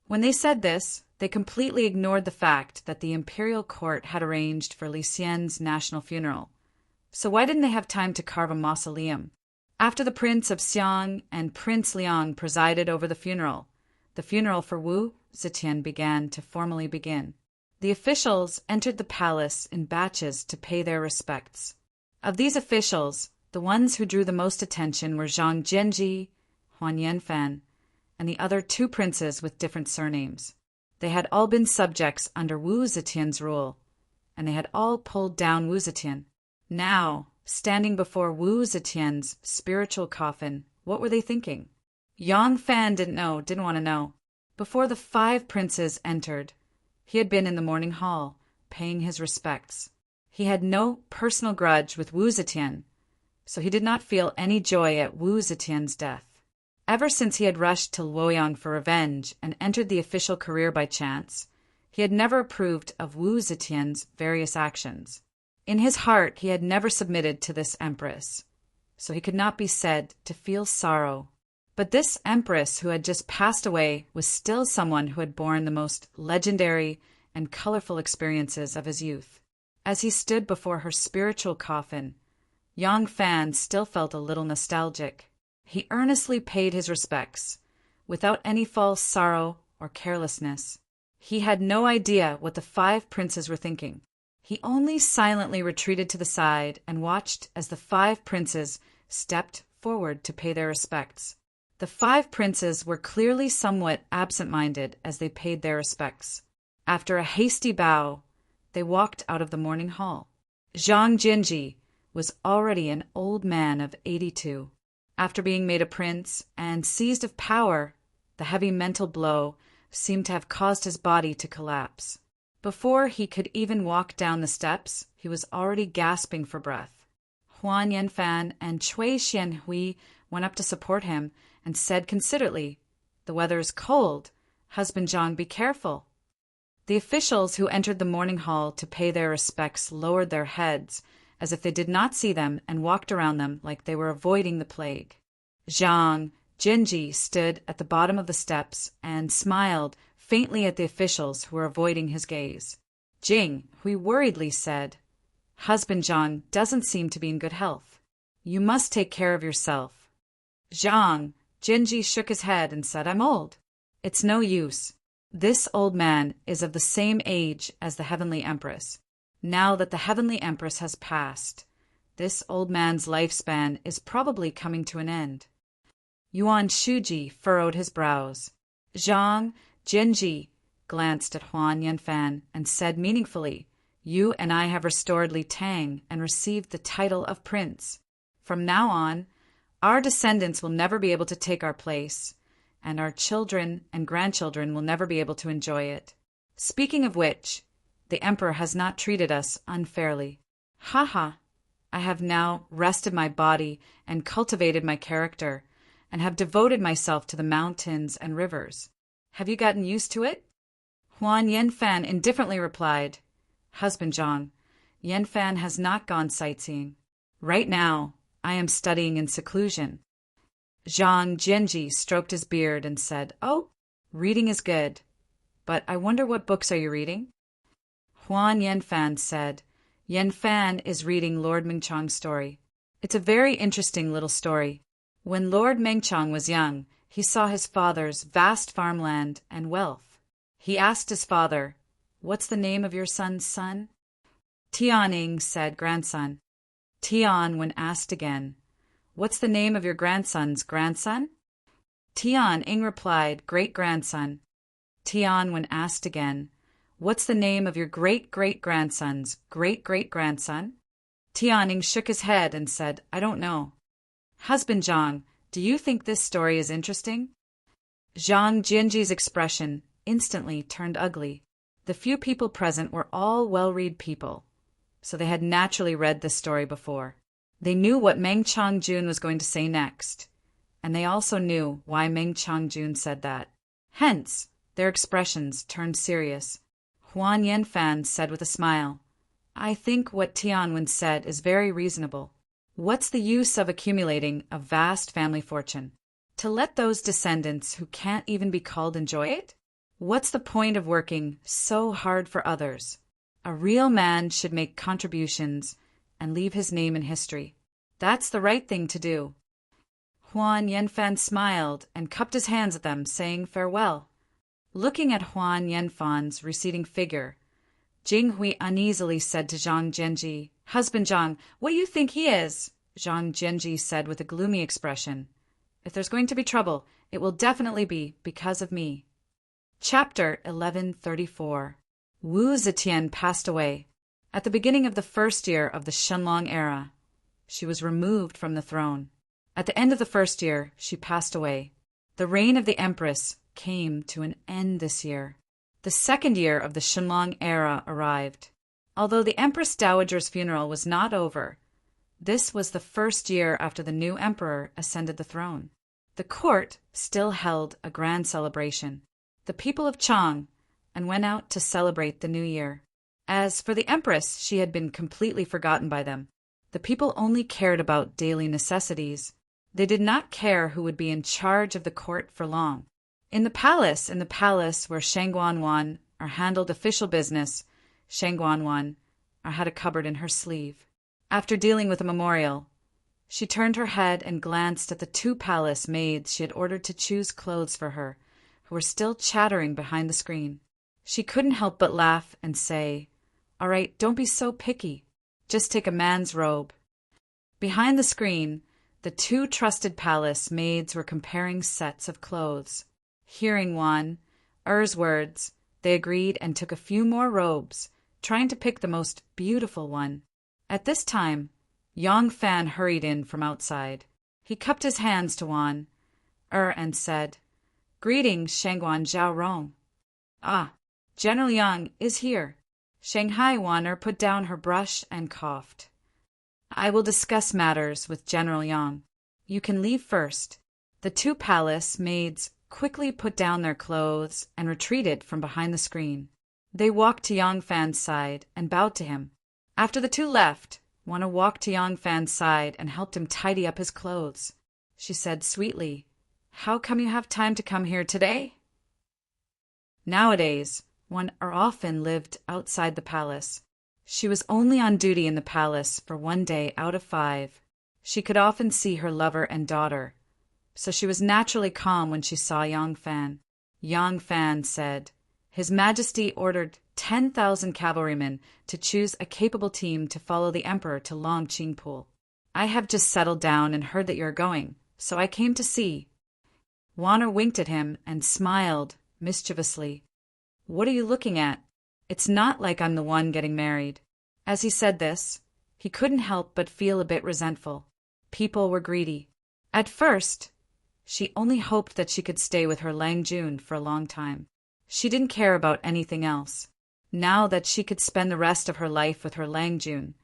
When they said this, they completely ignored the fact that the imperial court had arranged for Li Xian's national funeral. So why didn't they have time to carve a mausoleum? After the Prince of Xiang and Prince Liang presided over the funeral for Wu Zetian began to formally begin. The officials entered the palace in batches to pay their respects. Of these officials, the ones who drew the most attention were Zhang Jianji, Huan Yanfan, and the other two princes with different surnames. They had all been subjects under Wu Zetian's rule, and they had all pulled down Wu Zetian. Now, standing before Wu Zetian's spiritual coffin, what were they thinking? Yang Fan didn't want to know. Before the 5 princes entered, he had been in the morning hall, paying his respects. He had no personal grudge with Wu Zetian, so he did not feel any joy at Wu Zetian's death. Ever since he had rushed to Luoyang for revenge and entered the official career by chance, he had never approved of Wu Zetian's various actions. In his heart, he had never submitted to this empress, so he could not be said to feel sorrow. But this empress who had just passed away was still someone who had borne the most legendary and colorful experiences of his youth. As he stood before her spiritual coffin, Yang Fan still felt a little nostalgic. He earnestly paid his respects, without any false sorrow or carelessness. He had no idea what the 5 princes were thinking. He only silently retreated to the side and watched as the 5 princes stepped forward to pay their respects. The 5 princes were clearly somewhat absent-minded as they paid their respects. After a hasty bow, they walked out of the morning hall. Zhang Jinji was already an old man of 82. After being made a prince and seized of power, the heavy mental blow seemed to have caused his body to collapse. Before he could even walk down the steps, he was already gasping for breath. Huan Yanfan and Cui Xianhui went up to support him and said considerately, "The weather is cold. Husband Zhang, be careful." The officials who entered the morning hall to pay their respects lowered their heads as if they did not see them and walked around them like they were avoiding the plague. Zhang Jinji stood at the bottom of the steps and smiled faintly at the officials who were avoiding his gaze. Jing Hui worriedly said, "Husband Zhang doesn't seem to be in good health. You must take care of yourself." Zhang Jinji shook his head and said, "I'm old. It's no use. This old man is of the same age as the Heavenly Empress. Now that the Heavenly Empress has passed, this old man's lifespan is probably coming to an end. Yuan Shuji furrowed his brows. Zhang Jinji glanced at Huan Yanfan and said meaningfully, "You and I have restored Li Tang and received the title of prince. From now on, our descendants will never be able to take our place, and our children and grandchildren will never be able to enjoy it. Speaking of which, the emperor has not treated us unfairly. Ha ha! I have now rested my body and cultivated my character, and have devoted myself to the mountains and rivers. Have you gotten used to it?" Huan Yanfan indifferently replied, "Husband Zhang, Yanfan has not gone sightseeing. Right now, I am studying in seclusion." Zhang Jinji stroked his beard and said, "Oh, reading is good. But I wonder what books are you reading?" Huan Yanfan said, "Yanfan is reading Lord Mengchong's story. It's a very interesting little story. When Lord Mengchong was young, he saw his father's vast farmland and wealth. He asked his father, 'What's the name of your son's son?' Tianing said, 'Grandson.' Tian, when asked again, 'What's the name of your grandson's grandson?' Tian replied, 'Great-grandson.' Tian, when asked again, 'What's the name of your great-great-grandson's great-great-grandson?' Tian shook his head and said, 'I don't know.' Husband Zhang, do you think this story is interesting?" Zhang Jinji's expression instantly turned ugly. The few people present were all well-read people, so they had naturally read this story before. They knew what Meng Changjun was going to say next, and they also knew why Meng Changjun said that. Hence, their expressions turned serious. Huan Yanfan said with a smile, "I think what Tianwen said is very reasonable. What's the use of accumulating a vast family fortune? To let those descendants who can't even be called enjoy it? What's the point of working so hard for others? A real man should make contributions and leave his name in history. That's the right thing to do." Huan Yanfan smiled and cupped his hands at them, saying farewell. Looking at Huan Yanfan's receding figure, Jing Hui uneasily said to Zhang Jinji, "Husband Zhang, what do you think he is?" Zhang Jinji said with a gloomy expression, "If there's going to be trouble, it will definitely be because of me." Chapter 1134. Wu Zetian passed away. At the beginning of the first year of the Shenlong era, she was removed from the throne. At the end of the first year, she passed away. The reign of the Empress came to an end this year. The second year of the Shenlong era arrived. Although the Empress Dowager's funeral was not over, this was the first year after the new emperor ascended the throne. The court still held a grand celebration. The people of Chang and went out to celebrate the new year. As for the Empress, she had been completely forgotten by them. The people only cared about daily necessities. They did not care who would be in charge of the court for long. In the palace where Shang Guanwan handled official business, Shang Guanwan had a cupboard in her sleeve. After dealing with a memorial, she turned her head and glanced at the two palace maids she had ordered to choose clothes for her, who were still chattering behind the screen. She couldn't help but laugh and say, "All right, don't be so picky. Just take a man's robe." Behind the screen, the two trusted palace maids were comparing sets of clothes. Hearing Wan Er's words, they agreed and took a few more robes, trying to pick the most beautiful one. At this time, Yang Fan hurried in from outside. He cupped his hands to Wan and said, "Greetings, Shangguan Zhaorong." "Ah, General Yang is here." Shanghai Wan put down her brush and coughed. "I will discuss matters with General Yang. You can leave first." The two palace maids quickly put down their clothes and retreated from behind the screen. They walked to Yang Fan's side and bowed to him. After the two left, Wana walked to Yang Fan's side and helped him tidy up his clothes. She said sweetly, "How come you have time to come here today?" Nowadays, one often lived outside the palace. She was only on duty in the palace for 1 day out of 5. She could often see her lover and daughter, so she was naturally calm when she saw Yang Fan. Yang Fan said, His Majesty ordered 10,000 cavalrymen to choose a capable team to follow the Emperor to Longqingpool. I have just settled down and heard that you're going, so I came to see. Wanner winked at him and smiled mischievously. What are you looking at? It's not like I'm the one getting married. As he said this, he couldn't help but feel a bit resentful. People were greedy. At first, she only hoped that she could stay with her Lang Jun for a long time. She didn't care about anything else. Now that she could spend the rest of her life with her Lang Jun,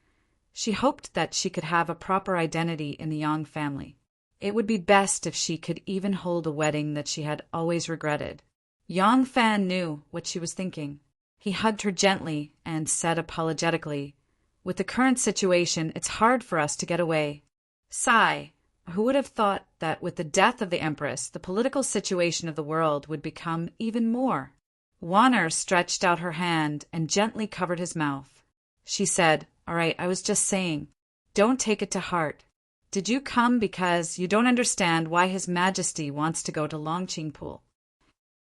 she hoped that she could have a proper identity in the Yang family. It would be best if she could even hold a wedding that she had always regretted. Yang Fan knew what she was thinking. He hugged her gently and said apologetically, "With the current situation, it's hard for us to get away." Sigh. Who would have thought that with the death of the Empress, the political situation of the world would become even more? Wanner stretched out her hand and gently covered his mouth. She said, "All right, I was just saying. Don't take it to heart. Did you come because you don't understand why His Majesty wants to go to Longqingpool?"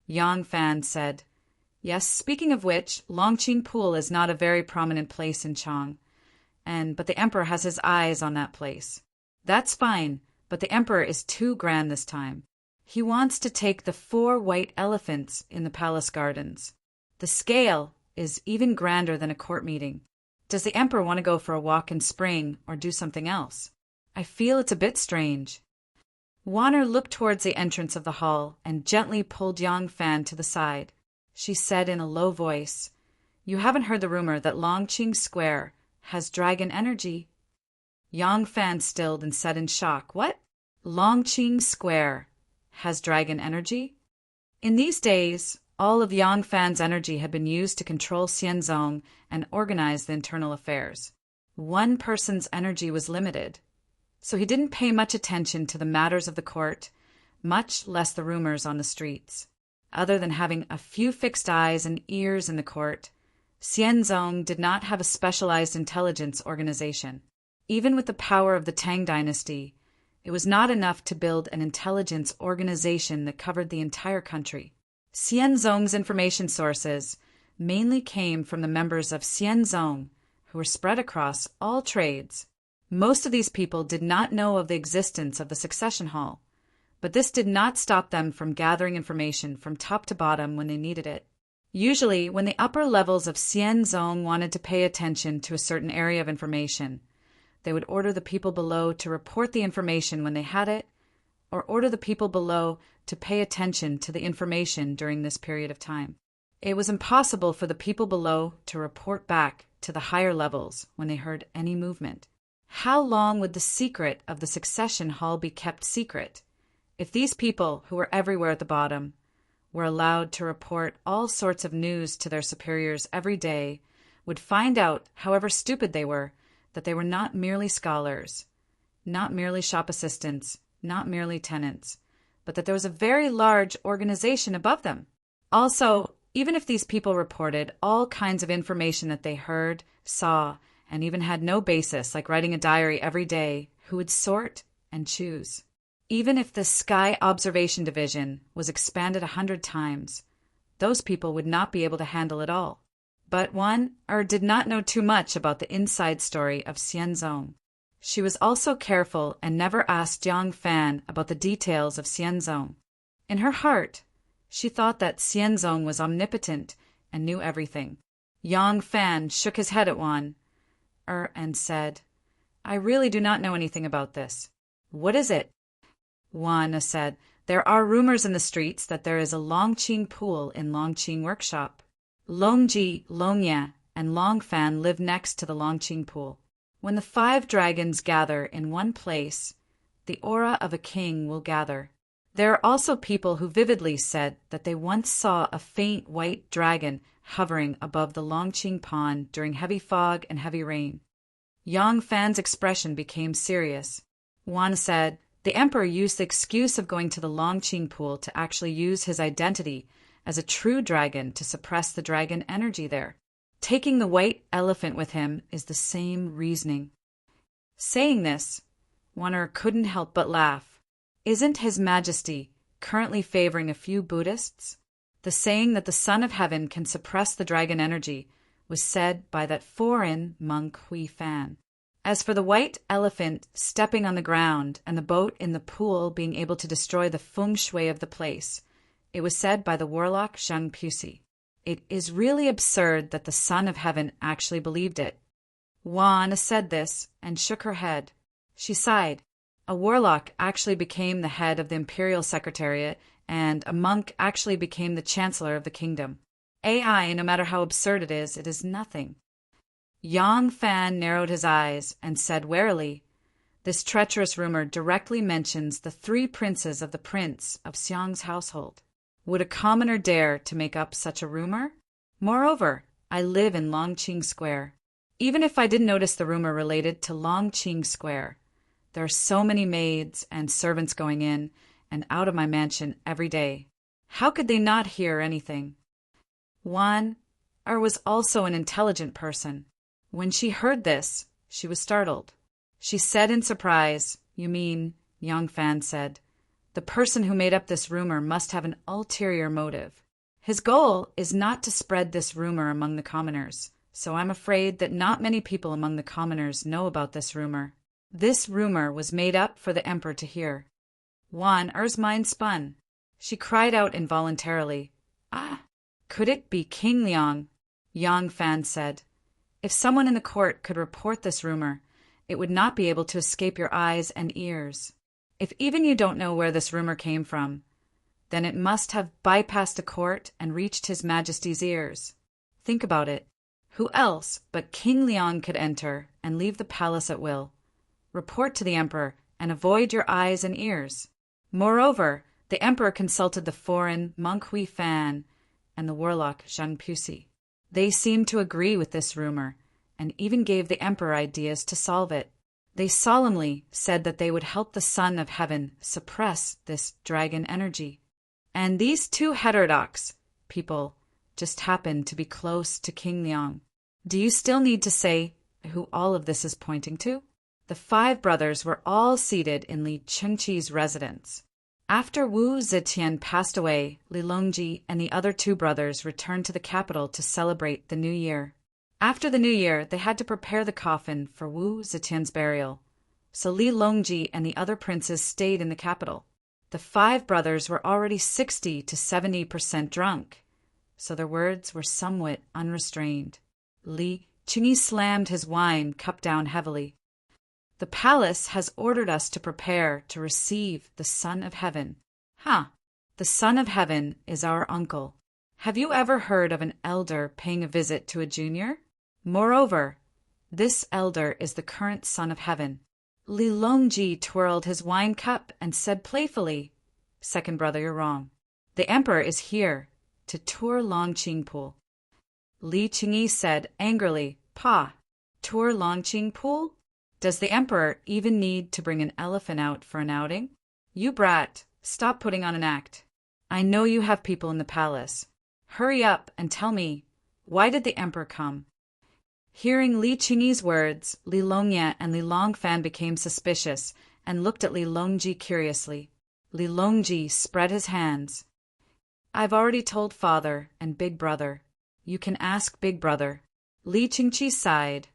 Yang Fan said, "Yes, speaking of which, Longqingpool is not a very prominent place in Chang, but the Emperor has his eyes on that place. That's fine, but the Emperor is too grand this time. He wants to take the 4 white elephants in the palace gardens. The scale is even grander than a court meeting. Does the Emperor want to go for a walk in spring or do something else? I feel it's a bit strange." Wanner looked towards the entrance of the hall and gently pulled Yang Fan to the side. She said in a low voice, "You haven't heard the rumor that Longqing Square has dragon energy?" Yang Fan stilled and said in shock, "What? Longqing Square has dragon energy?" In these days, all of Yang Fan's energy had been used to control Xianzong and organize the internal affairs. One person's energy was limited, so he didn't pay much attention to the matters of the court, much less the rumors on the streets. Other than having a few fixed eyes and ears in the court, Xianzong did not have a specialized intelligence organization. Even with the power of the Tang dynasty, it was not enough to build an intelligence organization that covered the entire country. Xianzong's information sources mainly came from the members of Xianzong, who were spread across all trades. Most of these people did not know of the existence of the succession hall, but this did not stop them from gathering information from top to bottom when they needed it. Usually, when the upper levels of Xianzong wanted to pay attention to a certain area of information, they would order the people below to report the information when they had it, or order the people below to pay attention to the information during this period of time. It was impossible for the people below to report back to the higher levels when they heard any movement. How long would the secret of the succession hall be kept secret if these people, who were everywhere at the bottom, were allowed to report all sorts of news to their superiors every day, would find out, however stupid they were, that they were not merely scholars, not merely shop assistants, not merely tenants, but that there was a very large organization above them? Also, even if these people reported all kinds of information that they heard, saw, and even had no basis, like writing a diary every day, who would sort and choose? Even if the Sky Observation Division was expanded 100 times, those people would not be able to handle it all. But Wanner did not know too much about the inside story of Xianzong. She was also careful and never asked Yang Fan about the details of Xianzong. In her heart, she thought that Xianzong was omnipotent and knew everything. Yang Fan shook his head at Wanner and said, "I really do not know anything about this." "What is it?" Wanner said, "There are rumors in the streets that there is a Longqing pool in Longqing workshop. Longji, Longya, and Longfan live next to the Longqing pool. When the 5 dragons gather in one place, the aura of a king will gather. There are also people who vividly said that they once saw a faint white dragon hovering above the Longqing pond during heavy fog and heavy rain." Yang Fan's expression became serious. Wanner said, "The emperor used the excuse of going to the Longqing pool to actually use his identity as a true dragon to suppress the dragon energy there. Taking the white elephant with him is the same reasoning." Saying this, Wanner couldn't help but laugh. Isn't His Majesty currently favoring a few Buddhists? The saying that the Son of Heaven can suppress the dragon energy was said by that foreign monk Hui Fan. As for the white elephant stepping on the ground and the boat in the pool being able to destroy the feng shui of the place, it was said by the warlock Zhang Pusi. It is really absurd that the Son of Heaven actually believed it. Wan said this and shook her head. She sighed. A warlock actually became the head of the imperial secretariat, and a monk actually became the chancellor of the kingdom. AI, no matter how absurd it is nothing. Yang Fan narrowed his eyes and said warily, "This treacherous rumor directly mentions the 3 princes of the prince of Xiang's household. Would a commoner dare to make up such a rumor? Moreover, I live in Longqing Square. Even if I didn't notice the rumor related to Longqing Square, there are so many maids and servants going in and out of my mansion every day. How could they not hear anything?" Wan was also an intelligent person. When she heard this, she was startled. She said in surprise, "You mean," Yang Fan said, "the person who made up this rumor must have an ulterior motive. His goal is not to spread this rumor among the commoners, so I'm afraid that not many people among the commoners know about this rumor. This rumor was made up for the emperor to hear." Wan's mind spun. She cried out involuntarily, "Ah! Could it be King Liang?" Yang Fan said, "If someone in the court could report this rumor, it would not be able to escape your eyes and ears. If even you don't know where this rumor came from, then it must have bypassed the court and reached His Majesty's ears. Think about it. Who else but King Liang could enter and leave the palace at will? Report to the emperor and avoid your eyes and ears." Moreover, the emperor consulted the foreign monk Hui Fan and the warlock Zhang Pusi. They seemed to agree with this rumor, and even gave the emperor ideas to solve it. They solemnly said that they would help the Son of Heaven suppress this dragon energy. And these 2 heterodox people just happened to be close to King Liang. Do you still need to say who all of this is pointing to? The 5 brothers were all seated in Li Chengqi's residence. After Wu Zetian passed away, Li Longji and the other 2 brothers returned to the capital to celebrate the new year. After the new year, they had to prepare the coffin for Wu Zetian's burial, so Li Longji and the other princes stayed in the capital. The 5 brothers were already 60 to 70% drunk, so their words were somewhat unrestrained. Li Qingyi slammed his wine cup down heavily. "The palace has ordered us to prepare to receive the Son of Heaven." The Son of Heaven is our uncle. Have you ever heard of an elder paying a visit to a junior? Moreover, this elder is the current Son of Heaven. Li Longji twirled his wine cup and said playfully, "Second brother, you're wrong. The emperor is here to tour Longqing Pool." Li Qingyi said angrily, "Pa, tour Longqing Pool? Does the emperor even need to bring an elephant out for an outing? You brat, stop putting on an act. I know you have people in the palace. Hurry up and tell me, why did the emperor come?" Hearing Li Qingyi's words, Li Longye and Li Longfan became suspicious and looked at Li Longji curiously. Li Longji spread his hands. "I've already told father and big brother. You can ask big brother." Li Qingqi sighed.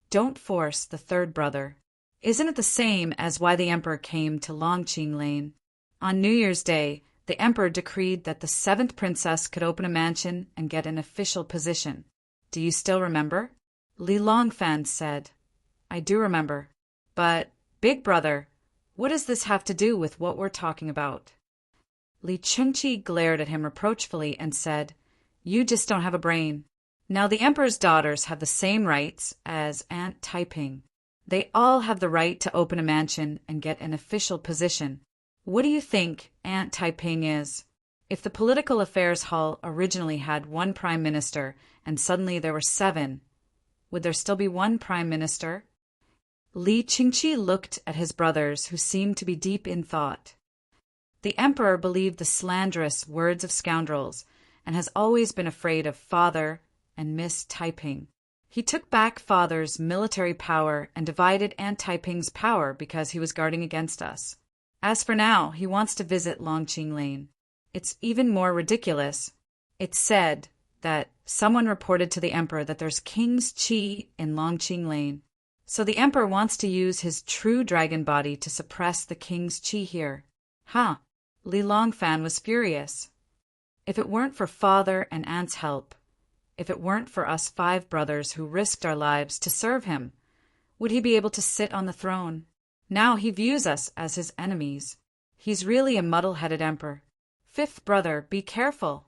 "Don't force the 3rd brother. Isn't it the same as why the emperor came to Longqing Lane? On New Year's Day, the emperor decreed that the 7th princess could open a mansion and get an official position. Do you still remember?" Li Longfan said, "I do remember. But, big brother, what does this have to do with what we're talking about?" Li Chengqi glared at him reproachfully and said, "You just don't have a brain. Now the emperor's daughters have the same rights as Aunt Taiping. They all have the right to open a mansion and get an official position. What do you think Aunt Taiping is? If the Political Affairs Hall originally had 1 prime minister and suddenly there were 7, would there still be 1 prime minister?" Li Qingqi looked at his brothers, who seemed to be deep in thought. The emperor believed the slanderous words of scoundrels and has always been afraid of Father and Miss Taiping. He took back Father's military power and divided Aunt Taiping's power because he was guarding against us. As for now, he wants to visit Longqing Lane. It's even more ridiculous It's said that someone reported to the emperor that there's King's Qi in Longqing Lane. So the emperor wants to use his true dragon body to suppress the King's Qi here. Li Longfan was furious. If it weren't for father and aunt's help, if it weren't for us 5 brothers who risked our lives to serve him, would he be able to sit on the throne? Now he views us as his enemies. He's really a muddle-headed emperor. 5th brother, be careful.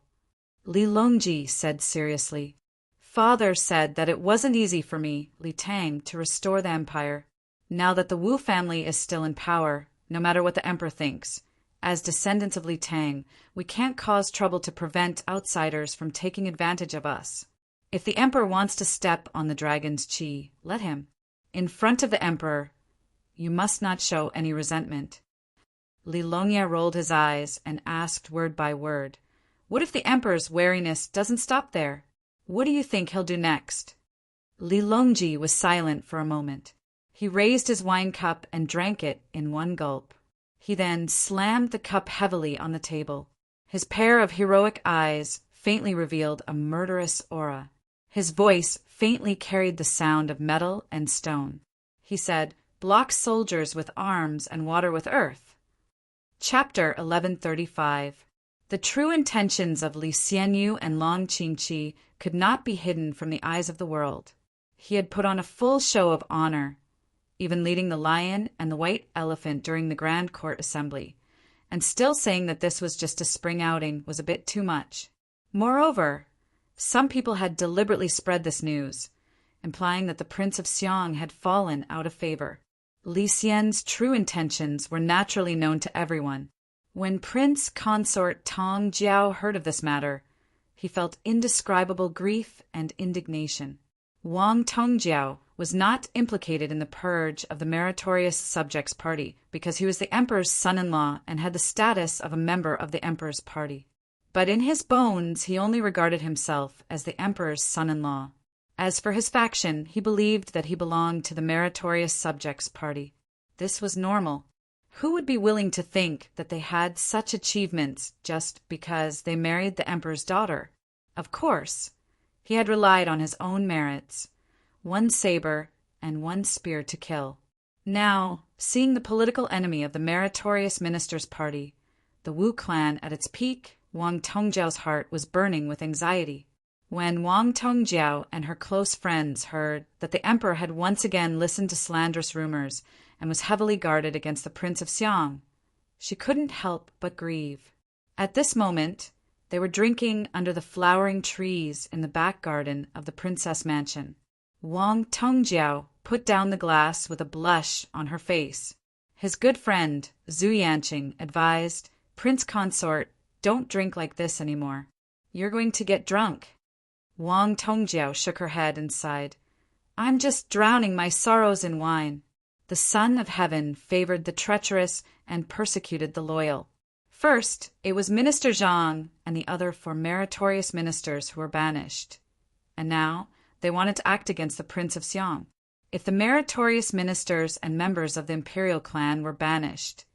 Li Longji said seriously. Father said that it wasn't easy for me, Li Tang, to restore the empire. Now that the Wu family is still in power, no matter what the emperor thinks, as descendants of Li Tang, we can't cause trouble to prevent outsiders from taking advantage of us. If the emperor wants to step on the dragon's qi, let him. In front of the emperor, you must not show any resentment. Li Longya rolled his eyes and asked word by word, what if the emperor's wariness doesn't stop there? What do you think he'll do next? Li Longji was silent for a moment. He raised his wine cup and drank it in one gulp. He then slammed the cup heavily on the table. His pair of heroic eyes faintly revealed a murderous aura. His voice faintly carried the sound of metal and stone. He said, block soldiers with arms and water with earth. Chapter 1135. The true intentions of Li Xianyu and Long Qingqi could not be hidden from the eyes of the world. He had put on a full show of honor, even leading the lion and the white elephant during the Grand Court Assembly, and still saying that this was just a spring outing was a bit too much. Moreover, some people had deliberately spread this news, implying that the Prince of Xiang had fallen out of favor. Li Xian's true intentions were naturally known to everyone. When Prince Consort Tong Jiao heard of this matter, he felt indescribable grief and indignation. Wang Tongjiao was not implicated in the purge of the Meritorious Subjects Party because he was the emperor's son-in-law and had the status of a member of the emperor's party. But in his bones, he only regarded himself as the emperor's son-in-law. As for his faction, he believed that he belonged to the Meritorious Subjects Party. This was normal. Who would be willing to think that they had such achievements just because they married the emperor's daughter? Of course, he had relied on his own merits, 1 saber and 1 spear to kill. Now, seeing the political enemy of the Meritorious Minister's Party, the Wu clan at its peak, Wang Tongjiao's heart was burning with anxiety. When Wang Tongjiao and her close friends heard that the emperor had once again listened to slanderous rumors and was heavily guarded against the Prince of Xiang, she couldn't help but grieve. At this moment, they were drinking under the flowering trees in the back garden of the princess mansion. Wang Tongjiao put down the glass with a blush on her face. His good friend, Zhu Yanqing, advised, Prince Consort, don't drink like this anymore. You're going to get drunk. Wang Tongjiao shook her head and sighed. I'm just drowning my sorrows in wine. The Son of Heaven favored the treacherous and persecuted the loyal. First, it was Minister Zhang and the other 4 meritorious ministers who were banished. And now, they wanted to act against the Prince of Xiang. If the meritorious ministers and members of the imperial clan were banished,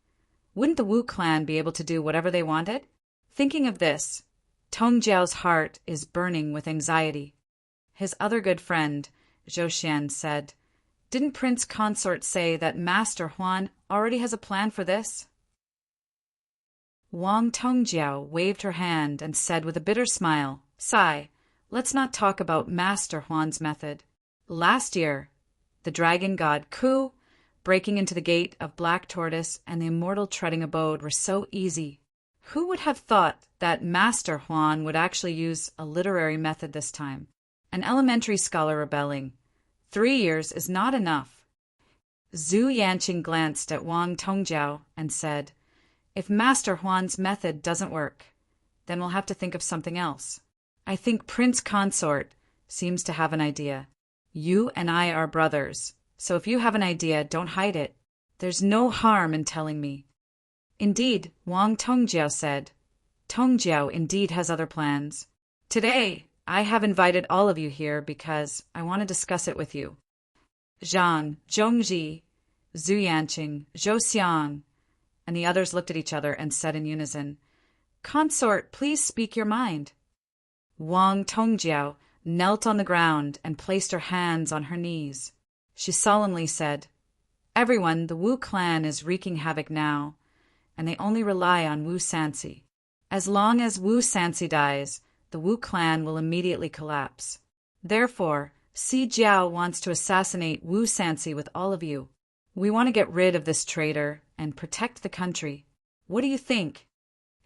wouldn't the Wu clan be able to do whatever they wanted? Thinking of this, Tongjiao's heart is burning with anxiety. His other good friend, Zhou Xian, said, didn't Prince Consort say that Master Huan already has a plan for this? Wang Tongjiao waved her hand and said with a bitter smile, Sai, let's not talk about Master Huan's method. Last year, the dragon god Ku, breaking into the gate of Black Tortoise and the immortal treading abode were so easy. Who would have thought that Master Huan would actually use a literary method this time? An elementary scholar rebelling. 3 years is not enough. Zhu Yanqing glanced at Wang Tongjiao and said, if Master Huan's method doesn't work, then we'll have to think of something else. I think Prince Consort seems to have an idea. You and I are brothers, so if you have an idea, don't hide it. There's no harm in telling me. Indeed, Wang Tongjiao said. Tongjiao indeed has other plans. Today, I have invited all of you here because I want to discuss it with you. Zhang, Zhongji, Zhu Yanqing, Zhou Xiang, and the others looked at each other and said in unison, Consort, please speak your mind. Wang Tongjiao knelt on the ground and placed her hands on her knees. She solemnly said, "Everyone, the Wu clan is wreaking havoc now, and they only rely on Wu Sansi. As long as Wu Sansi dies, the Wu clan will immediately collapse. Therefore, Si Jiao wants to assassinate Wu Sansi with all of you. We want to get rid of this traitor and protect the country. What do you think?"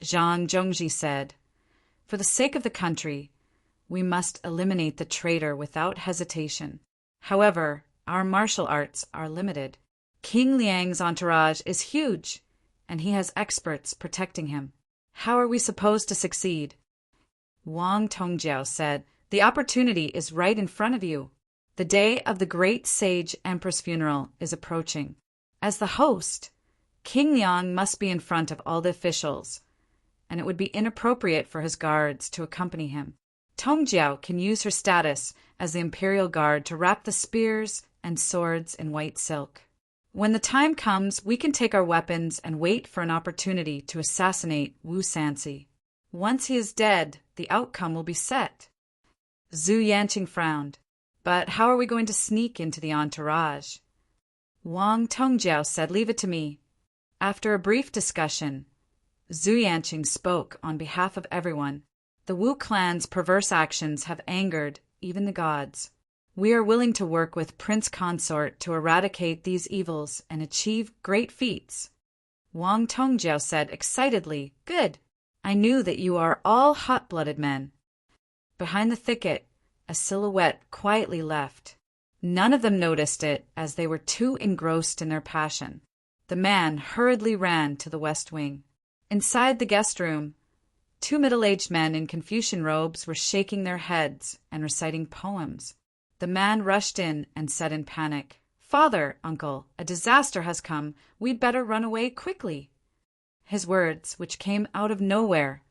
Zhang Zhongji said, "For the sake of the country, we must eliminate the traitor without hesitation. However, our martial arts are limited. King Liang's entourage is huge, and he has experts protecting him. How are we supposed to succeed?" Wang Tongjiao said, "The opportunity is right in front of you. The day of the great sage empress funeral is approaching. As the host, King Liang must be in front of all the officials, and it would be inappropriate for his guards to accompany him. Tongjiao can use her status as the imperial guard to wrap the spears and swords in white silk. When the time comes, we can take our weapons and wait for an opportunity to assassinate Wu Sansi. Once he is dead, the outcome will be set." Zhu Yanqing frowned. "But how are we going to sneak into the entourage?" Wang Tongjiao said, "Leave it to me." After a brief discussion, Zhu Yanqing spoke on behalf of everyone. "The Wu clan's perverse actions have angered even the gods. We are willing to work with Prince Consort to eradicate these evils and achieve great feats." Wang Tongjiao said excitedly, "Good! I knew that you are all hot-blooded men." Behind the thicket, a silhouette quietly left. None of them noticed it, as they were too engrossed in their passion. The man hurriedly ran to the west wing. Inside the guest room, two middle-aged men in Confucian robes were shaking their heads and reciting poems. The man rushed in and said in panic, "Father, uncle, a disaster has come. We'd better run away quickly." His words, which came out of nowhere,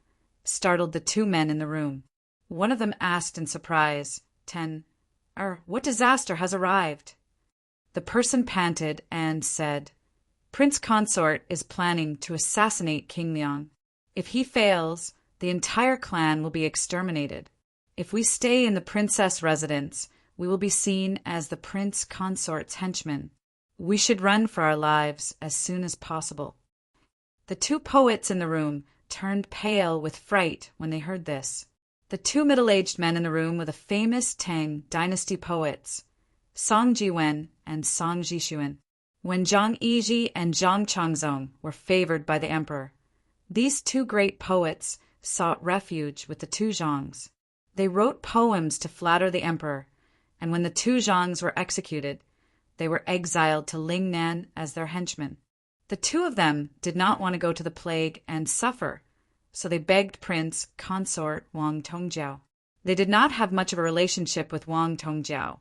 startled the two men in the room. One of them asked in surprise, "What disaster has arrived?" The person panted and said, "Prince Consort is planning to assassinate King Liang. If he fails, the entire clan will be exterminated. If we stay in the princess residence, we will be seen as the prince consort's henchmen. We should run for our lives as soon as possible." The two poets in the room turned pale with fright when they heard this. The two middle-aged men in the room were the famous Tang dynasty poets, Song Jiwen and Song Jixuan. When Zhang Yizhi and Zhang Changzong were favored by the emperor, these two great poets sought refuge with the two Zhangs. They wrote poems to flatter the emperor, and when the two Zhangs were executed, they were exiled to Lingnan as their henchmen. The two of them did not want to go to the plague and suffer, so they begged Prince Consort Wang Tongjiao. They did not have much of a relationship with Wang Tongjiao,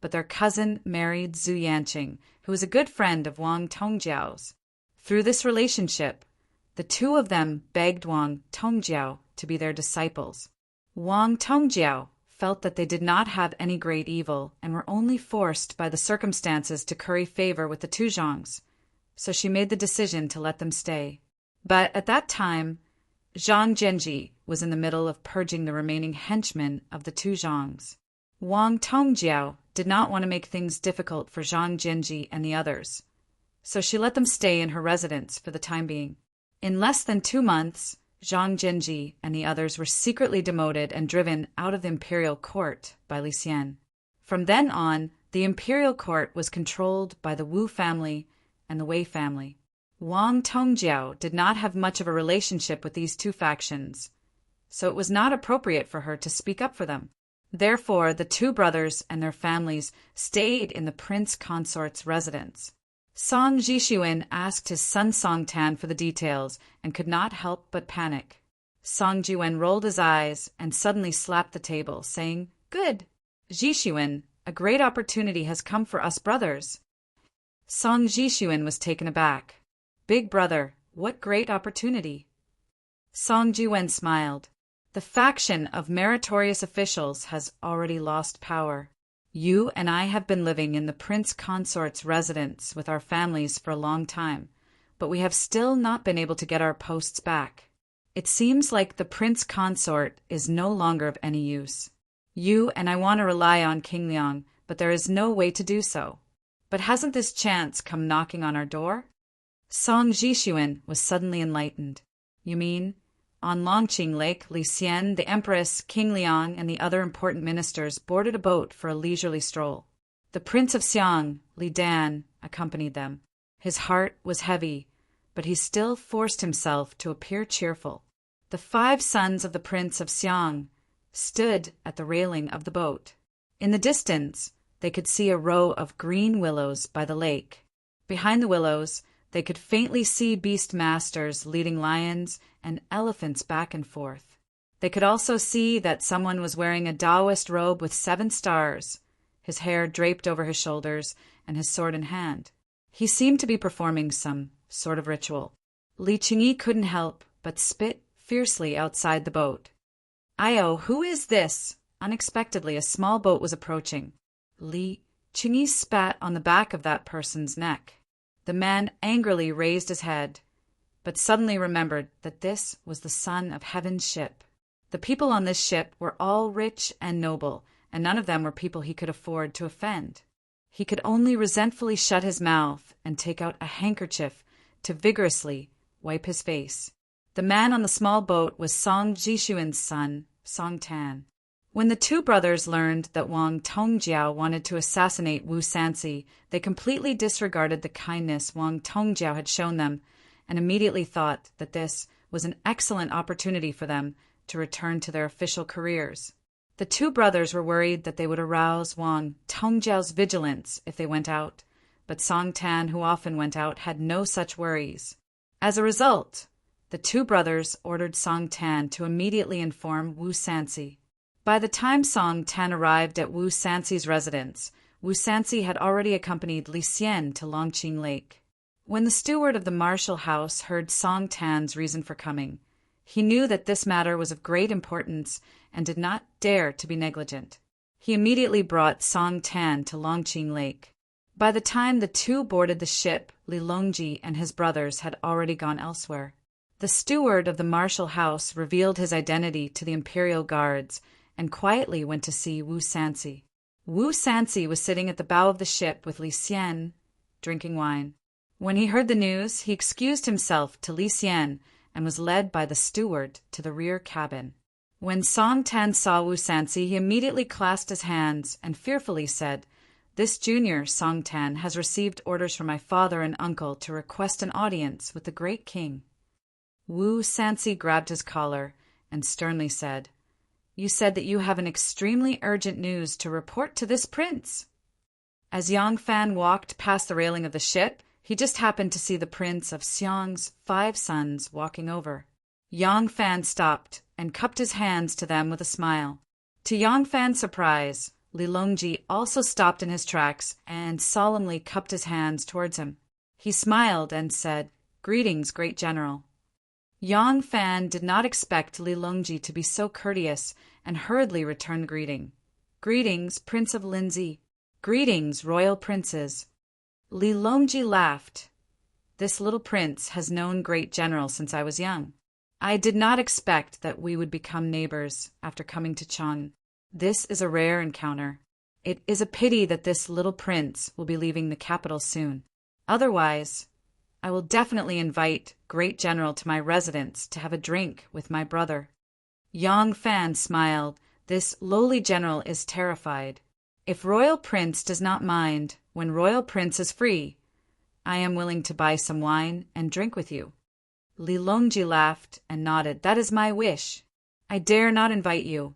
but their cousin married Zhu Yanqing, who was a good friend of Wang Tongjiao's. Through this relationship, the two of them begged Wang Tongjiao to be their disciples. Wang Tongjiao felt that they did not have any great evil and were only forced by the circumstances to curry favor with the two Zhangs, so she made the decision to let them stay. But at that time, Zhang Zhenji was in the middle of purging the remaining henchmen of the two Zhangs. Wang Tongjiao did not want to make things difficult for Zhang Zhenji and the others, so she let them stay in her residence for the time being. In less than 2 months, Zhang Zhenji and the others were secretly demoted and driven out of the imperial court by Li Xian. From then on, the imperial court was controlled by the Wu family and the Wei family. Wang Tongjiao did not have much of a relationship with these two factions, so it was not appropriate for her to speak up for them. Therefore, the two brothers and their families stayed in the prince consort's residence. Song Jixuan asked his son Song Tan for the details and could not help but panic. Song Jiwen rolled his eyes and suddenly slapped the table, saying, "Good! Jixuan, a great opportunity has come for us brothers." Song Jixuan was taken aback. "Big brother, what great opportunity?" Song Jiwen smiled. "The faction of meritorious officials has already lost power. You and I have been living in the prince consort's residence with our families for a long time, but we have still not been able to get our posts back. It seems like the prince consort is no longer of any use. You and I want to rely on King Liang, but there is no way to do so. But hasn't this chance come knocking on our door? Song Jixuan was suddenly enlightened. You mean, on Longqing Lake, Li Xian, the Empress, King Liang, and the other important ministers boarded a boat for a leisurely stroll. The Prince of Xiang, Li Dan, accompanied them. His heart was heavy, but he still forced himself to appear cheerful. The 5 sons of the Prince of Xiang stood at the railing of the boat. In the distance, they could see a row of green willows by the lake. Behind the willows, they could faintly see beast masters leading lions and elephants back and forth. They could also see that someone was wearing a Taoist robe with 7 stars, his hair draped over his shoulders and his sword in hand. He seemed to be performing some sort of ritual. Li Qingyi couldn't help but spit fiercely outside the boat. "Io, who is this?" Unexpectedly, a small boat was approaching. Li Qingyi spat on the back of that person's neck. The man angrily raised his head, but suddenly remembered that this was the son of Heaven's ship. The people on this ship were all rich and noble, and none of them were people he could afford to offend. He could only resentfully shut his mouth and take out a handkerchief to vigorously wipe his face. The man on the small boat was Song Jixuan's son, Song Tan. When the 2 brothers learned that Wang Tongjiao wanted to assassinate Wu Sansi, they completely disregarded the kindness Wang Tongjiao had shown them and immediately thought that this was an excellent opportunity for them to return to their official careers. The 2 brothers were worried that they would arouse Wang Tongjiao's vigilance if they went out, but Song Tan, who often went out, had no such worries. As a result, the 2 brothers ordered Song Tan to immediately inform Wu Sansi. By the time Song Tan arrived at Wu Sansi's residence, Wu Sansi had already accompanied Li Xian to Longqing Lake. When the steward of the martial house heard Song Tan's reason for coming, he knew that this matter was of great importance and did not dare to be negligent. He immediately brought Song Tan to Longqing Lake. By the time the 2 boarded the ship, Li Longji and his brothers had already gone elsewhere. The steward of the martial house revealed his identity to the imperial guards and quietly went to see Wu Sansi. Wu Sansi was sitting at the bow of the ship with Li Xian, drinking wine. When he heard the news, he excused himself to Li Xian and was led by the steward to the rear cabin. When Song Tan saw Wu Sansi, he immediately clasped his hands and fearfully said, "This junior, Song Tan, has received orders from my father and uncle to request an audience with the great king." Wu Sansi grabbed his collar and sternly said, "You said that you have an extremely urgent news to report to this prince." As Yang Fan walked past the railing of the ship, he just happened to see the Prince of Xiang's 5 sons walking over. Yang Fan stopped and cupped his hands to them with a smile. To Yang Fan's surprise, Li Longji also stopped in his tracks and solemnly cupped his hands towards him. He smiled and said, "Greetings, great general." Yang Fan did not expect Li Longji to be so courteous and hurriedly returned the greeting. "Greetings, Prince of Linzi. Greetings, royal princes." Li Longji laughed. "This little prince has known great generals since I was young. I did not expect that we would become neighbors after coming to Chang. This is a rare encounter. It is a pity that this little prince will be leaving the capital soon. Otherwise, I will definitely invite Great General to my residence to have a drink with my brother." Yang Fan smiled. This lowly general is terrified. If Royal Prince does not mind, when Royal Prince is free, I am willing to buy some wine and drink with you. Li Longji laughed and nodded. "That is my wish. I dare not invite you."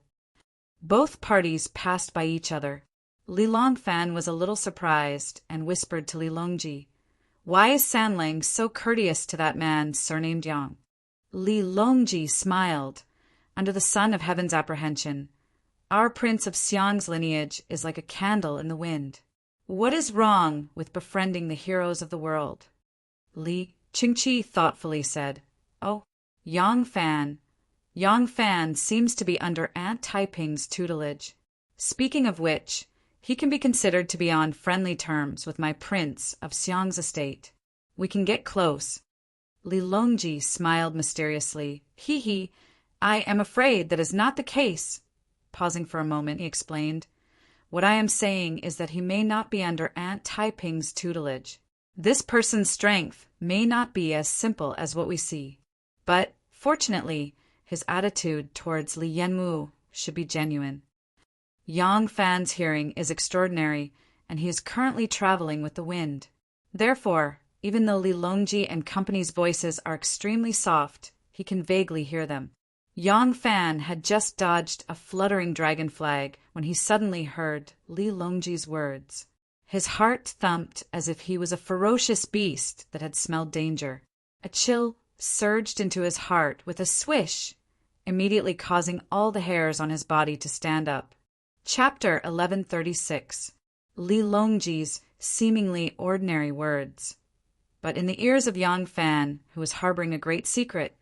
Both parties passed by each other. Li Longfan was a little surprised and whispered to Li Longji, "Why is Sanlang so courteous to that man surnamed Yang?" Li Longji smiled. Under the sun of heaven's apprehension, our Prince of Xiang's lineage is like a candle in the wind. What is wrong with befriending the heroes of the world? Li Qingqi thoughtfully said, "Oh, Yang Fan. Yang Fan seems to be under Aunt Taiping's tutelage. Speaking of which, he can be considered to be on friendly terms with my Prince of Xiang's estate. We can get close." Li Longji smiled mysteriously. He, I am afraid that is not the case. Pausing for a moment, he explained. What I am saying is that he may not be under Aunt Taiping's tutelage. This person's strength may not be as simple as what we see. But, fortunately, his attitude towards Li Yanwu should be genuine. Yang Fan's hearing is extraordinary, and he is currently traveling with the wind. Therefore, even though Li Longji and company's voices are extremely soft, he can vaguely hear them. Yang Fan had just dodged a fluttering dragon flag when he suddenly heard Li Longji's words. His heart thumped as if he was a ferocious beast that had smelled danger. A chill surged into his heart with a swish, immediately causing all the hairs on his body to stand up. Chapter 1136. Li Longji's seemingly ordinary words. But in the ears of Yang Fan, who was harboring a great secret,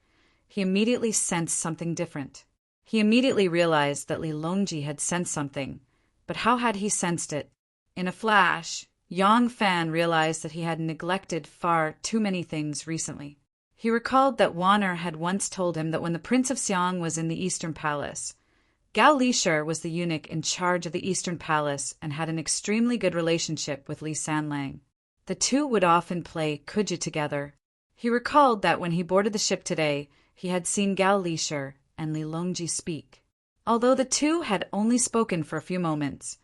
he immediately sensed something different. He immediately realized that Li Longji had sensed something, but how had he sensed it? In a flash, Yang Fan realized that he had neglected far too many things recently. He recalled that Wanner had once told him that when the Prince of Xiang was in the Eastern Palace, Gao Lishir was the eunuch in charge of the Eastern Palace and had an extremely good relationship with Li Sanlang. The two would often play kuja together. He recalled that when he boarded the ship today, he had seen Gao Lishir and Li Longji speak. Although the two had only spoken for a few moments,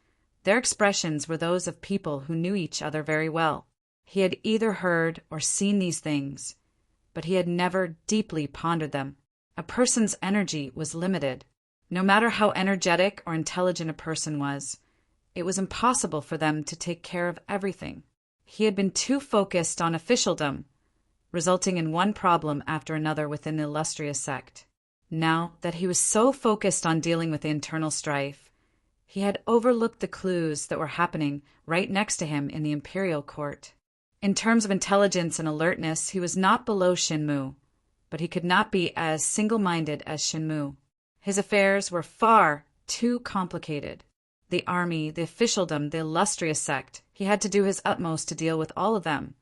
their expressions were those of people who knew each other very well. He had either heard or seen these things, but he had never deeply pondered them. A person's energy was limited. No matter how energetic or intelligent a person was, it was impossible for them to take care of everything. He had been too focused on officialdom, resulting in one problem after another within the illustrious sect. Now that he was so focused on dealing with the internal strife, he had overlooked the clues that were happening right next to him in the imperial court. In terms of intelligence and alertness, he was not below Shinmu, but he could not be as single-minded as Shinmu. His affairs were far too complicated. The army, the officialdom, the illustrious sect, he had to do his utmost to deal with all of them.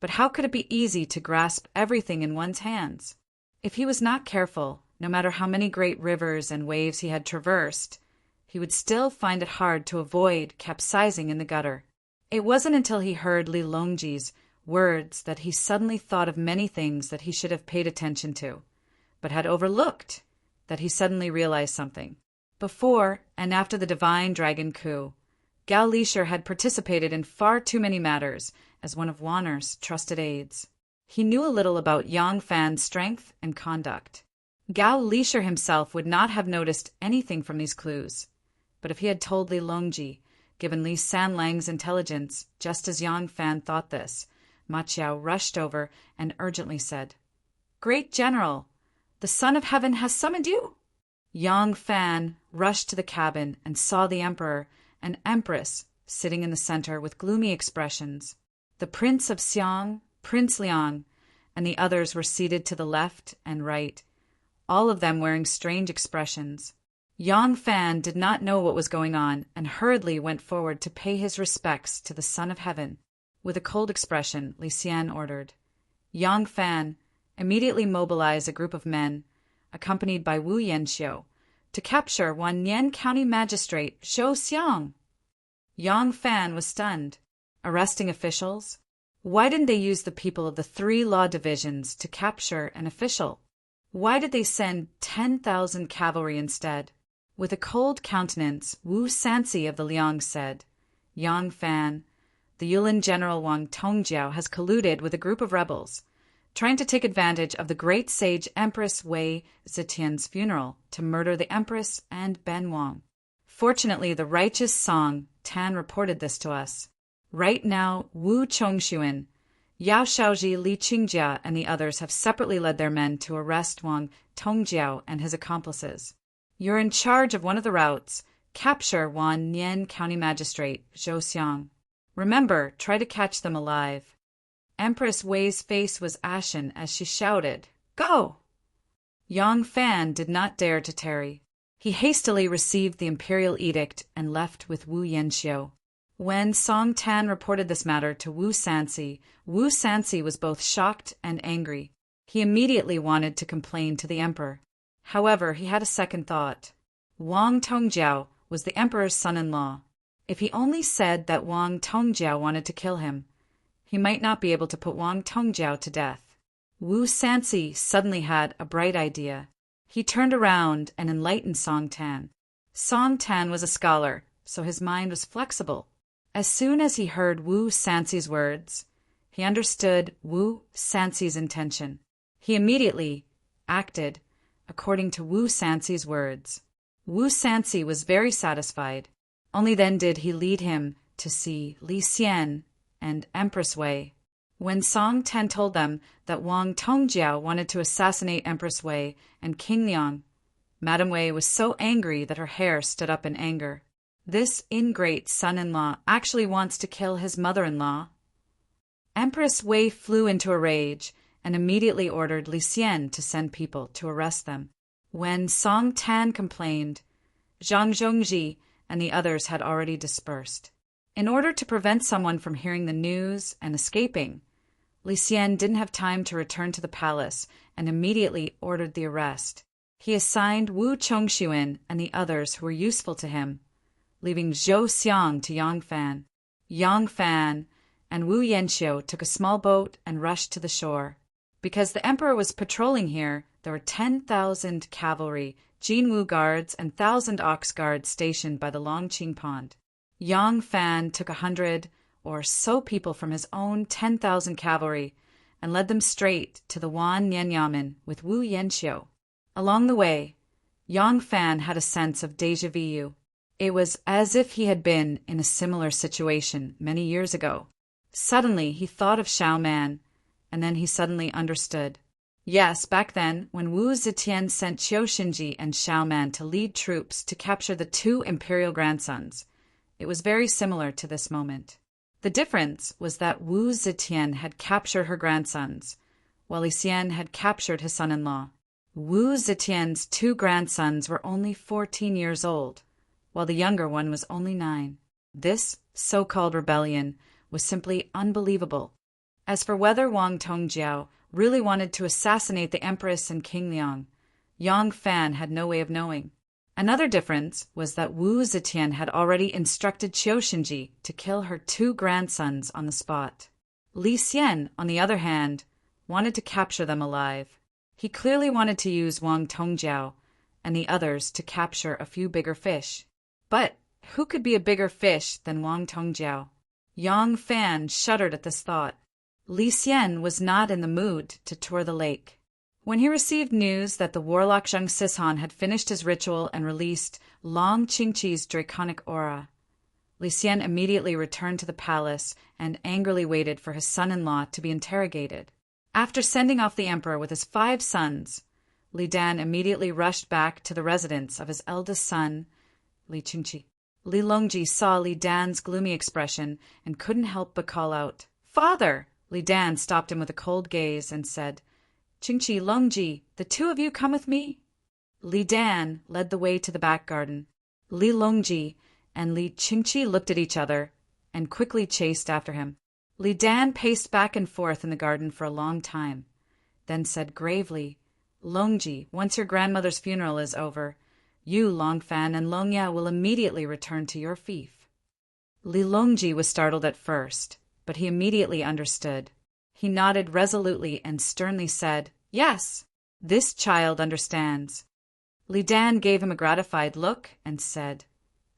But how could it be easy to grasp everything in one's hands? If he was not careful, no matter how many great rivers and waves he had traversed, he would still find it hard to avoid capsizing in the gutter. It wasn't until he heard Li Longji's words that he suddenly thought of many things that he should have paid attention to, but had overlooked, that he suddenly realized something. Before and after the divine dragon coup, Gao Lishir had participated in far too many matters as one of Wanner's trusted aides. He knew a little about Yang Fan's strength and conduct. Gao Lishir himself would not have noticed anything from these clues, but if he had told Li Longji, given Li Sanlang's intelligence, just as Yang Fan thought this, Ma Qiao rushed over and urgently said, "Great General, the Son of Heaven has summoned you." Yang Fan rushed to the cabin and saw the Emperor and Empress sitting in the center with gloomy expressions. The Prince of Xiang, Prince Liang, and the others were seated to the left and right, all of them wearing strange expressions. Yang Fan did not know what was going on and hurriedly went forward to pay his respects to the Son of Heaven. With a cold expression, Li Xian ordered, "Yang Fan, immediately mobilize a group of men, accompanied by Wu Yanxiu, to capture Wannian County Magistrate Zhou Xiang." Yang Fan was stunned. Arresting officials? Why didn't they use the people of the 3 law divisions to capture an official? Why did they send 10,000 cavalry instead? With a cold countenance, Wu Sansi of the Liang said, "Yang Fan, the Yulin General Wang Tongjiao has colluded with a group of rebels, trying to take advantage of the great sage Empress Wei Zetian's funeral to murder the Empress and Ben Wang. Fortunately, the righteous Song Tan reported this to us. Right now, Wu Chongxuan, Yao Shaoji, Li Qingjia, and the others have separately led their men to arrest Wang Tongjiao and his accomplices. You're in charge of one of the routes. Capture Wannian County Magistrate Zhou Xiang. Remember, try to catch them alive." Empress Wei's face was ashen as she shouted, "Go!" Yang Fan did not dare to tarry. He hastily received the imperial edict and left with Wu Yanxiu. When Song Tan reported this matter to Wu Sansi was both shocked and angry. He immediately wanted to complain to the emperor. However, he had a second thought. Wang Tongjiao was the emperor's son-in-law. If he only said that Wang Tongjiao wanted to kill him, he might not be able to put Wang Tongjiao to death. Wu Sanci suddenly had a bright idea. He turned around and enlightened Song Tan. Song Tan was a scholar, so his mind was flexible. As soon as he heard Wu Sanci's words, he understood Wu Sanci's intention. He immediately acted according to Wu Sanci's words. Wu Sanci was very satisfied. Only then did he lead him to see Li Xian and Empress Wei. When Song Tan told them that Wang Tongjiao wanted to assassinate Empress Wei and King Liang, Madame Wei was so angry that her hair stood up in anger. This ingrate son-in-law actually wants to kill his mother-in-law. Empress Wei flew into a rage and immediately ordered Li Xian to send people to arrest them. When Song Tan complained, Zhang Zhongji and the others had already dispersed. In order to prevent someone from hearing the news and escaping, Li Xian didn't have time to return to the palace and immediately ordered the arrest. He assigned Wu Chongxuan and the others who were useful to him, leaving Zhou Xiang to Yang Fan. Yang Fan and Wu Yanxiu took a small boat and rushed to the shore. Because the emperor was patrolling here, there were 10,000 cavalry, Jinwu guards, and 1,000 ox guards stationed by the Longqing Pond. Yang Fan took 100 or so people from his own 10,000 cavalry and led them straight to the Wan Nianyamen with Wu Yanxiu. Along the way, Yang Fan had a sense of déjà vu. It was as if he had been in a similar situation many years ago. Suddenly, he thought of Xiao Man, and then he suddenly understood. Yes, back then, when Wu Zetian sent Qiu Xinji and Xiao Man to lead troops to capture the two imperial grandsons, it was very similar to this moment. The difference was that Wu Zetian had captured her grandsons, while Li Xian had captured his son-in-law. Wu Zetian's two grandsons were only 14 years old, while the younger one was only 9. This so-called rebellion was simply unbelievable. As for whether Wang Tongjiao really wanted to assassinate the Empress and King Liang, Yang Fan had no way of knowing. Another difference was that Wu Zetian had already instructed Qiu Xinji to kill her two grandsons on the spot. Li Xian, on the other hand, wanted to capture them alive. He clearly wanted to use Wang Tongjiao and the others to capture a few bigger fish. But who could be a bigger fish than Wang Tongjiao? Yang Fan shuddered at this thought. Li Xian was not in the mood to tour the lake. When he received news that the warlock Zhang Sishan had finished his ritual and released Long Qingqi's draconic aura, Li Xian immediately returned to the palace and angrily waited for his son-in-law to be interrogated. After sending off the emperor with his 5 sons, Li Dan immediately rushed back to the residence of his eldest son, Li Qingqi. Li Longji saw Li Dan's gloomy expression and couldn't help but call out, "Father!" Li Dan stopped him with a cold gaze and said, "Qingqi, Longji, the two of you come with me?" Li Dan led the way to the back garden. Li Longji and Li Qingqi looked at each other and quickly chased after him. Li Dan paced back and forth in the garden for a long time, then said gravely, "Longji, once your grandmother's funeral is over, you, Longfan, and Longya will immediately return to your fief." Li Longji was startled at first, but he immediately understood. He nodded resolutely and sternly said, "Yes, this child understands." Li Dan gave him a gratified look and said,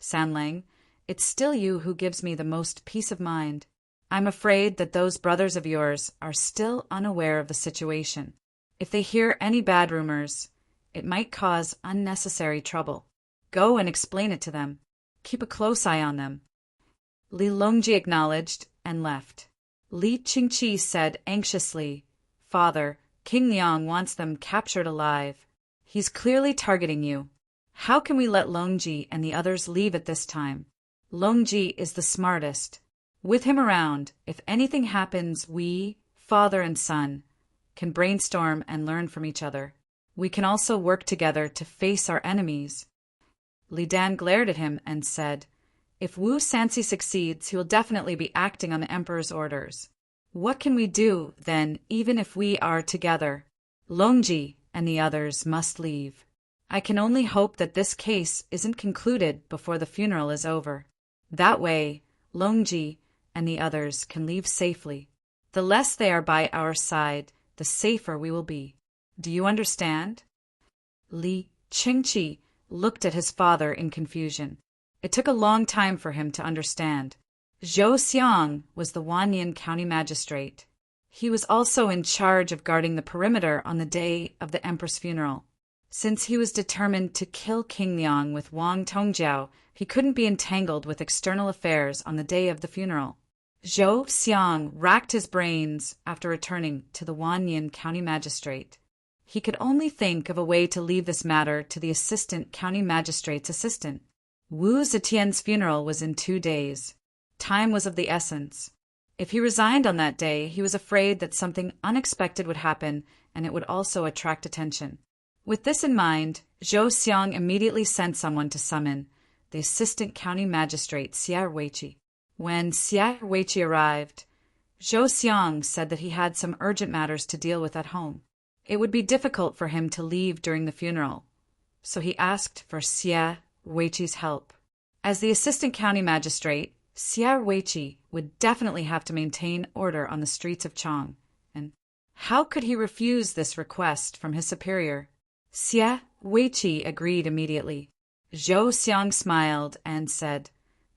"Sanlang, it's still you who gives me the most peace of mind. I'm afraid that those brothers of yours are still unaware of the situation. If they hear any bad rumors, it might cause unnecessary trouble. Go and explain it to them. Keep a close eye on them." Li Longji acknowledged and left. Li Qingqi said anxiously, "Father, King Liang wants them captured alive. He's clearly targeting you. How can we let Longji and the others leave at this time? Longji is the smartest. With him around, if anything happens, we, father and son, can brainstorm and learn from each other. We can also work together to face our enemies." Li Dan glared at him and said, "If Wu Sanci succeeds, he will definitely be acting on the emperor's orders. What can we do, then, even if we are together?" Longji and the others must leave. I can only hope that this case isn't concluded before the funeral is over. That way, Longji and the others can leave safely. The less they are by our side, the safer we will be. Do you understand? Li Qingqi looked at his father in confusion. It took a long time for him to understand. Zhou Xiang was the Wanyan County Magistrate. He was also in charge of guarding the perimeter on the day of the empress funeral. Since he was determined to kill King Liang with Wang Tongjiao, he couldn't be entangled with external affairs on the day of the funeral. Zhou Xiang racked his brains after returning to the Wanyan County Magistrate. He could only think of a way to leave this matter to the assistant county magistrate's assistant. Wu Zetian's funeral was in 2 days. Time was of the essence. If he resigned on that day, he was afraid that something unexpected would happen, and it would also attract attention. With this in mind, Zhou Xiang immediately sent someone to summon the assistant county magistrate, Xia Weiqi. When Xia Weiqi arrived, Zhou Xiang said that he had some urgent matters to deal with at home. It would be difficult for him to leave during the funeral, so he asked for Xia Weiqi's help. As the assistant county magistrate, Xia Weiqi would definitely have to maintain order on the streets of Chang, and how could he refuse this request from his superior? Xia Weiqi agreed immediately. Zhou Xiang smiled and said,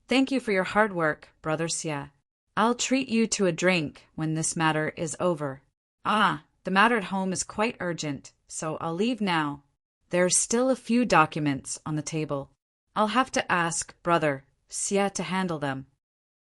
"Thank you for your hard work, Brother Xia. I'll treat you to a drink when this matter is over. The matter at home is quite urgent, so I'll leave now. There's still a few documents on the table. I'll have to ask Brother Xia to handle them."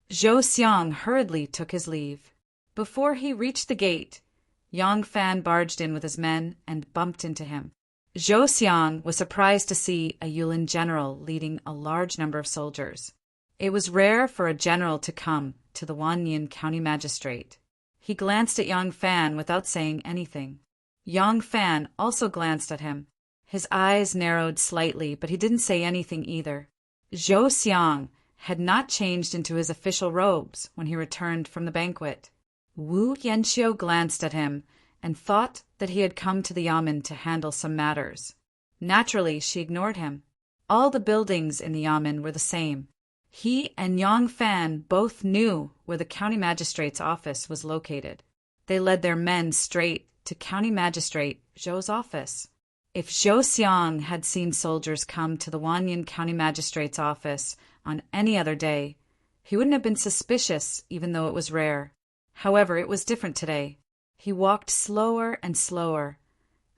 Zhou Xiang hurriedly took his leave. Before he reached the gate, Yang Fan barged in with his men and bumped into him. Zhou Xiang was surprised to see a Yulin general leading a large number of soldiers. It was rare for a general to come to the Wanyan County Magistrate. He glanced at Yang Fan without saying anything. Yang Fan also glanced at him. His eyes narrowed slightly, but he didn't say anything either. Zhou Xiang had not changed into his official robes when he returned from the banquet. Wu Yanxiu glanced at him and thought that he had come to the yamen to handle some matters. Naturally, she ignored him. All the buildings in the yamen were the same. He and Yang Fan both knew where the county magistrate's office was located. They led their men straight to County Magistrate Zhou's office. If Zhou Xiang had seen soldiers come to the Wanyan County Magistrate's office on any other day, he wouldn't have been suspicious even though it was rare. However, it was different today. He walked slower and slower,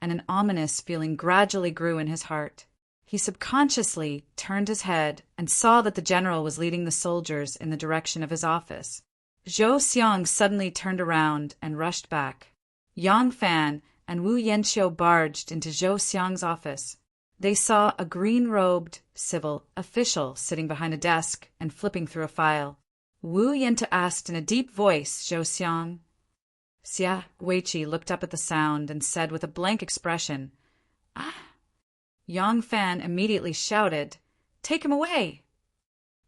and an ominous feeling gradually grew in his heart. He subconsciously turned his head and saw that the general was leading the soldiers in the direction of his office. Zhou Xiang suddenly turned around and rushed back. Yang Fan and Wu Yanxiu barged into Zhou Xiang's office. They saw a green-robed civil official sitting behind a desk and flipping through a file. Wu Yanxiu asked in a deep voice, "Zhou Xiang?" Xia Weiqi looked up at the sound and said with a blank expression, "Ah." Yang Fan immediately shouted, "Take him away!"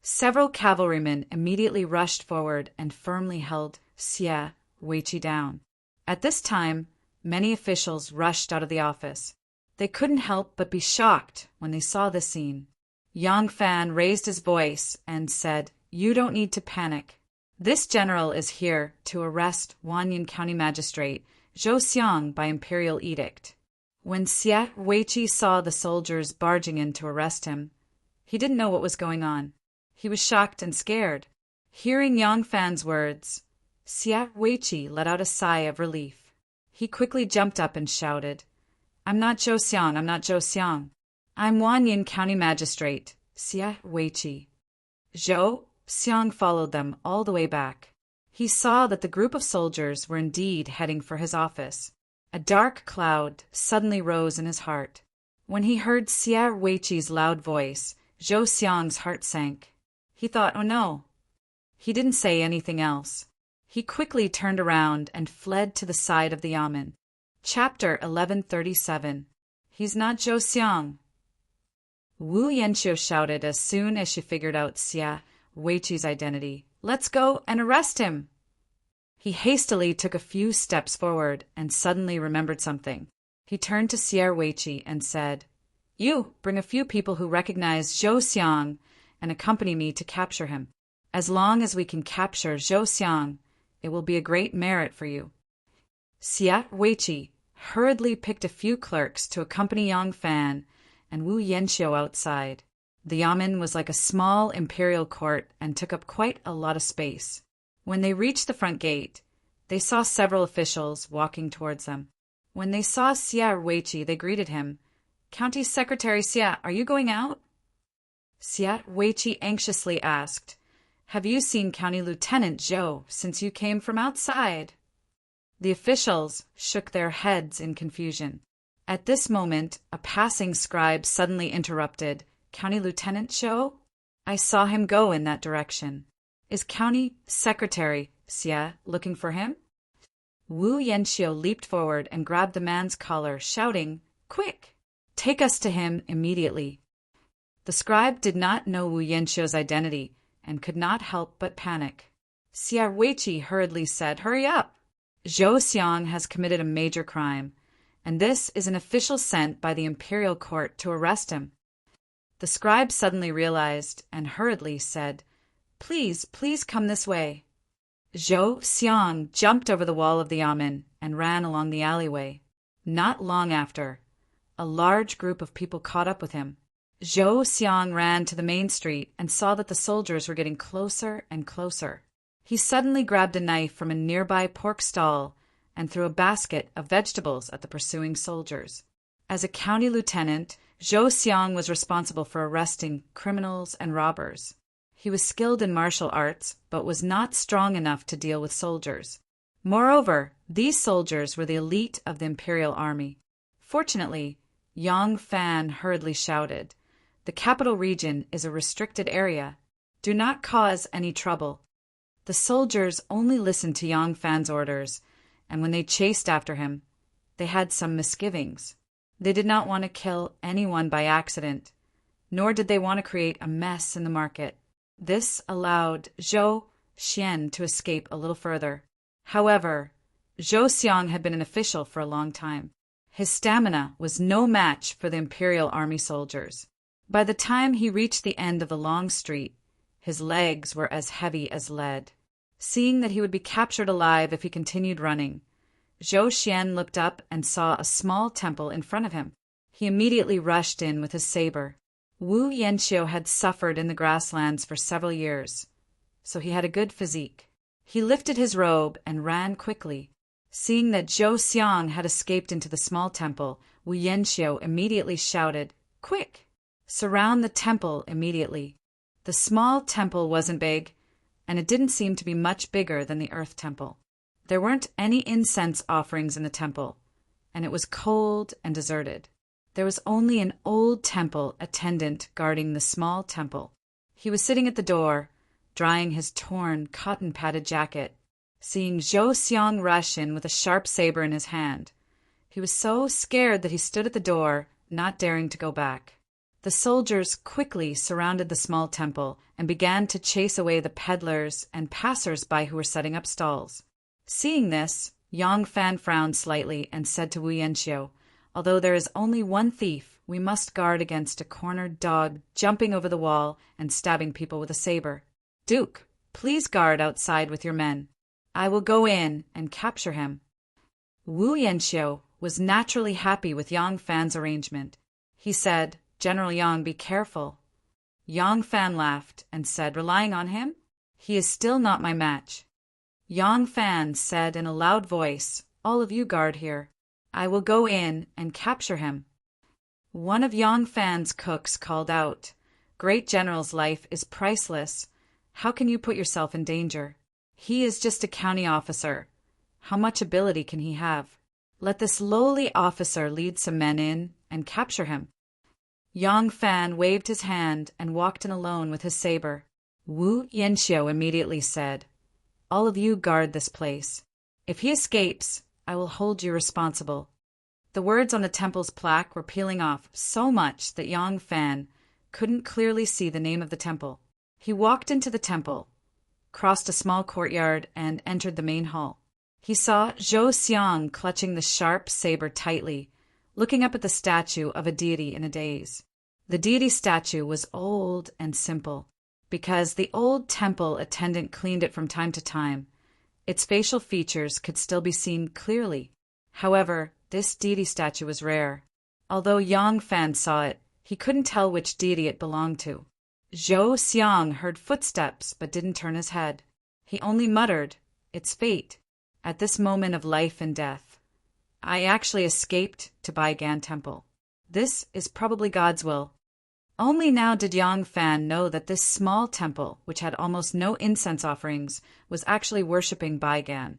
Several cavalrymen immediately rushed forward and firmly held Xia Weiqi down. At this time, many officials rushed out of the office. They couldn't help but be shocked when they saw this scene. Yang Fan raised his voice and said, "You don't need to panic. This general is here to arrest Wanyan County Magistrate Zhou Xiang by imperial edict." When Xia Weiqi saw the soldiers barging in to arrest him, he didn't know what was going on. He was shocked and scared. Hearing Yang Fan's words, Xia Weiqi let out a sigh of relief. He quickly jumped up and shouted, "I'm not Zhou Xiang, I'm not Zhou Xiang. I'm Wanyan County Magistrate, Xia Weiqi." Zhou Xiang followed them all the way back. He saw that the group of soldiers were indeed heading for his office. A dark cloud suddenly rose in his heart. When he heard Xia Weiqi's loud voice, Zhou Xiang's heart sank. He thought, "Oh no." He didn't say anything else. He quickly turned around and fled to the side of the yamen. Chapter 1137. He's not Zhou Xiang. Wu Yanxiu shouted as soon as she figured out Xia Weiqi's identity. "Let's go and arrest him!" He hastily took a few steps forward and suddenly remembered something. He turned to Sier Weiqi and said, "You bring a few people who recognize Zhou Xiang and accompany me to capture him. As long as we can capture Zhou Xiang, it will be a great merit for you." Sier Weiqi hurriedly picked a few clerks to accompany Yang Fan and Wu Yanxiu outside. The yamen was like a small imperial court and took up quite a lot of space. When they reached the front gate, they saw several officials walking towards them. When they saw Sier Weiqi, they greeted him. "County Secretary Sier, are you going out?" Sier Weiqi anxiously asked, "Have you seen County Lieutenant Zhou since you came from outside?" The officials shook their heads in confusion. At this moment, a passing scribe suddenly interrupted. "County Lieutenant Zhou? I saw him go in that direction. Is County Secretary Xie looking for him?" Wu Yanxiu leaped forward and grabbed the man's collar, shouting, "Quick! Take us to him immediately." The scribe did not know Wu Yanxiu's identity and could not help but panic. Sier Weiqi hurriedly said, "Hurry up! Zhou Xiang has committed a major crime, and this is an official sent by the imperial court to arrest him." The scribe suddenly realized and hurriedly said, "Please, please come this way." Zhou Xiang jumped over the wall of the yamen and ran along the alleyway. Not long after, a large group of people caught up with him. Zhou Xiang ran to the main street and saw that the soldiers were getting closer and closer. He suddenly grabbed a knife from a nearby pork stall and threw a basket of vegetables at the pursuing soldiers. As a county lieutenant, Zhou Xiang was responsible for arresting criminals and robbers. He was skilled in martial arts, but was not strong enough to deal with soldiers. Moreover, these soldiers were the elite of the imperial army. Fortunately, Yang Fan hurriedly shouted, "The capital region is a restricted area. Do not cause any trouble." The soldiers only listened to Yang Fan's orders, and when they chased after him, they had some misgivings. They did not want to kill anyone by accident, nor did they want to create a mess in the market. This allowed Zhou Xian to escape a little further. However, Zhou Xiang had been an official for a long time. His stamina was no match for the imperial army soldiers. By the time he reached the end of the long street, his legs were as heavy as lead. Seeing that he would be captured alive if he continued running, Zhou Xian looked up and saw a small temple in front of him. He immediately rushed in with his saber. Wu Yanxiu had suffered in the grasslands for several years, so he had a good physique. He lifted his robe and ran quickly. Seeing that Zhou Xiang had escaped into the small temple, Wu Yanxiu immediately shouted, "Quick! Surround the temple immediately." The small temple wasn't big, and it didn't seem to be much bigger than the Earth Temple. There weren't any incense offerings in the temple, and it was cold and deserted. There was only an old temple attendant guarding the small temple. He was sitting at the door, drying his torn, cotton-padded jacket. Seeing Zhou Xiang rush in with a sharp saber in his hand, he was so scared that he stood at the door, not daring to go back. The soldiers quickly surrounded the small temple and began to chase away the peddlers and passers-by who were setting up stalls. Seeing this, Yang Fan frowned slightly and said to Wu Yanxiu, "Although there is only one thief, we must guard against a cornered dog jumping over the wall and stabbing people with a saber. Duke, please guard outside with your men. I will go in and capture him." Wu Yanxiu was naturally happy with Yang Fan's arrangement. He said, "General Yang, be careful." Yang Fan laughed and said, "Relying on him? He is still not my match." Yang Fan said in a loud voice, "All of you guard here. I will go in and capture him." One of Yang Fan's cooks called out, "Great General's life is priceless. How can you put yourself in danger? He is just a county officer. How much ability can he have? Let this lowly officer lead some men in and capture him." Yang Fan waved his hand and walked in alone with his saber. Wu Yanxiu immediately said, "All of you guard this place. If he escapes, I will hold you responsible." The words on the temple's plaque were peeling off so much that Yang Fan couldn't clearly see the name of the temple. He walked into the temple, crossed a small courtyard, and entered the main hall. He saw Zhou Xiang clutching the sharp saber tightly, looking up at the statue of a deity in a daze. The deity statue was old and simple. Because the old temple attendant cleaned it from time to time, its facial features could still be seen clearly. However, this deity statue was rare. Although Yang Fan saw it, he couldn't tell which deity it belonged to. Zhou Xiang heard footsteps but didn't turn his head. He only muttered, "It's fate," at this moment of life and death. I actually escaped to Baigan Temple. This is probably God's will. Only now did Yang Fan know that this small temple, which had almost no incense offerings, was actually worshipping Baigan,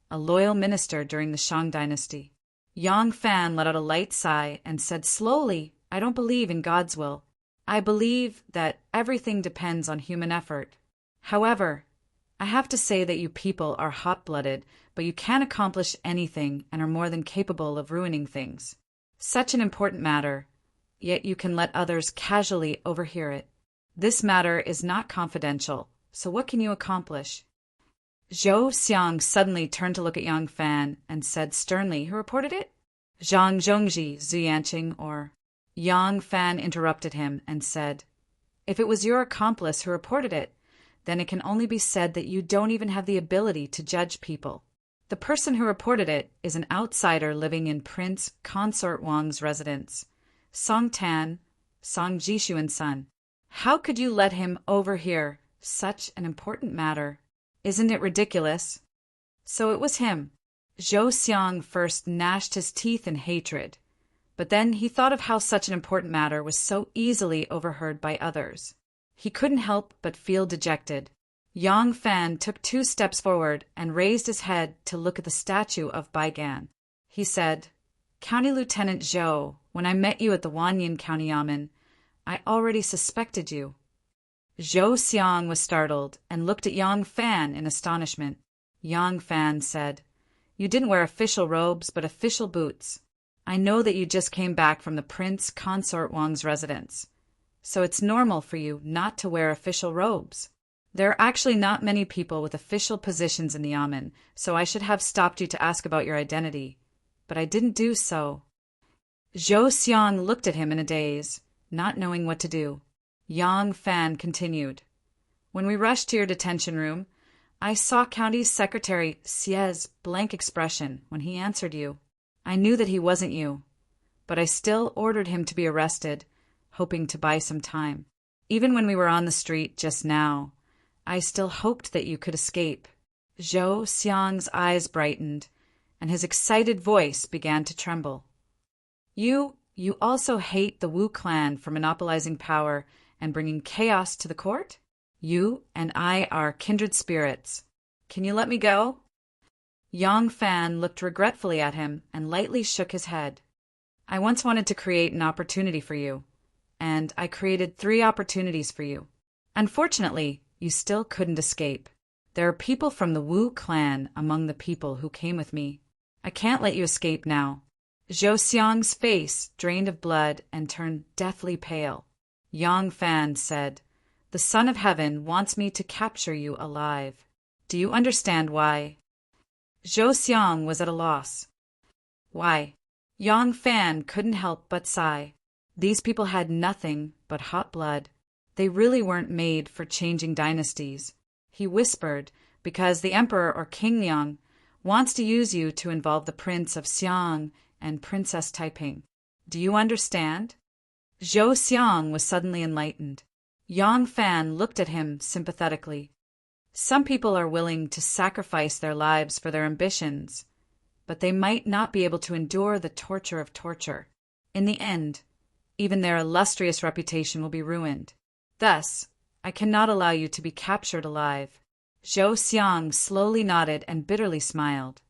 a loyal minister during the Shang dynasty. Yang Fan let out a light sigh and said slowly, "I don't believe in God's will. I believe that everything depends on human effort. However, I have to say that you people are hot-blooded, but you can accomplish anything and are more than capable of ruining things. Such an important matter, yet you can let others casually overhear it. This matter is not confidential, so what can you accomplish?" Zhou Xiang suddenly turned to look at Yang Fan and said sternly, "Who reported it?" "Zhang Zhongji, Zuyanqing, or—" Yang Fan interrupted him and said, "If it was your accomplice who reported it, then it can only be said that you don't even have the ability to judge people. The person who reported it is an outsider living in Prince Consort Wang's residence, Song Tan, Song Jishuan's son. How could you let him overhear such an important matter? Isn't it ridiculous?" So it was him. Zhou Xiang first gnashed his teeth in hatred, but then he thought of how such an important matter was so easily overheard by others. He couldn't help but feel dejected. Yang Fan took 2 steps forward and raised his head to look at the statue of Baigan. He said, "County Lieutenant Zhou, when I met you at the Wanyan County Yamen, I already suspected you." Zhou Xiang was startled and looked at Yang Fan in astonishment. Yang Fan said, "You didn't wear official robes but official boots. I know that you just came back from the Prince Consort Wang's residence, so it's normal for you not to wear official robes. There are actually not many people with official positions in the Yamen, so I should have stopped you to ask about your identity, but I didn't do so." Zhou Xiang looked at him in a daze, not knowing what to do. Yang Fan continued, "When we rushed to your detention room, I saw County Secretary Xie's blank expression when he answered you. I knew that he wasn't you, but I still ordered him to be arrested, hoping to buy some time. Even when we were on the street just now, I still hoped that you could escape." Zhou Xiang's eyes brightened, and his excited voice began to tremble. You also hate the Wu clan for monopolizing power and bringing chaos to the court? You and I are kindred spirits. Can you let me go?" Yang Fan looked regretfully at him and lightly shook his head. "I once wanted to create an opportunity for you, and I created 3 opportunities for you. Unfortunately, you still couldn't escape. There are people from the Wu clan among the people who came with me. I can't let you escape now." Zhou Xiang's face drained of blood and turned deathly pale. Yang Fan said, "The Son of Heaven wants me to capture you alive. Do you understand why?" Zhou Xiang was at a loss. Why? Yang Fan couldn't help but sigh. These people had nothing but hot blood. They really weren't made for changing dynasties. He whispered, "Because the Emperor or King Liang wants to use you to involve the Prince of Xiang and Princess Taiping. Do you understand?" Zhou Xiang was suddenly enlightened. Yang Fan looked at him sympathetically. Some people are willing to sacrifice their lives for their ambitions, but they might not be able to endure the torture of torture. In the end, even their illustrious reputation will be ruined. Thus, I cannot allow you to be captured alive." Zhou Xiang slowly nodded and bitterly smiled.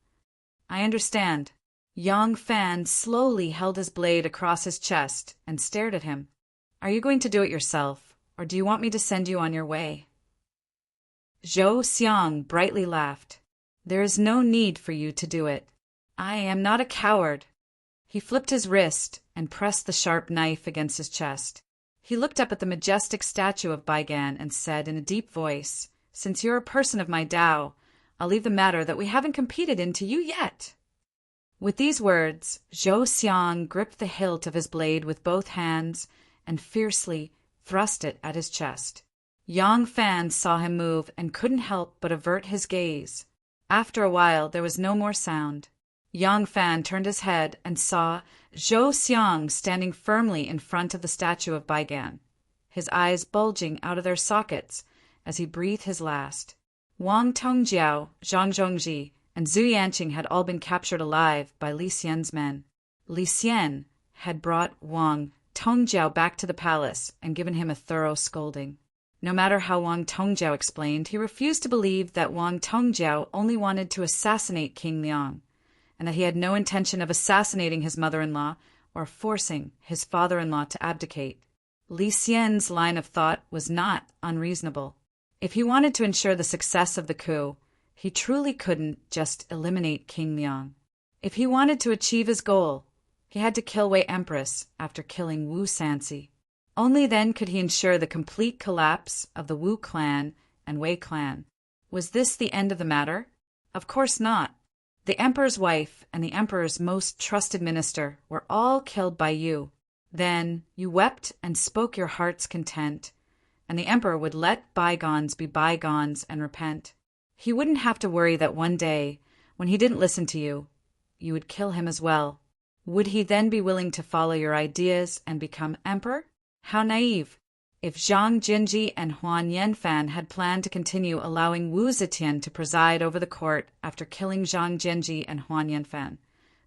"I understand." Yang Fan slowly held his blade across his chest and stared at him. "Are you going to do it yourself, or do you want me to send you on your way?" Zhou Xiang brightly laughed. "There is no need for you to do it. I am not a coward." He flipped his wrist and pressed the sharp knife against his chest. He looked up at the majestic statue of Baigan and said in a deep voice, "Since you're a person of my Tao, I'll leave the matter that we haven't competed in to you yet." With these words, Zhou Xiang gripped the hilt of his blade with both hands and fiercely thrust it at his chest. Yang Fan saw him move and couldn't help but avert his gaze. After a while, there was no more sound. Yang Fan turned his head and saw Zhou Xiang standing firmly in front of the statue of Baigan, his eyes bulging out of their sockets as he breathed his last. Wang Tongjiao, Zhang Zhongji, and Zhu Yanqing had all been captured alive by Li Xian's men. Li Xian had brought Wang Tongjiao back to the palace and given him a thorough scolding. No matter how Wang Tongjiao explained, he refused to believe that Wang Tongjiao only wanted to assassinate King Liang, and that he had no intention of assassinating his mother-in-law or forcing his father-in-law to abdicate. Li Xian's line of thought was not unreasonable. If he wanted to ensure the success of the coup, he truly couldn't just eliminate King Liang. If he wanted to achieve his goal, he had to kill Wei Empress after killing Wu Sanxi. Only then could he ensure the complete collapse of the Wu clan and Wei clan. Was this the end of the matter? Of course not. The emperor's wife and the emperor's most trusted minister were all killed by you. Then you wept and spoke your heart's content, and the emperor would let bygones be bygones and repent. He wouldn't have to worry that one day, when he didn't listen to you, you would kill him as well. Would he then be willing to follow your ideas and become emperor? How naive! If Zhang Jinji and Huan Yanfan had planned to continue allowing Wu Zetian to preside over the court after killing Zhang Jinji and Huan Yanfan,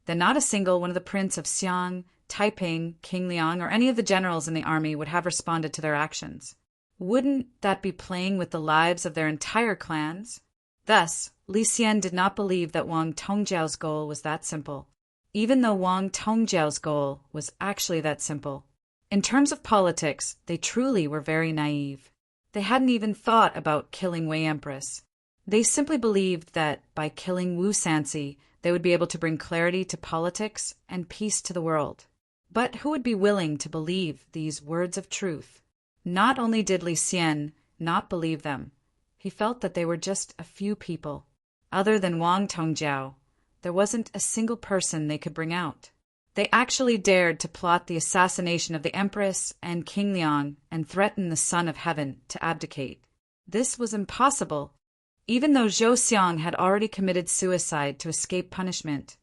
then not a single one of the princes of Xiang, Taiping, King Liang, or any of the generals in the army would have responded to their actions. Wouldn't that be playing with the lives of their entire clans? Thus, Li Xian did not believe that Wang Tongjiao's goal was that simple, even though Wang Tongjiao's goal was actually that simple. In terms of politics, they truly were very naive. They hadn't even thought about killing Wei Empress. They simply believed that by killing Wu Sanxi, they would be able to bring clarity to politics and peace to the world. But who would be willing to believe these words of truth? Not only did Li Xian not believe them, he felt that they were just a few people. Other than Wang Tongjiao, there wasn't a single person they could bring out. They actually dared to plot the assassination of the Empress and King Liang and threaten the Son of Heaven to abdicate. This was impossible. Even though Zhou Xiang had already committed suicide to escape punishment,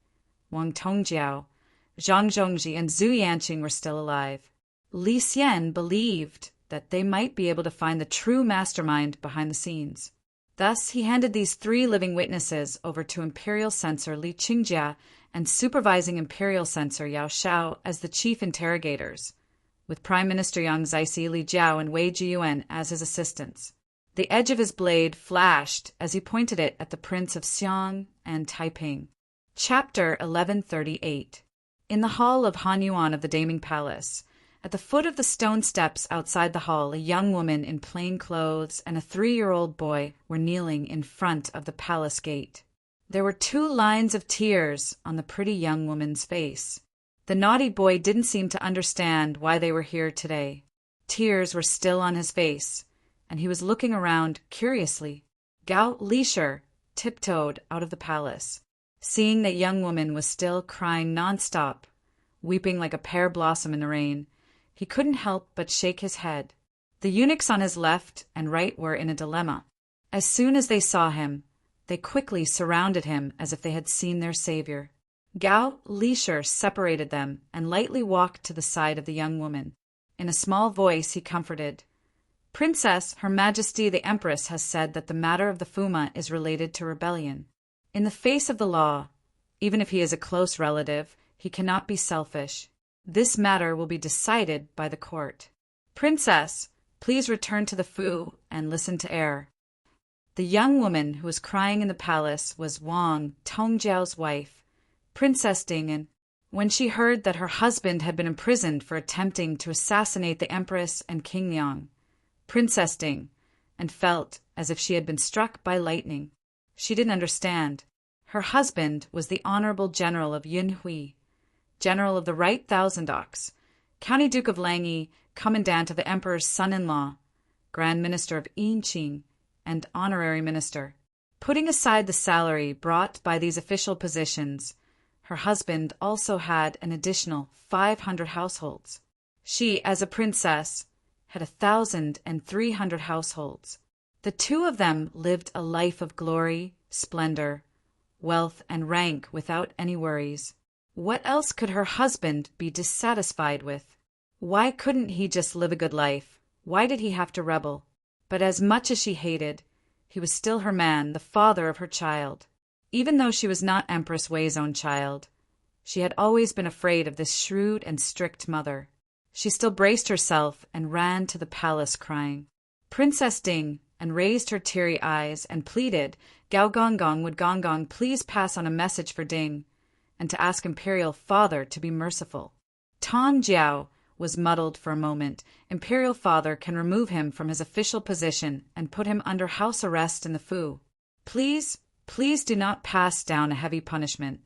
Wang Tongjiao, Zhang Zhongji, and Zhu Yanqing were still alive. Li Xian believed that they might be able to find the true mastermind behind the scenes. Thus, he handed these 3 living witnesses over to Imperial Censor Li Qingjia and Supervising Imperial Censor Yao Shao as the chief interrogators, with Prime Minister Yang Zixi, Li Jiao, and Wei Jiyuan as his assistants. The edge of his blade flashed as he pointed it at the Prince of Xiang and Taiping. Chapter 1138. In the hall of Han Yuan of the Daming Palace, at the foot of the stone steps outside the hall, a young woman in plain clothes and a 3-year-old boy were kneeling in front of the palace gate. There were 2 lines of tears on the pretty young woman's face. The naughty boy didn't seem to understand why they were here today. Tears were still on his face, and he was looking around curiously. Gao Lisher tiptoed out of the palace. Seeing that young woman was still crying nonstop, weeping like a pear blossom in the rain, he couldn't help but shake his head. The eunuchs on his left and right were in a dilemma. As soon as they saw him, they quickly surrounded him as if they had seen their savior. Gao Lisher separated them and lightly walked to the side of the young woman. In a small voice he comforted, "Princess, Her Majesty the Empress has said that the matter of the Fuma is related to rebellion. In the face of the law, even if he is a close relative, he cannot be selfish. This matter will be decided by the court. Princess, please return to the Fu and listen to air." The young woman who was crying in the palace was Wang Tongjiao's wife, Princess Ding'an. When she heard that her husband had been imprisoned for attempting to assassinate the Empress and King Liang, Princess Ding, and felt as if she had been struck by lightning. She didn't understand. Her husband was the Honorable General of Yunhui, General of the Right Thousand Ox, County Duke of Langyi, Commandant of the Emperor's son-in-law, Grand Minister of Yinqing, and Honorary Minister. Putting aside the salary brought by these official positions, Her husband also had an additional 500 households. She, as a princess, had 1,300 households. The two of them lived a life of glory, splendor, wealth, and rank without any worries. What else could her husband be dissatisfied with? Why couldn't he just live a good life? Why did he have to rebel? But as much as she hated, he was still her man, the father of her child. Even though she was not Empress Wei's own child, she had always been afraid of this shrewd and strict mother. She still braced herself and ran to the palace crying, "Princess Ding," and raised her teary eyes and pleaded, "Gao Gong, would Gong please pass on a message for Ding, and to ask Imperial Father to be merciful." Tong Jiao was muddled for a moment. Imperial Father can remove him from his official position and put him under house arrest in the Fu. Please do not pass down a heavy punishment.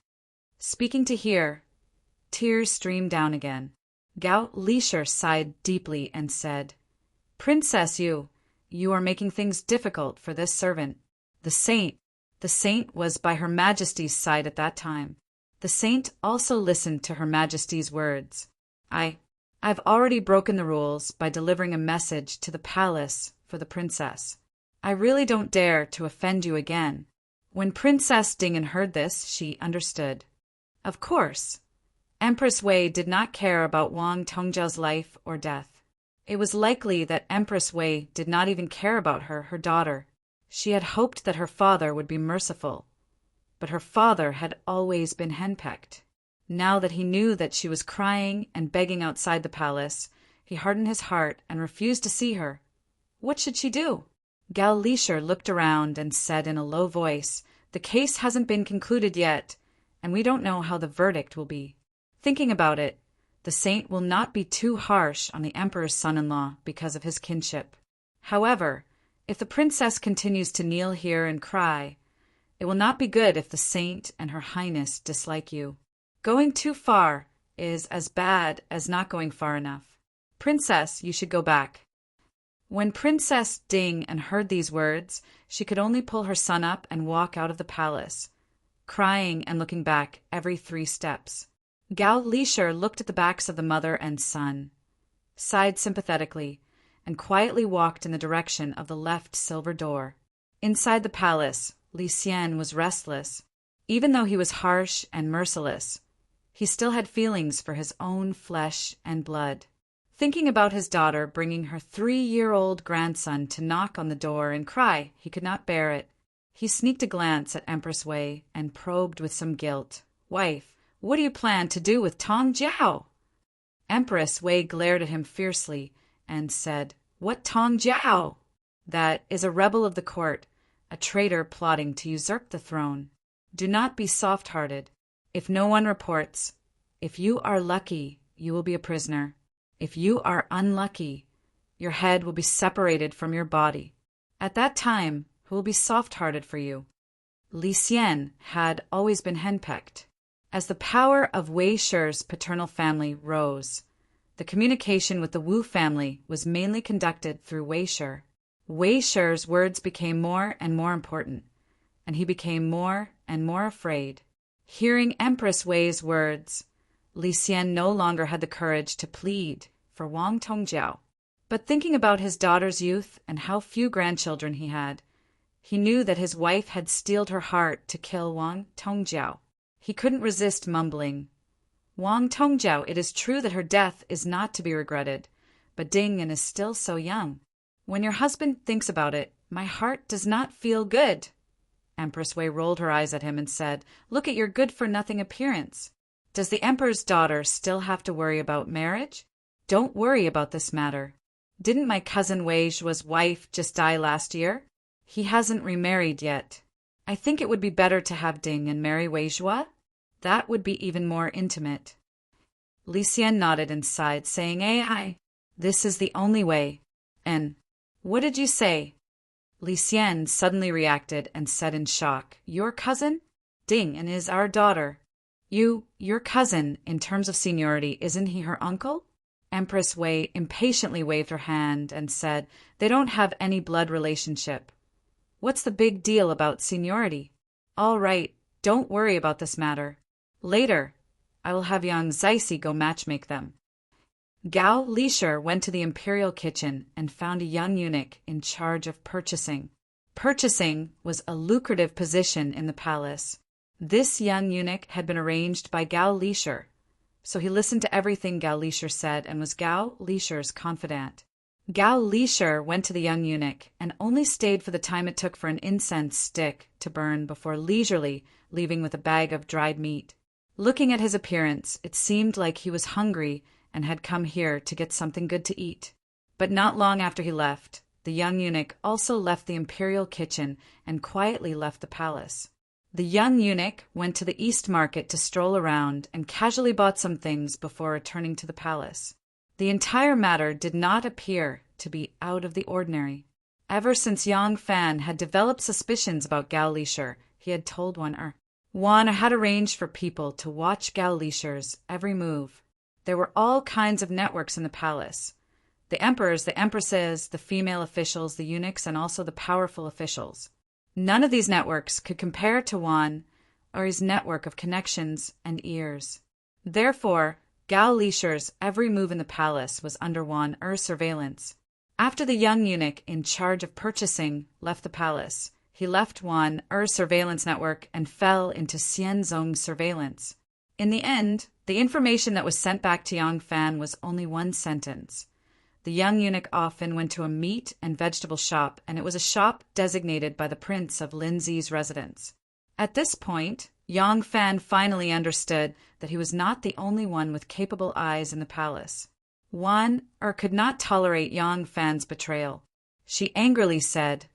Speaking to hear, tears streamed down again. Gao Lisher sighed deeply and said, "Princess, you are making things difficult for this servant." The saint was by Her Majesty's side at that time. The saint also listened to Her Majesty's words. I've already broken the rules by delivering a message to the palace for the princess. I really don't dare to offend you again. When Princess Dingen heard this, she understood. Of course, Empress Wei did not care about Wang Tongjiao's life or death. It was likely that Empress Wei did not even care about her daughter. She had hoped that her father would be merciful, but her father had always been henpecked. Now that he knew that she was crying and begging outside the palace, he hardened his heart and refused to see her. What should she do? Gao Lisher looked around and said in a low voice, "The case hasn't been concluded yet, and we don't know how the verdict will be. Thinking about it, the saint will not be too harsh on the emperor's son-in-law because of his kinship. However, if the princess continues to kneel here and cry, it will not be good if the saint and her highness dislike you. Going too far is as bad as not going far enough. Princess, you should go back." When Princess Ding heard these words, she could only pull her son up and walk out of the palace, crying and looking back every 3 steps. Gao Lisher looked at the backs of the mother and son, sighed sympathetically, and quietly walked in the direction of the left silver door. Inside the palace, Li Xian was restless. Even though he was harsh and merciless, he still had feelings for his own flesh and blood. Thinking about his daughter bringing her 3-year-old grandson to knock on the door and cry, he could not bear it. He sneaked a glance at Empress Wei and probed with some guilt, "Wife, what do you plan to do with Tong Jiao?" Empress Wei glared at him fiercely and said, "What Tong Jiao? That is a rebel of the court, a traitor plotting to usurp the throne. Do not be soft-hearted. If no one reports, if you are lucky, you will be a prisoner. If you are unlucky, your head will be separated from your body. At that time, who will be soft-hearted for you?" Li Xian had always been henpecked. As the power of Wei Shi's paternal family rose, the communication with the Wu family was mainly conducted through Wei Shi. Wei Shi's words became more and more important, and he became more and more afraid. Hearing Empress Wei's words, Li Xian no longer had the courage to plead for Wang Tongjiao. But thinking about his daughter's youth and how few grandchildren he had, he knew that his wife had steeled her heart to kill Wang Tongjiao. He couldn't resist mumbling, "Wang Tongjiao, it is true that her death is not to be regretted, but Ding is still so young. When your husband thinks about it, my heart does not feel good." Empress Wei rolled her eyes at him and said, "Look at your good-for-nothing appearance. Does the emperor's daughter still have to worry about marriage? Don't worry about this matter. Didn't my cousin Wei Zhua's wife just die last year? He hasn't remarried yet. I think it would be better to have Ding and marry Wei Zhua. That would be even more intimate." Li Xian nodded and sighed, saying, "Ai, this is the only way." "And what did you say?" Li Xian suddenly reacted and said in shock, "Your cousin? Ding and is our daughter. Your cousin, in terms of seniority, isn't he her uncle?" Empress Wei impatiently waved her hand and said, "They don't have any blood relationship. What's the big deal about seniority? All right, don't worry about this matter. Later, I will have Yang Zixi go matchmake them. Gao Lisher went to the imperial kitchen and found a young eunuch in charge of purchasing. Purchasing was a lucrative position in the palace. This young eunuch had been arranged by Gao Lisher, so he listened to everything Gao Lisher said and was Gao Lisher's confidant. Gao Lisher went to the young eunuch and only stayed for the time it took for an incense stick to burn before leisurely leaving with a bag of dried meat. Looking at his appearance, it seemed like he was hungry and had come here to get something good to eat. But not long after he left, the young eunuch also left the imperial kitchen and quietly left the palace. The young eunuch went to the East Market to stroll around and casually bought some things before returning to the palace. The entire matter did not appear to be out of the ordinary. Ever since Yang Fan had developed suspicions about Gao Lisher, he had told Wan had arranged for people to watch Gao Lisher's every move. There were all kinds of networks in the palace. The emperors, the empresses, the female officials, the eunuchs, and also the powerful officials. None of these networks could compare to Wan or his network of connections and ears. Therefore, Gao Lisher's every move in the palace was under Wan's surveillance. After the young eunuch in charge of purchasing left the palace, he left Wan's surveillance network and fell into Xianzong's surveillance. In the end, the information that was sent back to Yang Fan was only one sentence. The young eunuch often went to a meat and vegetable shop, and it was a shop designated by the prince of Linzi's residence. At this point, Yang Fan finally understood that he was not the only one with capable eyes in the palace. Wan could not tolerate Yang Fan's betrayal. She angrily said,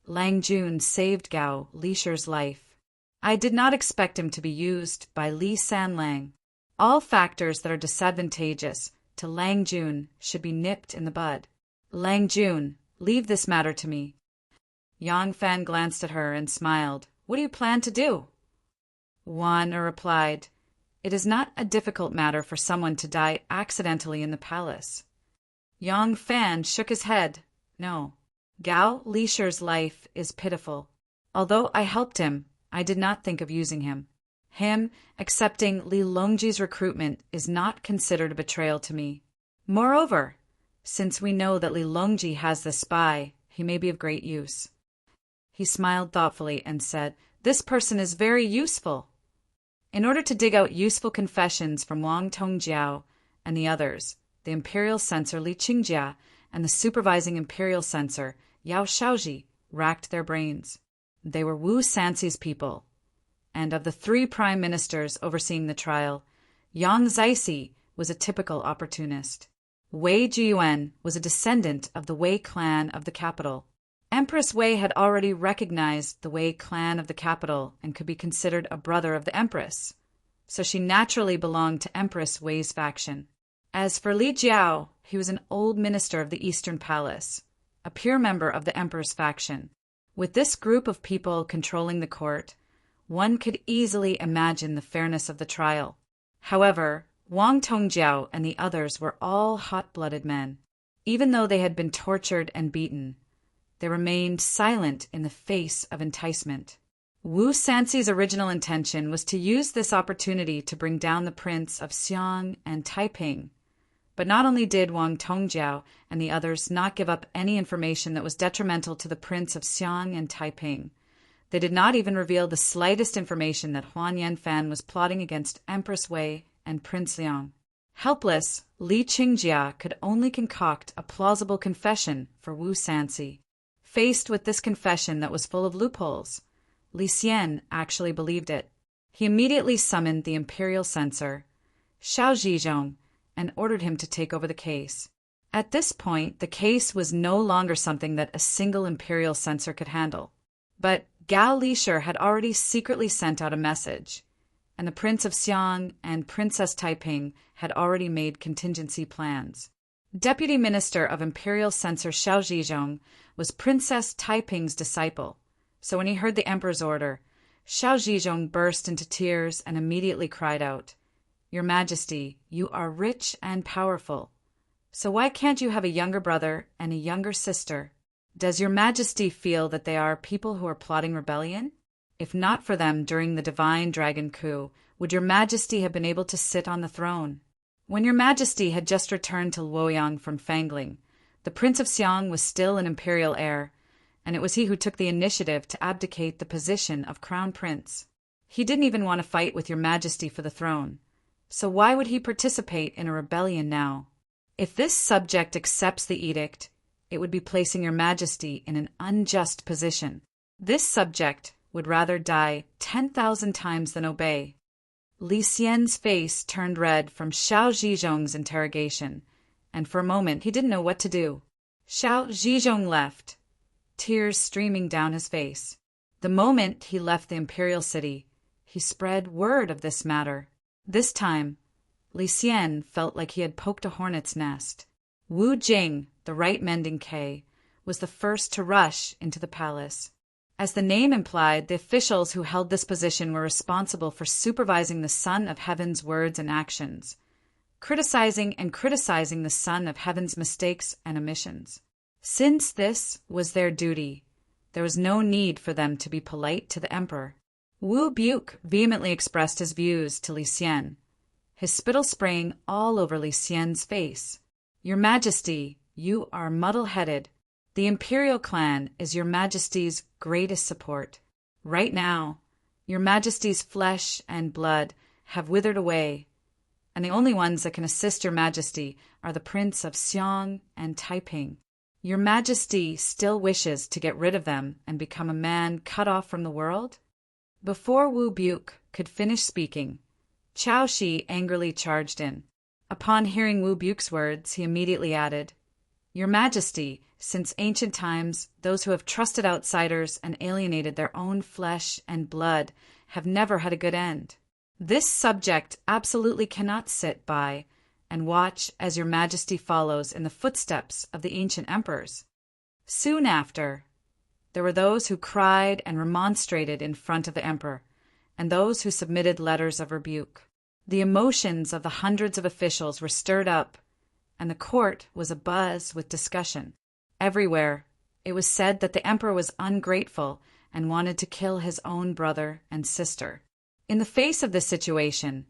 "Lang Jun saved Gao Lisher's life. I did not expect him to be used by Li Sanlang. All factors that are disadvantageous to Lang Jun should be nipped in the bud. Lang Jun, leave this matter to me." Yang Fan glanced at her and smiled. "What do you plan to do?" Wan replied, "It is not a difficult matter for someone to die accidentally in the palace." Yang Fan shook his head. "No. Gao Lisher's life is pitiful. Although I helped him, I did not think of using him. Him accepting Li Longji's recruitment is not considered a betrayal to me. Moreover, since we know that Li Longji has the spy, he may be of great use." He smiled thoughtfully and said, "This person is very useful." In order to dig out useful confessions from Wang Tongjiao and the others, the imperial censor Li Qingjia and the supervising imperial censor Yao Shaoji racked their brains. They were Wu Sanxi's people, and of the 3 prime ministers overseeing the trial, Yang Zixi was a typical opportunist. Wei Jiyuan was a descendant of the Wei clan of the capital. Empress Wei had already recognized the Wei clan of the capital and could be considered a brother of the empress, so she naturally belonged to Empress Wei's faction. As for Li Jiao, he was an old minister of the Eastern Palace, a peer member of the emperor's faction. With this group of people controlling the court, one could easily imagine the fairness of the trial. However, Wang Tongjiao and the others were all hot-blooded men. Even though they had been tortured and beaten, they remained silent in the face of enticement. Wu Sanxi's original intention was to use this opportunity to bring down the prince of Xiang and Taiping. But not only did Wang Tongjiao and the others not give up any information that was detrimental to the prince of Xiang and Taiping, they did not even reveal the slightest information that Huan Yanfan was plotting against Empress Wei and Prince Liang. Helpless, Li Qingjia could only concoct a plausible confession for Wu Sanxi. Faced with this confession that was full of loopholes, Li Xian actually believed it. He immediately summoned the imperial censor, Xiao Zhizhong, and ordered him to take over the case. At this point, the case was no longer something that a single imperial censor could handle. But Gao Lisher had already secretly sent out a message, and the Prince of Xiang and Princess Taiping had already made contingency plans. Deputy Minister of Imperial Censor Xiao Zhizhong was Princess Taiping's disciple, so when he heard the emperor's order, Xiao Zhizhong burst into tears and immediately cried out, "Your Majesty, you are rich and powerful. So why can't you have a younger brother and a younger sister? Does your Majesty feel that they are people who are plotting rebellion? If not for them during the divine dragon coup, would your majesty have been able to sit on the throne? When your majesty had just returned to Luoyang from Fangling, the Prince of Xiang was still an imperial heir, and it was he who took the initiative to abdicate the position of crown prince. He didn't even want to fight with your majesty for the throne, so why would he participate in a rebellion now? If this subject accepts the edict, it would be placing your majesty in an unjust position. This subject would rather die 10,000 times than obey. Li Xian's face turned red from Xiao Zhizhong's interrogation, and for a moment he didn't know what to do. Xiao Zhizhong left, tears streaming down his face. The moment he left the imperial city, he spread word of this matter. This time, Li Xian felt like he had poked a hornet's nest. Wu Jing, the right mending K, was the first to rush into the palace. As the name implied, the officials who held this position were responsible for supervising the Son of Heaven's words and actions, criticizing the Son of Heaven's mistakes and omissions. Since this was their duty, there was no need for them to be polite to the emperor. Wu Buke vehemently expressed his views to Li Xian, his spittle spraying all over Li Xian's face. Your Majesty, you are muddle-headed. The imperial clan is your Majesty's greatest support. Right now, your Majesty's flesh and blood have withered away, and the only ones that can assist your Majesty are the Prince of Xiang and Taiping. Your Majesty still wishes to get rid of them and become a man cut off from the world? Before Wu Buke could finish speaking, Chao Shi angrily charged in. Upon hearing Wu Buke's words, he immediately added, Your Majesty, since ancient times, those who have trusted outsiders and alienated their own flesh and blood have never had a good end. This subject absolutely cannot sit by and watch as your Majesty follows in the footsteps of the ancient emperors. Soon after, there were those who cried and remonstrated in front of the emperor, and those who submitted letters of rebuke. The emotions of the hundreds of officials were stirred up, and the court was abuzz with discussion. Everywhere, it was said that the emperor was ungrateful and wanted to kill his own brother and sister. In the face of this situation,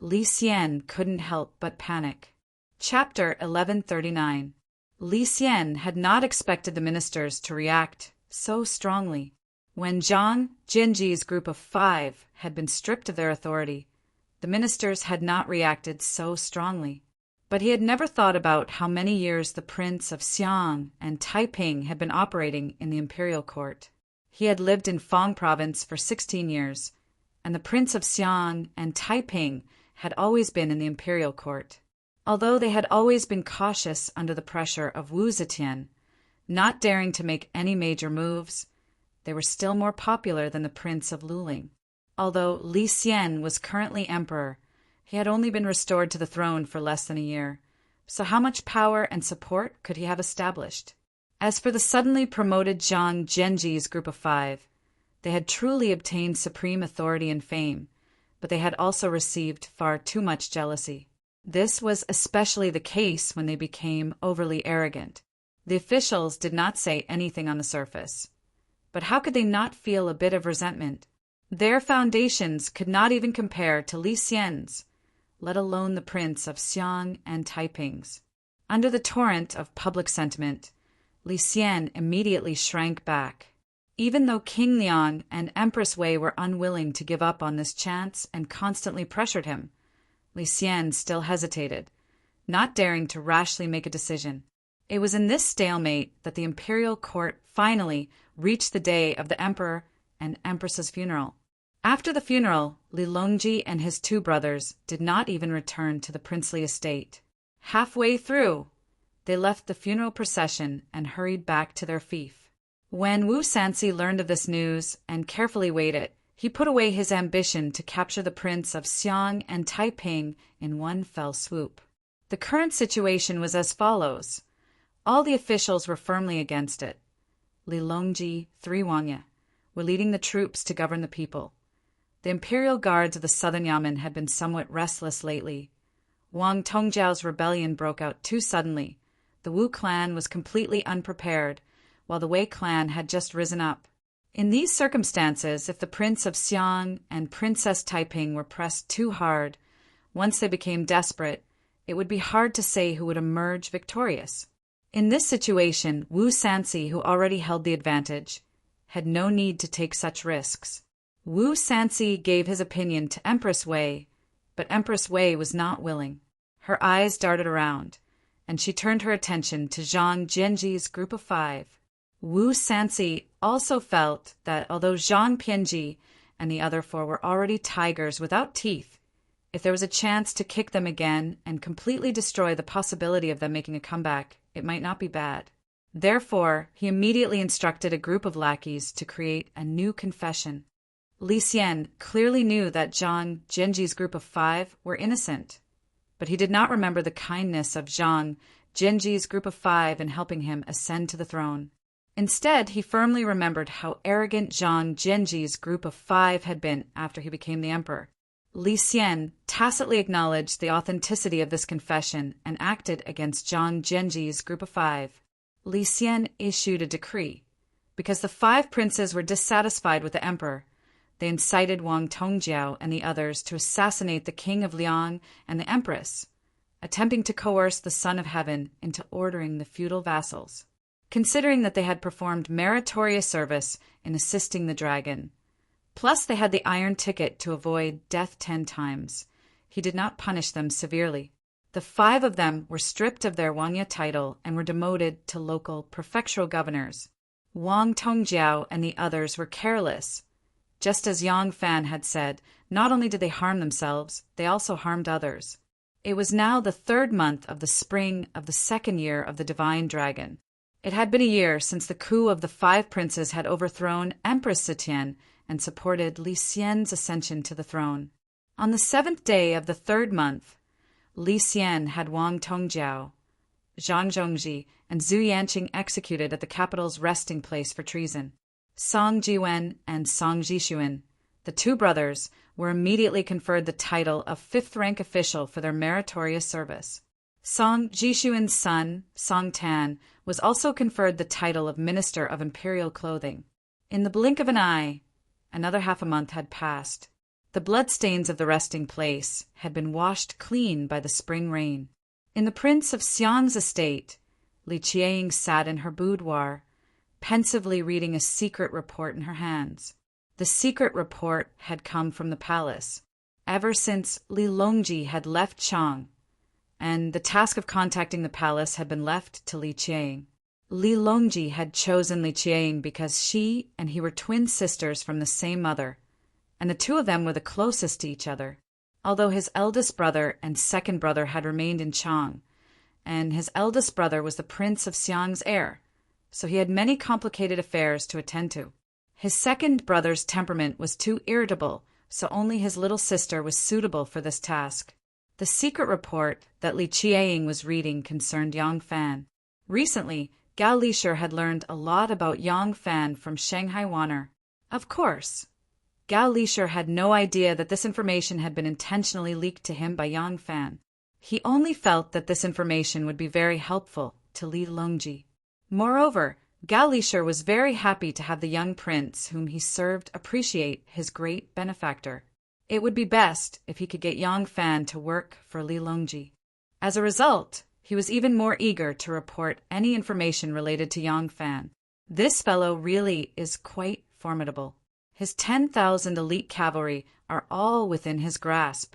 Li Xian couldn't help but panic. Chapter 1139. Li Xian had not expected the ministers to react so strongly. When Zhang Jinji's group of 5 had been stripped of their authority, the ministers had not reacted so strongly. But he had never thought about how many years the Prince of Xiang and Taiping had been operating in the imperial court. He had lived in Fang province for 16 years, and the Prince of Xiang and Taiping had always been in the imperial court. Although they had always been cautious under the pressure of Wu Zetian, not daring to make any major moves, they were still more popular than the Prince of Luling. Although Li Xian was currently emperor, he had only been restored to the throne for less than a year, so how much power and support could he have established? As for the suddenly promoted Zhang Zhenji's group of 5, they had truly obtained supreme authority and fame, but they had also received far too much jealousy. This was especially the case when they became overly arrogant. The officials did not say anything on the surface, but how could they not feel a bit of resentment? Their foundations could not even compare to Li Xian's, let alone the Prince of Xiang and Taiping's. Under the torrent of public sentiment, Li Xian immediately shrank back. Even though King Liang and Empress Wei were unwilling to give up on this chance and constantly pressured him, Li Xian still hesitated, not daring to rashly make a decision. It was in this stalemate that the imperial court finally reached the day of the emperor and empress's funeral. After the funeral, Li Longji and his 2 brothers did not even return to the princely estate. Halfway through, they left the funeral procession and hurried back to their fief. When Wu Sanxi learned of this news and carefully weighed it, he put away his ambition to capture the Prince of Xiang and Taiping in one fell swoop. The current situation was as follows. All the officials were firmly against it. Li Longji, 3 Wangya, were leading the troops to govern the people. The imperial guards of the southern Yamen had been somewhat restless lately. Wang Tongjiao's rebellion broke out too suddenly. The Wu clan was completely unprepared, while the Wei clan had just risen up. In these circumstances, if the Prince of Xiang and Princess Taiping were pressed too hard, once they became desperate, it would be hard to say who would emerge victorious. In this situation, Wu Sanxi, who already held the advantage, had no need to take such risks. Wu Sanxi gave his opinion to Empress Wei, but Empress Wei was not willing. Her eyes darted around, and she turned her attention to Zhang Jianji's group of 5. Wu Sanxi also felt that although Zhang Pianji and the other 4 were already tigers without teeth, if there was a chance to kick them again and completely destroy the possibility of them making a comeback, it might not be bad. Therefore, he immediately instructed a group of lackeys to create a new confession. Li Xian clearly knew that Zhang Jianji's group of 5 were innocent, but he did not remember the kindness of Zhang Jianji's group of 5 in helping him ascend to the throne. Instead, he firmly remembered how arrogant Zhang Jianji's group of 5 had been after he became the emperor. Li Xian tacitly acknowledged the authenticity of this confession and acted against Zhang Jianji's group of 5. Li Xian issued a decree. Because the 5 princes were dissatisfied with the emperor, they incited Wang Tongjiao and the others to assassinate the king of Liang and the empress, attempting to coerce the Son of Heaven into ordering the feudal vassals. Considering that they had performed meritorious service in assisting the dragon, plus they had the iron ticket to avoid death 10 times, he did not punish them severely. The 5 of them were stripped of their Wangya title and were demoted to local prefectural governors. Wang Tongjiao and the others were careless. Just as Yang Fan had said, not only did they harm themselves, they also harmed others. It was now the 3rd month of the spring of the 2nd year of the divine dragon. It had been a year since the coup of the 5 princes had overthrown Empress Zetian and supported Li Xian's ascension to the throne. On the 7th day of the 3rd month, Li Xian had Wang Tongjiao, Zhang Zhongji, and Zhu Yanqing executed at the capital's resting place for treason. Song Jiwen and Song Jishuan, the 2 brothers, were immediately conferred the title of 5th-rank official for their meritorious service. Song Jishuan's son, Song Tan, was also conferred the title of Minister of Imperial Clothing. In the blink of an eye, another half a month had passed. The bloodstains of the resting place had been washed clean by the spring rain. In the Prince of Xiang's estate, Li Qiang sat in her boudoir, pensively reading a secret report in her hands. The secret report had come from the palace, ever since Li Longji had left Chang, and the task of contacting the palace had been left to Li Qiang. Li Longji had chosen Li Qiang because she and he were twin sisters from the same mother, and the 2 of them were the closest to each other, although his eldest brother and second brother had remained in Chang, and his eldest brother was the Prince of Xiang's heir, so he had many complicated affairs to attend to. His second brother's temperament was too irritable, so only his little sister was suitable for this task. The secret report that Li Qiang was reading concerned Yang Fan. Recently, Gao Lisher had learned a lot about Yang Fan from Shanghai Wanner. Of course, Gao Lisher had no idea that this information had been intentionally leaked to him by Yang Fan. He only felt that this information would be very helpful to Li Longji. Moreover, Gao Lisher was very happy to have the young prince whom he served appreciate his great benefactor. It would be best if he could get Yang Fan to work for Li Longji. As a result, he was even more eager to report any information related to Yang Fan. This fellow really is quite formidable. His 10,000 elite cavalry are all within his grasp.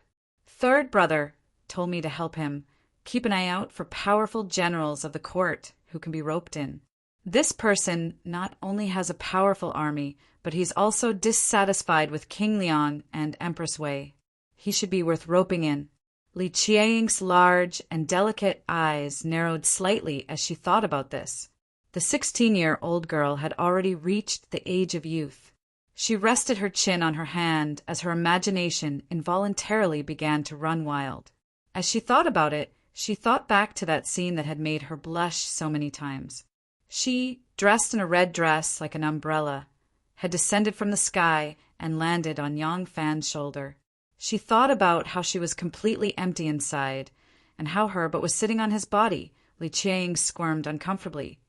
3rd brother told me to help him. Keep an eye out for powerful generals of the court who can be roped in. This person not only has a powerful army, but he's also dissatisfied with King Liang and Empress Wei. He should be worth roping in. Li Qiang's large and delicate eyes narrowed slightly as she thought about this. The 16-year-old girl had already reached the age of youth. She rested her chin on her hand as her imagination involuntarily began to run wild. As she thought about it, she thought back to that scene that had made her blush so many times. She, dressed in a red dress like an umbrella, had descended from the sky and landed on Yang Fan's shoulder. She thought about how she was completely empty inside, and how her but was sitting on his body. Li Qiang squirmed uncomfortably,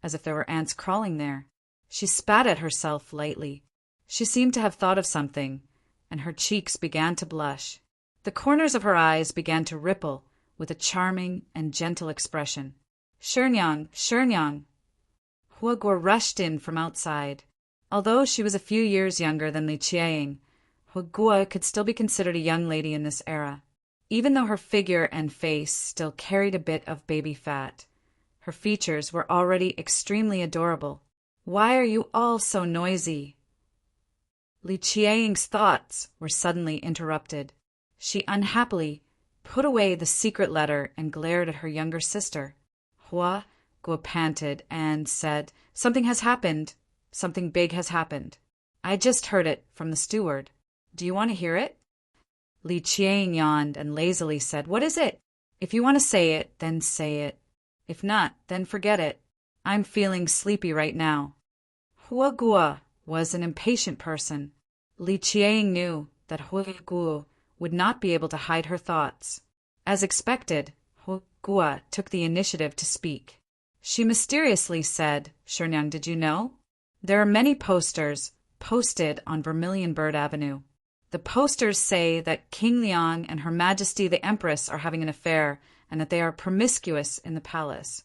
as if there were ants crawling there. She spat at herself lightly. She seemed to have thought of something, and her cheeks began to blush. The corners of her eyes began to ripple with a charming and gentle expression. Shenyang, Shenyang! Hua Guo rushed in from outside. Although she was a few years younger than Li Qiang, Hua Guo could still be considered a young lady in this era. Even though her figure and face still carried a bit of baby fat, her features were already extremely adorable. Why are you all so noisy? Li Qiang's thoughts were suddenly interrupted. She unhappily put away the secret letter and glared at her younger sister. Hua Guo panted and said, "Something has happened. Something big has happened. I just heard it from the steward. Do you want to hear it?" Li Qiang yawned and lazily said, "What is it? If you want to say it, then say it. If not, then forget it. I'm feeling sleepy right now." Hua Guo was an impatient person. Li Qiang knew that Hua Guo would not be able to hide her thoughts. As expected, Hua Guo took the initiative to speak. She mysteriously said, "Shenyang, did you know? There are many posters posted on Vermilion Bird Avenue. The posters say that King Liang and Her Majesty the Empress are having an affair and that they are promiscuous in the palace."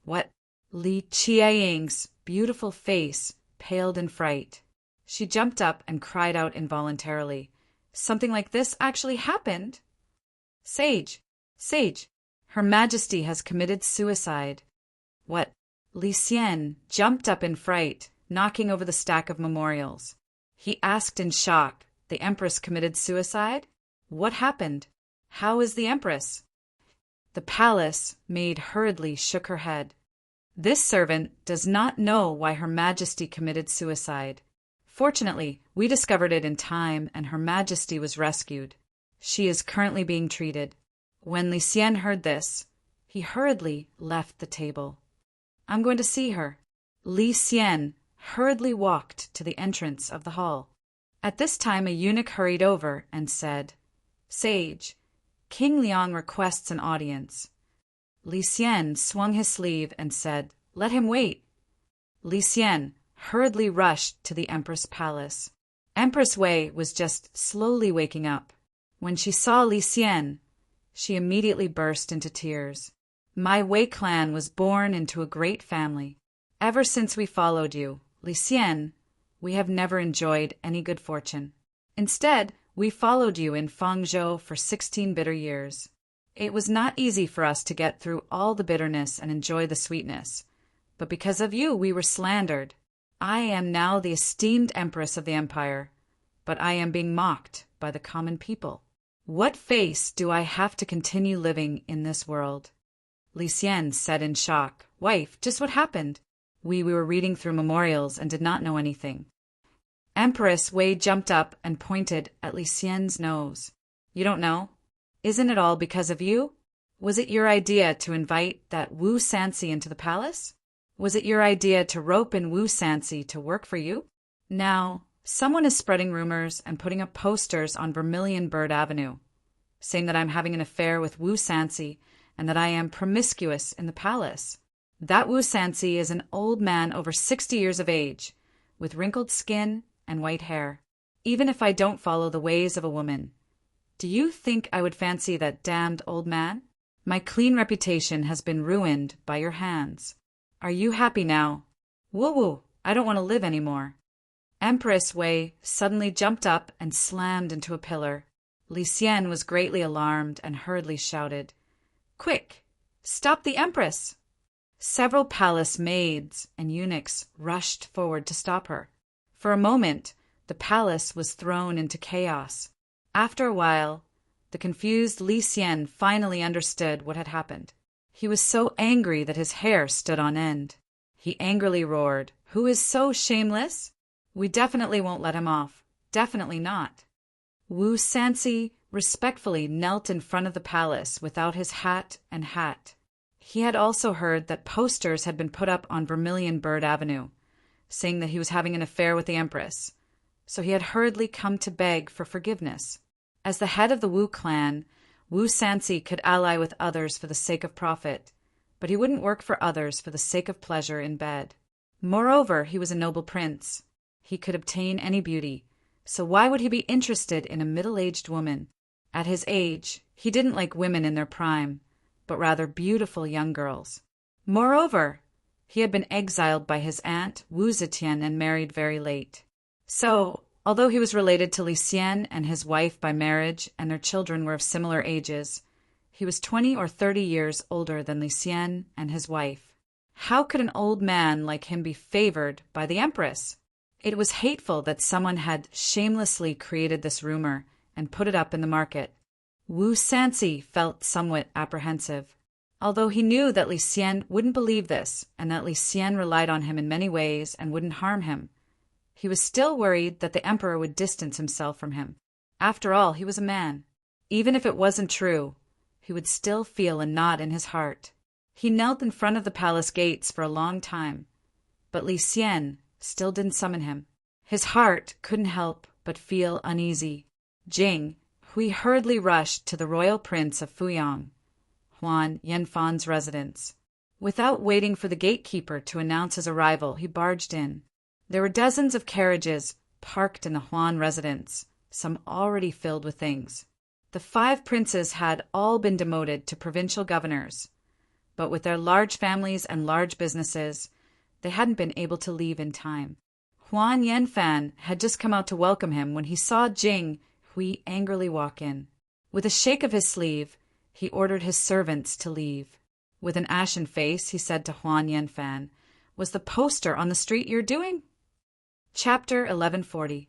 What? Li Qiang's beautiful face paled in fright. She jumped up and cried out involuntarily, "Something like this actually happened? Sage, Sage, Her Majesty has committed suicide." What? Li Xian jumped up in fright, knocking over the stack of memorials. He asked in shock, "The Empress committed suicide? What happened? How is the Empress?" The palace maid hurriedly shook her head. "This servant does not know why Her Majesty committed suicide. Fortunately, we discovered it in time and Her Majesty was rescued. She is currently being treated." When Li Xian heard this, he hurriedly left the table. "I'm going to see her." Li Xian hurriedly walked to the entrance of the hall. At this time a eunuch hurried over and said, "Sage, King Liang requests an audience." Li Xian swung his sleeve and said, "Let him wait." Li Xian hurriedly rushed to the Empress Palace. Empress Wei was just slowly waking up. When she saw Li Xian, she immediately burst into tears. "My Wei clan was born into a great family. Ever since we followed you, Li Xian, we have never enjoyed any good fortune. Instead, we followed you in Fangzhou for 16 bitter years. It was not easy for us to get through all the bitterness and enjoy the sweetness, but because of you we were slandered. I am now the esteemed Empress of the Empire, but I am being mocked by the common people. What face do I have to continue living in this world?" Li Xian said in shock, "Wife, just what happened? We were reading through memorials and did not know anything." Empress Wei jumped up and pointed at Li Xian's nose. "You don't know? Isn't it all because of you? Was it your idea to invite that Wu Sansi into the palace? Was it your idea to rope in Wu Sansi to work for you? Now, someone is spreading rumors and putting up posters on Vermilion Bird Avenue, saying that I'm having an affair with Wu Sansi and that I am promiscuous in the palace. That Wu Sansi is an old man over 60 years of age, with wrinkled skin and white hair. Even if I don't follow the ways of a woman, do you think I would fancy that damned old man? My clean reputation has been ruined by your hands. Are you happy now? Woo-woo, I don't want to live anymore." Empress Wei suddenly jumped up and slammed into a pillar. Li Xian was greatly alarmed and hurriedly shouted, "Quick! Stop the Empress!" Several palace maids and eunuchs rushed forward to stop her. For a moment, the palace was thrown into chaos. After a while, the confused Li Xian finally understood what had happened. He was so angry that his hair stood on end. He angrily roared, "Who is so shameless? We definitely won't let him off. Definitely not." Wu Sansi respectfully knelt in front of the palace without his hat and hat. He had also heard that posters had been put up on Vermilion Bird Avenue, saying that he was having an affair with the Empress, so he had hurriedly come to beg for forgiveness. As the head of the Wu clan, Wu Sansi could ally with others for the sake of profit, but he wouldn't work for others for the sake of pleasure in bed. Moreover, he was a noble prince. He could obtain any beauty, so why would he be interested in a middle-aged woman? At his age, he didn't like women in their prime, but rather beautiful young girls. Moreover, he had been exiled by his aunt Wu Zetian and married very late. So, although he was related to Li Xian and his wife by marriage and their children were of similar ages, he was 20 or 30 years older than Li Xian and his wife. How could an old man like him be favored by the empress? It was hateful that someone had shamelessly created this rumor and put it up in the market. Wu Sanxi felt somewhat apprehensive. Although he knew that Li Xian wouldn't believe this and that Li Xian relied on him in many ways and wouldn't harm him, he was still worried that the emperor would distance himself from him. After all, he was a man. Even if it wasn't true, he would still feel a knot in his heart. He knelt in front of the palace gates for a long time, but Li Xian still didn't summon him. His heart couldn't help but feel uneasy. Jing Hui hurriedly rushed to the royal prince of Fuyang, Huan Yanfan's residence. Without waiting for the gatekeeper to announce his arrival, he barged in. There were dozens of carriages parked in the Huan residence, some already filled with things. The 5 princes had all been demoted to provincial governors, but with their large families and large businesses, they hadn't been able to leave in time. Huan Yanfan had just come out to welcome him when he saw Jing Hui angrily walk in. With a shake of his sleeve, he ordered his servants to leave. With an ashen face, he said to Huan Yanfan, "Was the poster on the street you're doing?" Chapter 1140.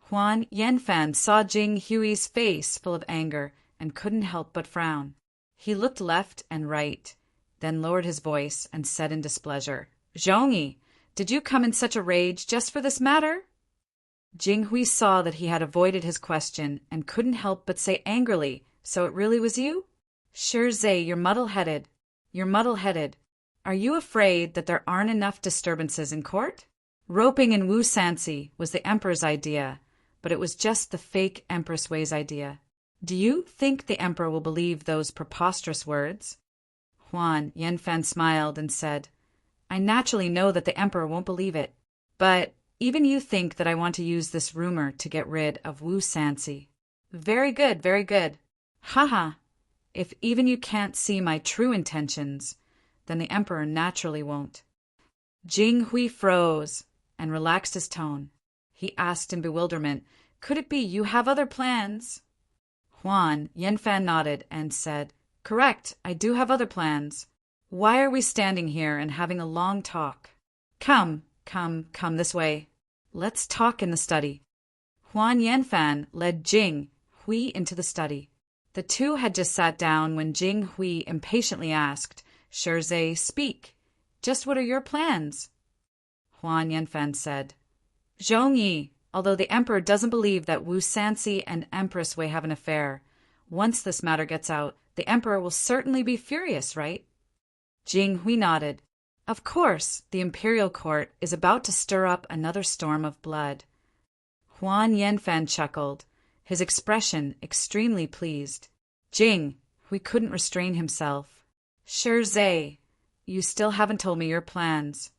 Huan Yanfan saw Jing Hui's face full of anger and couldn't help but frown. He looked left and right, then lowered his voice and said in displeasure, "Zhongyi, did you come in such a rage just for this matter?" Jing Hui saw that he had avoided his question and couldn't help but say angrily, "So it really was you? Shirzei, you're muddle-headed. You're muddle-headed. Are you afraid that there aren't enough disturbances in court?" Roping in Wu Sanxi was the emperor's idea, but it was just the fake Empress Wei's idea. Do you think the emperor will believe those preposterous words? Huan Yanfan smiled and said, "I naturally know that the emperor won't believe it, but even you think that I want to use this rumor to get rid of Wu Sanxi. Very good, very good. Haha. If even you can't see my true intentions, then the emperor naturally won't." Jing Hui froze and relaxed his tone. He asked in bewilderment, "Could it be you have other plans?" Huan Yanfan nodded and said, "Correct, I do have other plans. Why are we standing here and having a long talk? Come this way. Let's talk in the study." Huan Yanfan led Jing Hui into the study. The two had just sat down when Jing Hui impatiently asked, "Shirzei, speak. Just what are your plans?" Huan Yanfan said, "Zhongyi, although the emperor doesn't believe that Wu Sanxi and Empress Wei have an affair, once this matter gets out, the emperor will certainly be furious, right?" Jing Hui nodded. Of course, the imperial court is about to stir up another storm of blood. Huan Yanfan chuckled, his expression extremely pleased. Jing Hui couldn't restrain himself. "Shirzei, you still haven't told me your plans."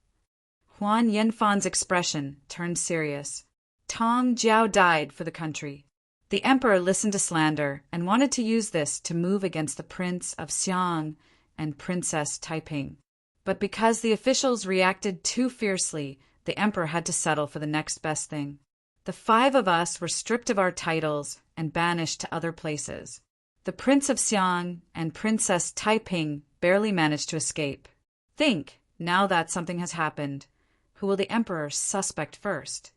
Huan Yanfan's expression turned serious. Tong Jiao died for the country. The emperor listened to slander and wanted to use this to move against the Prince of Xiang and Princess Taiping. But because the officials reacted too fiercely, the emperor had to settle for the next best thing. The 5 of us were stripped of our titles and banished to other places. The Prince of Xiang and Princess Taiping barely managed to escape. Think, now that something has happened, who will the emperor suspect first?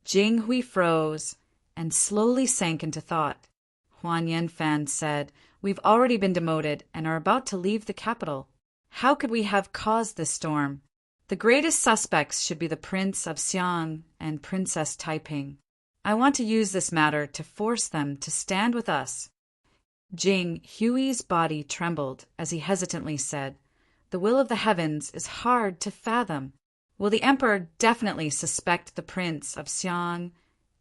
Jing Hui froze and slowly sank into thought. Huan Yanfan said, "We've already been demoted and are about to leave the capital. How could we have caused this storm? The greatest suspects should be the Prince of Xiang and Princess Taiping. I want to use this matter to force them to stand with us." Jing Hui's body trembled as he hesitantly said, "The will of the heavens is hard to fathom. Will the emperor definitely suspect the Prince of Xiang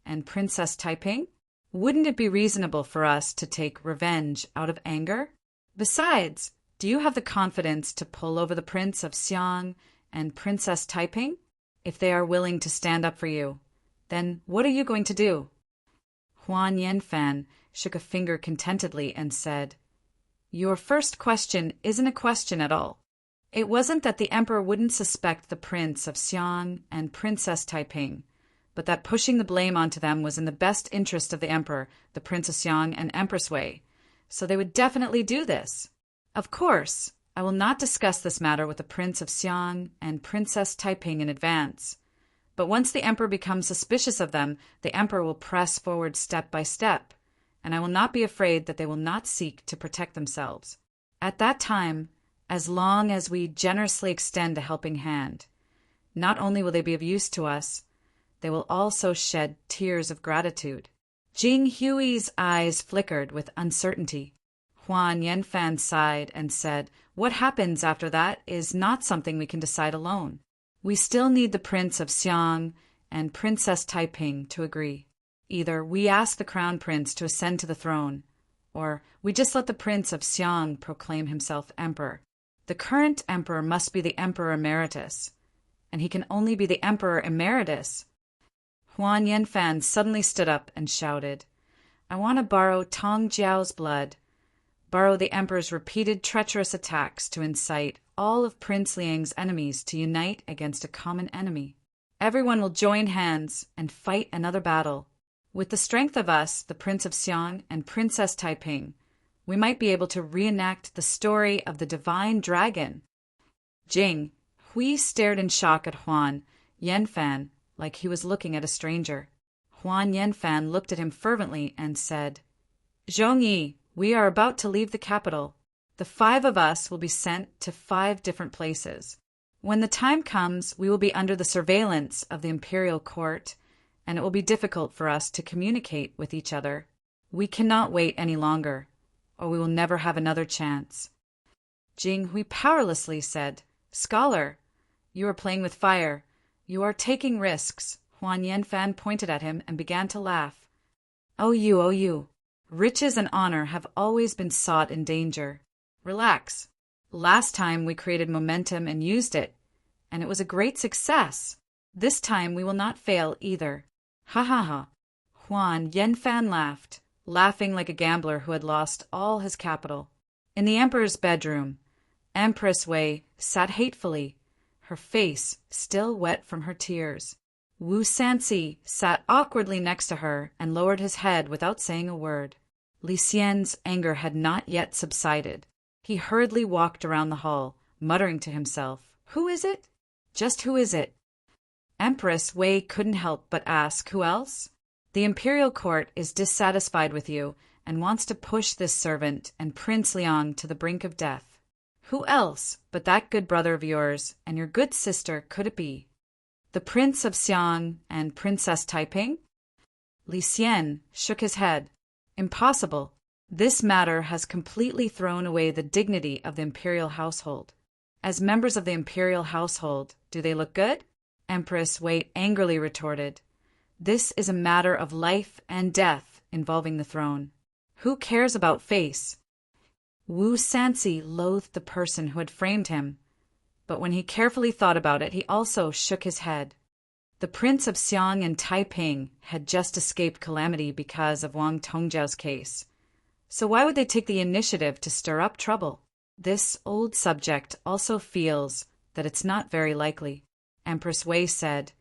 and Princess Taiping? Wouldn't it be reasonable for us to take revenge out of anger? Besides, do you have the confidence to pull over the Prince of Xiang and Princess Taiping? If they are willing to stand up for you, then what are you going to do? Huan Yanfan shook a finger contentedly and said, Your first question isn't a question at all. It wasn't that the emperor wouldn't suspect the Prince of Xiang and Princess Taiping, but that pushing the blame onto them was in the best interest of the emperor, the Prince of Xiang, and Empress Wei, so they would definitely do this. Of course, I will not discuss this matter with the Prince of Xiang and Princess Taiping in advance, but once the emperor becomes suspicious of them, the emperor will press forward step by step, and I will not be afraid that they will not seek to protect themselves. At that time, as long as we generously extend a helping hand, not only will they be of use to us, they will also shed tears of gratitude. Jing Hui's eyes flickered with uncertainty. Huan Yanfan sighed and said, What happens after that is not something we can decide alone. We still need the Prince of Xiang and Princess Taiping to agree. Either we ask the Crown Prince to ascend to the throne, or we just let the Prince of Xiang proclaim himself emperor. The current emperor must be the Emperor Emeritus, and he can only be the Emperor Emeritus. Huan Yanfan suddenly stood up and shouted, I want to borrow Tong Jiao's blood, borrow the Emperor's repeated treacherous attacks to incite all of Prince Liang's enemies to unite against a common enemy. Everyone will join hands and fight another battle. With the strength of us, the Prince of Xiang and Princess Taiping, we might be able to reenact the story of the divine dragon. Jing Hui stared in shock at Huan Yanfan like he was looking at a stranger. Huan Yanfan looked at him fervently and said, Zhongyi, we are about to leave the capital. The 5 of us will be sent to 5 different places. When the time comes, we will be under the surveillance of the imperial court, and it will be difficult for us to communicate with each other. We cannot wait any longer, or we will never have another chance. Jing Hui powerlessly said, Scholar, you are playing with fire. You are taking risks. Huan Yanfan pointed at him and began to laugh. Oh you. Riches and honor have always been sought in danger. Relax. Last time we created momentum and used it, and it was a great success. This time we will not fail either. Ha ha ha. Huan Yanfan laughed, laughing like a gambler who had lost all his capital. In the emperor's bedroom, Empress Wei sat hatefully, her face still wet from her tears. Wu Sanxi sat awkwardly next to her and lowered his head without saying a word. Li Xian's anger had not yet subsided. He hurriedly walked around the hall, muttering to himself, Who is it? Just who is it? Empress Wei couldn't help but ask, Who else? The imperial court is dissatisfied with you and wants to push this servant and Prince Liang to the brink of death. Who else but that good brother of yours and your good sister could it be? The Prince of Xiang and Princess Taiping? Li Xian shook his head. Impossible. This matter has completely thrown away the dignity of the imperial household. As members of the imperial household, do they look good? Empress Wei angrily retorted. This is a matter of life and death involving the throne. Who cares about face? Wu Sanxi loathed the person who had framed him, but when he carefully thought about it, he also shook his head. The Prince of Xiang and Taiping had just escaped calamity because of Wang Tongjiao's case. So why would they take the initiative to stir up trouble? This old subject also feels that it's not very likely. Empress Wei said,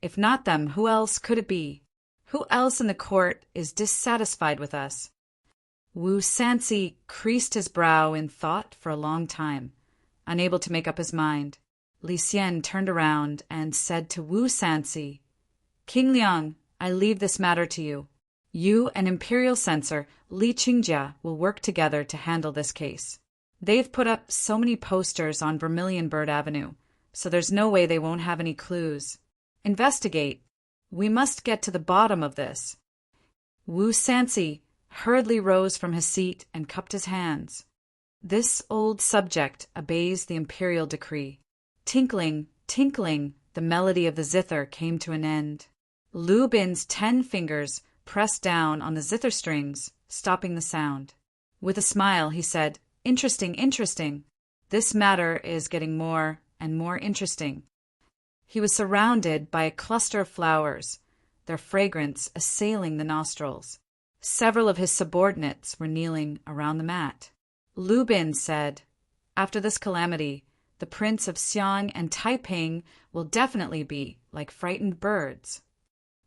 If not them, who else could it be? Who else in the court is dissatisfied with us? Wu Sanxi creased his brow in thought for a long time, unable to make up his mind. Li Xian turned around and said to Wu Sanxi, King Liang, I leave this matter to you. You and Imperial Censor Li Qingjia will work together to handle this case. They've put up so many posters on Vermilion Bird Avenue, so there's no way they won't have any clues. Investigate. We must get to the bottom of this. Wu Sanxi hurriedly rose from his seat and cupped his hands. This old subject obeys the imperial decree. Tinkling, tinkling, the melody of the zither came to an end. Lu Bin's 10 fingers pressed down on the zither strings, stopping the sound. With a smile, he said, Interesting, interesting. This matter is getting more and more interesting. He was surrounded by a cluster of flowers, their fragrance assailing the nostrils. Several of his subordinates were kneeling around the mat. Lu Bin said, "After this calamity, the Prince of Xiang and Taiping will definitely be like frightened birds."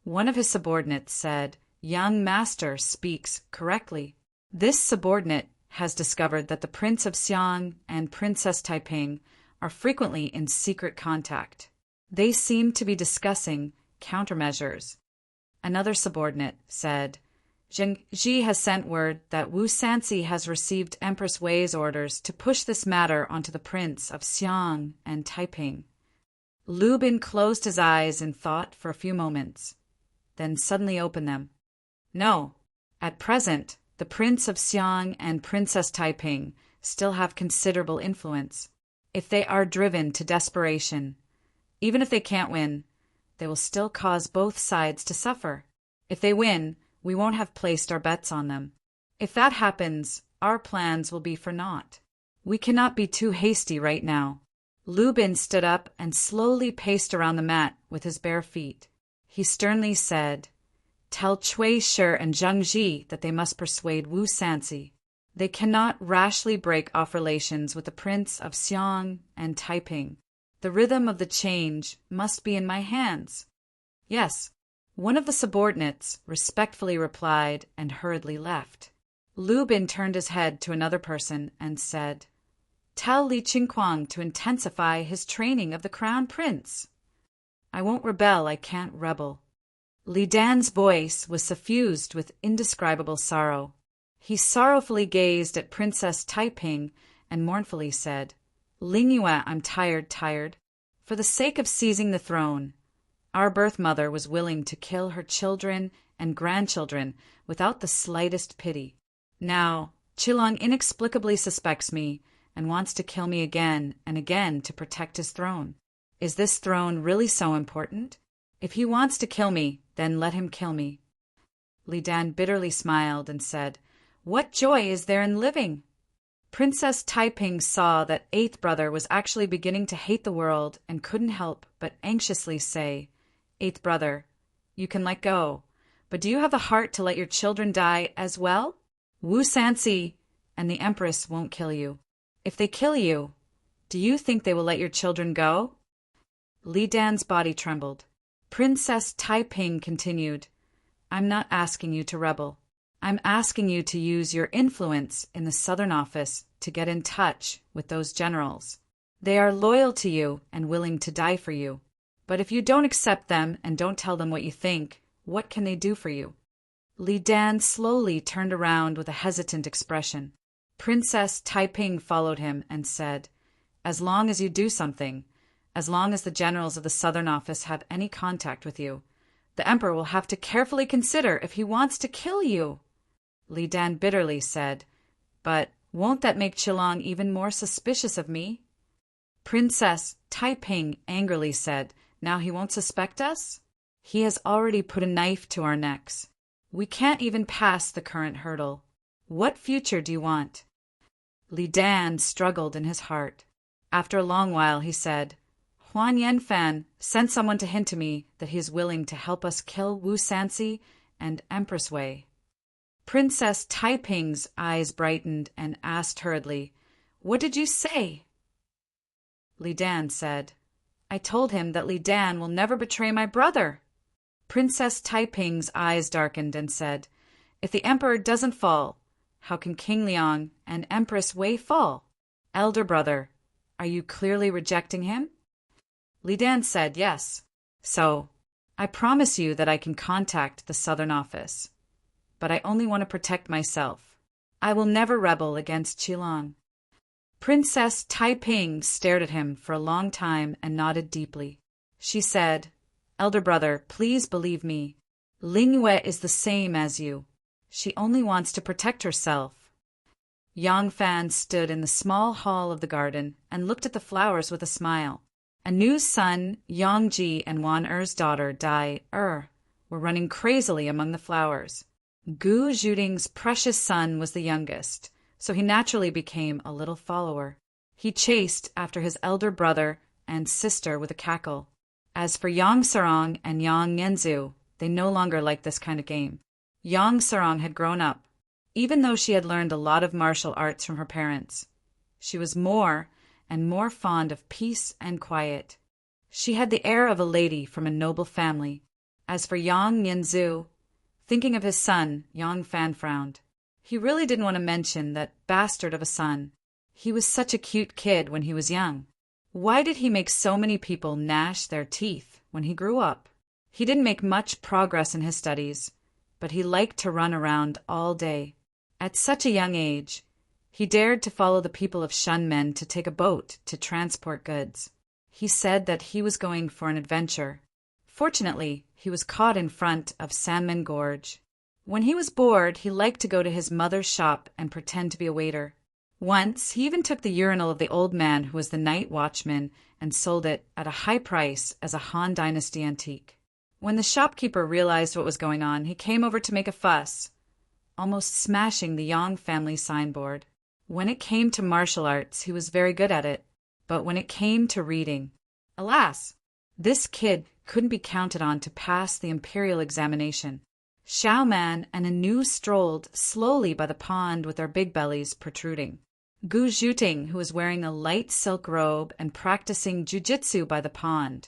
One of his subordinates said, "Young master speaks correctly." This subordinate has discovered that the Prince of Xiang and Princess Taiping are frequently in secret contact. They seem to be discussing countermeasures. Another subordinate said, "Zheng Ji has sent word that Wu Sanxi has received Empress Wei's orders to push this matter onto the Prince of Xiang and Taiping." Lu Bin closed his eyes in thought for a few moments, then suddenly opened them. "No, at present, the Prince of Xiang and Princess Taiping still have considerable influence. If they are driven to desperation, even if they can't win, they will still cause both sides to suffer. If they win, we won't have placed our bets on them. If that happens, our plans will be for naught. We cannot be too hasty right now." Lu Bin stood up and slowly paced around the mat with his bare feet. He sternly said, "Tell Cui Shi and Zheng Ji that they must persuade Wu Sanxi. They cannot rashly break off relations with the Prince of Xiang and Taiping. The rhythm of the change must be in my hands." "Yes," one of the subordinates respectfully replied and hurriedly left. Lu Bin turned his head to another person and said, "Tell Li Qingquang to intensify his training of the Crown Prince." "I won't rebel, I can't rebel." Li Dan's voice was suffused with indescribable sorrow. He sorrowfully gazed at Princess Taiping and mournfully said, "Ling Yue, I'm tired. For the sake of seizing the throne, our birth mother was willing to kill her children and grandchildren without the slightest pity. Now, Qilong inexplicably suspects me and wants to kill me again and again to protect his throne. Is this throne really so important? If he wants to kill me, then let him kill me." Li Dan bitterly smiled and said, "What joy is there in living?" Princess Taiping saw that eighth brother was actually beginning to hate the world and couldn't help but anxiously say, "Eighth brother, you can let go, but do you have the heart to let your children die as well? Wu Sanxi and the Empress won't kill you. If they kill you, do you think they will let your children go?" Li Dan's body trembled. Princess Taiping continued, "I'm not asking you to rebel. I'm asking you to use your influence in the Southern Office to get in touch with those generals. They are loyal to you and willing to die for you. But if you don't accept them and don't tell them what you think, what can they do for you?" Li Dan slowly turned around with a hesitant expression. Princess Taiping followed him and said, "As long as you do something, as long as the generals of the Southern Office have any contact with you, the Emperor will have to carefully consider if he wants to kill you." Li Dan bitterly said, "But won't that make Qilong even more suspicious of me?" Princess Taiping angrily said, "Now he won't suspect us? He has already put a knife to our necks. We can't even pass the current hurdle. What future do you want?" Li Dan struggled in his heart. After a long while he said, "Huan Yanfan sent someone to hint to me that he is willing to help us kill Wu Sanxi and Empress Wei." Princess Taiping's eyes brightened and asked hurriedly, "What did you say?" Li Dan said, "I told him that Li Dan will never betray my brother." Princess Taiping's eyes darkened and said, "If the Emperor doesn't fall, how can King Liang and Empress Wei fall? Elder brother, are you clearly rejecting him?" Li Dan said, "Yes. So, I promise you that I can contact the Southern Office. But I only want to protect myself. I will never rebel against Qilong." Princess Taiping stared at him for a long time and nodded deeply. She said, "Elder brother, please believe me. Ling Yue is the same as you. She only wants to protect herself." Yang Fan stood in the small hall of the garden and looked at the flowers with a smile. Anu's son, Yang Ji, and Wan Er's daughter, Dai Er, were running crazily among the flowers. Gu Zhuding's precious son was the youngest, so he naturally became a little follower. He chased after his elder brother and sister with a cackle. As for Yang Sarong and Yang Nyenzu, they no longer liked this kind of game. Yang Sarong had grown up. Even though she had learned a lot of martial arts from her parents, she was more and more fond of peace and quiet. She had the air of a lady from a noble family. As for Yang Nyenzu, thinking of his son, Yang Fan frowned. He really didn't want to mention that bastard of a son. He was such a cute kid when he was young. Why did he make so many people gnash their teeth when he grew up? He didn't make much progress in his studies, but he liked to run around all day. At such a young age, he dared to follow the people of Shunmen to take a boat to transport goods. He said that he was going for an adventure. Fortunately, he was caught in front of Sanmen Gorge. When he was bored, he liked to go to his mother's shop and pretend to be a waiter. Once, he even took the urinal of the old man who was the night watchman and sold it at a high price as a Han Dynasty antique. When the shopkeeper realized what was going on, he came over to make a fuss, almost smashing the Yang family signboard. When it came to martial arts, he was very good at it, but when it came to reading, alas, this kid couldn't be counted on to pass the imperial examination. Xiao Man and Anu strolled slowly by the pond with their big bellies protruding. Gu Zhuting, who was wearing a light silk robe and practicing jujitsu by the pond,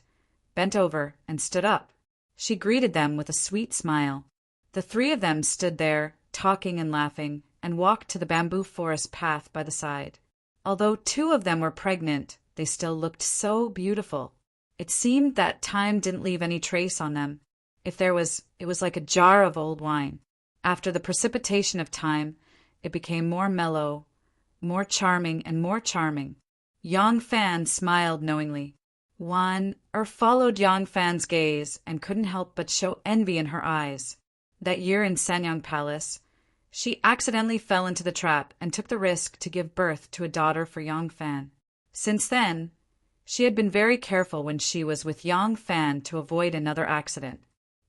bent over and stood up. She greeted them with a sweet smile. The three of them stood there, talking and laughing, and walked to the bamboo forest path by the side. Although two of them were pregnant, they still looked so beautiful. It seemed that time didn't leave any trace on them. If there was, it was like a jar of old wine. After the precipitation of time, it became more mellow, more charming and more charming. Yang Fan smiled knowingly. Wan followed Yang Fan's gaze and couldn't help but show envy in her eyes. That year in Sanyang Palace, she accidentally fell into the trap and took the risk to give birth to a daughter for Yang Fan. Since then, she had been very careful when she was with Yang Fan to avoid another accident.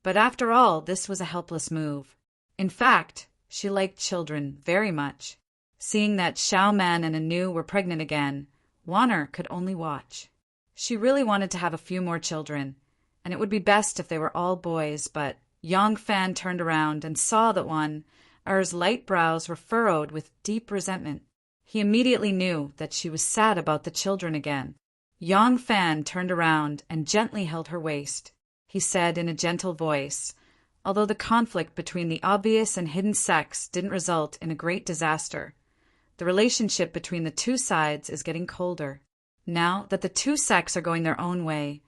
But after all, this was a helpless move. In fact, she liked children very much. Seeing that Xiao Man and Anu were pregnant again, Wanner could only watch. She really wanted to have a few more children, and it would be best if they were all boys, but Yang Fan turned around and saw that Wanner's light brows were furrowed with deep resentment. He immediately knew that she was sad about the children again. Yang Fan turned around and gently held her waist. He said in a gentle voice, although the conflict between the obvious and hidden sects didn't result in a great disaster, the relationship between the two sides is getting colder. Now that the two sects are going their own way,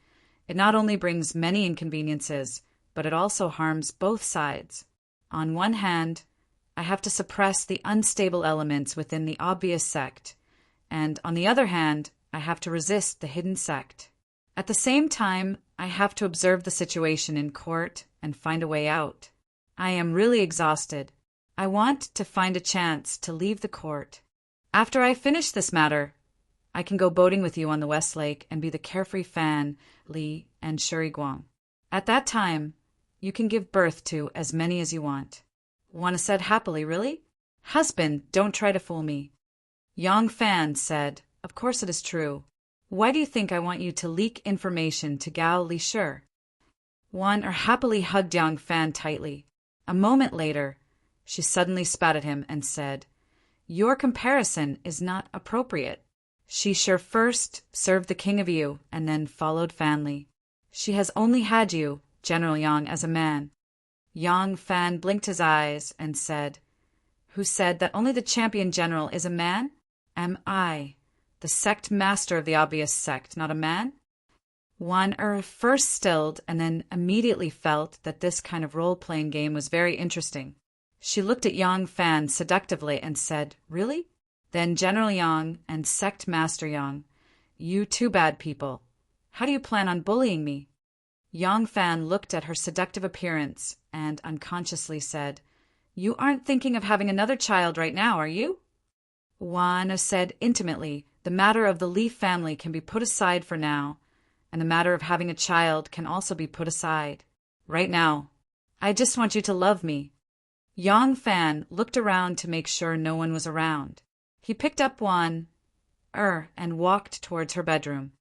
it not only brings many inconveniences, but it also harms both sides. On one hand, I have to suppress the unstable elements within the obvious sect, and on the other hand, I have to resist the hidden sect. At the same time, I have to observe the situation in court and find a way out. I am really exhausted. I want to find a chance to leave the court. After I finish this matter, I can go boating with you on the West Lake and be the carefree Fan, Li, and Shuri Guang. At that time, you can give birth to as many as you want. Wana said happily, really? Husband, don't try to fool me. Yang Fan said, of course it is true. Why do you think I want you to leak information to Gao Li Shi? Wanner happily hugged Yang Fan tightly. A moment later, she suddenly spat at him and said, your comparison is not appropriate. Shi Shi first served the king of Yu and then followed Fan Li. She has only had you, General Yang, as a man. Yang Fan blinked his eyes and said, who said that only the champion general is a man? Am I, the sect master of the obvious sect, not a man? Wanner first stilled and then immediately felt that this kind of role-playing game was very interesting. She looked at Yang Fan seductively and said, really? Then General Yang and Sect Master Yang, you two bad people. How do you plan on bullying me? Yang Fan looked at her seductive appearance and unconsciously said, you aren't thinking of having another child right now, are you? Wanner said intimately, the matter of the Li family can be put aside for now, and the matter of having a child can also be put aside. Right now. I just want you to love me. Yang Fan looked around to make sure no one was around. He picked up Wanner and walked towards her bedroom.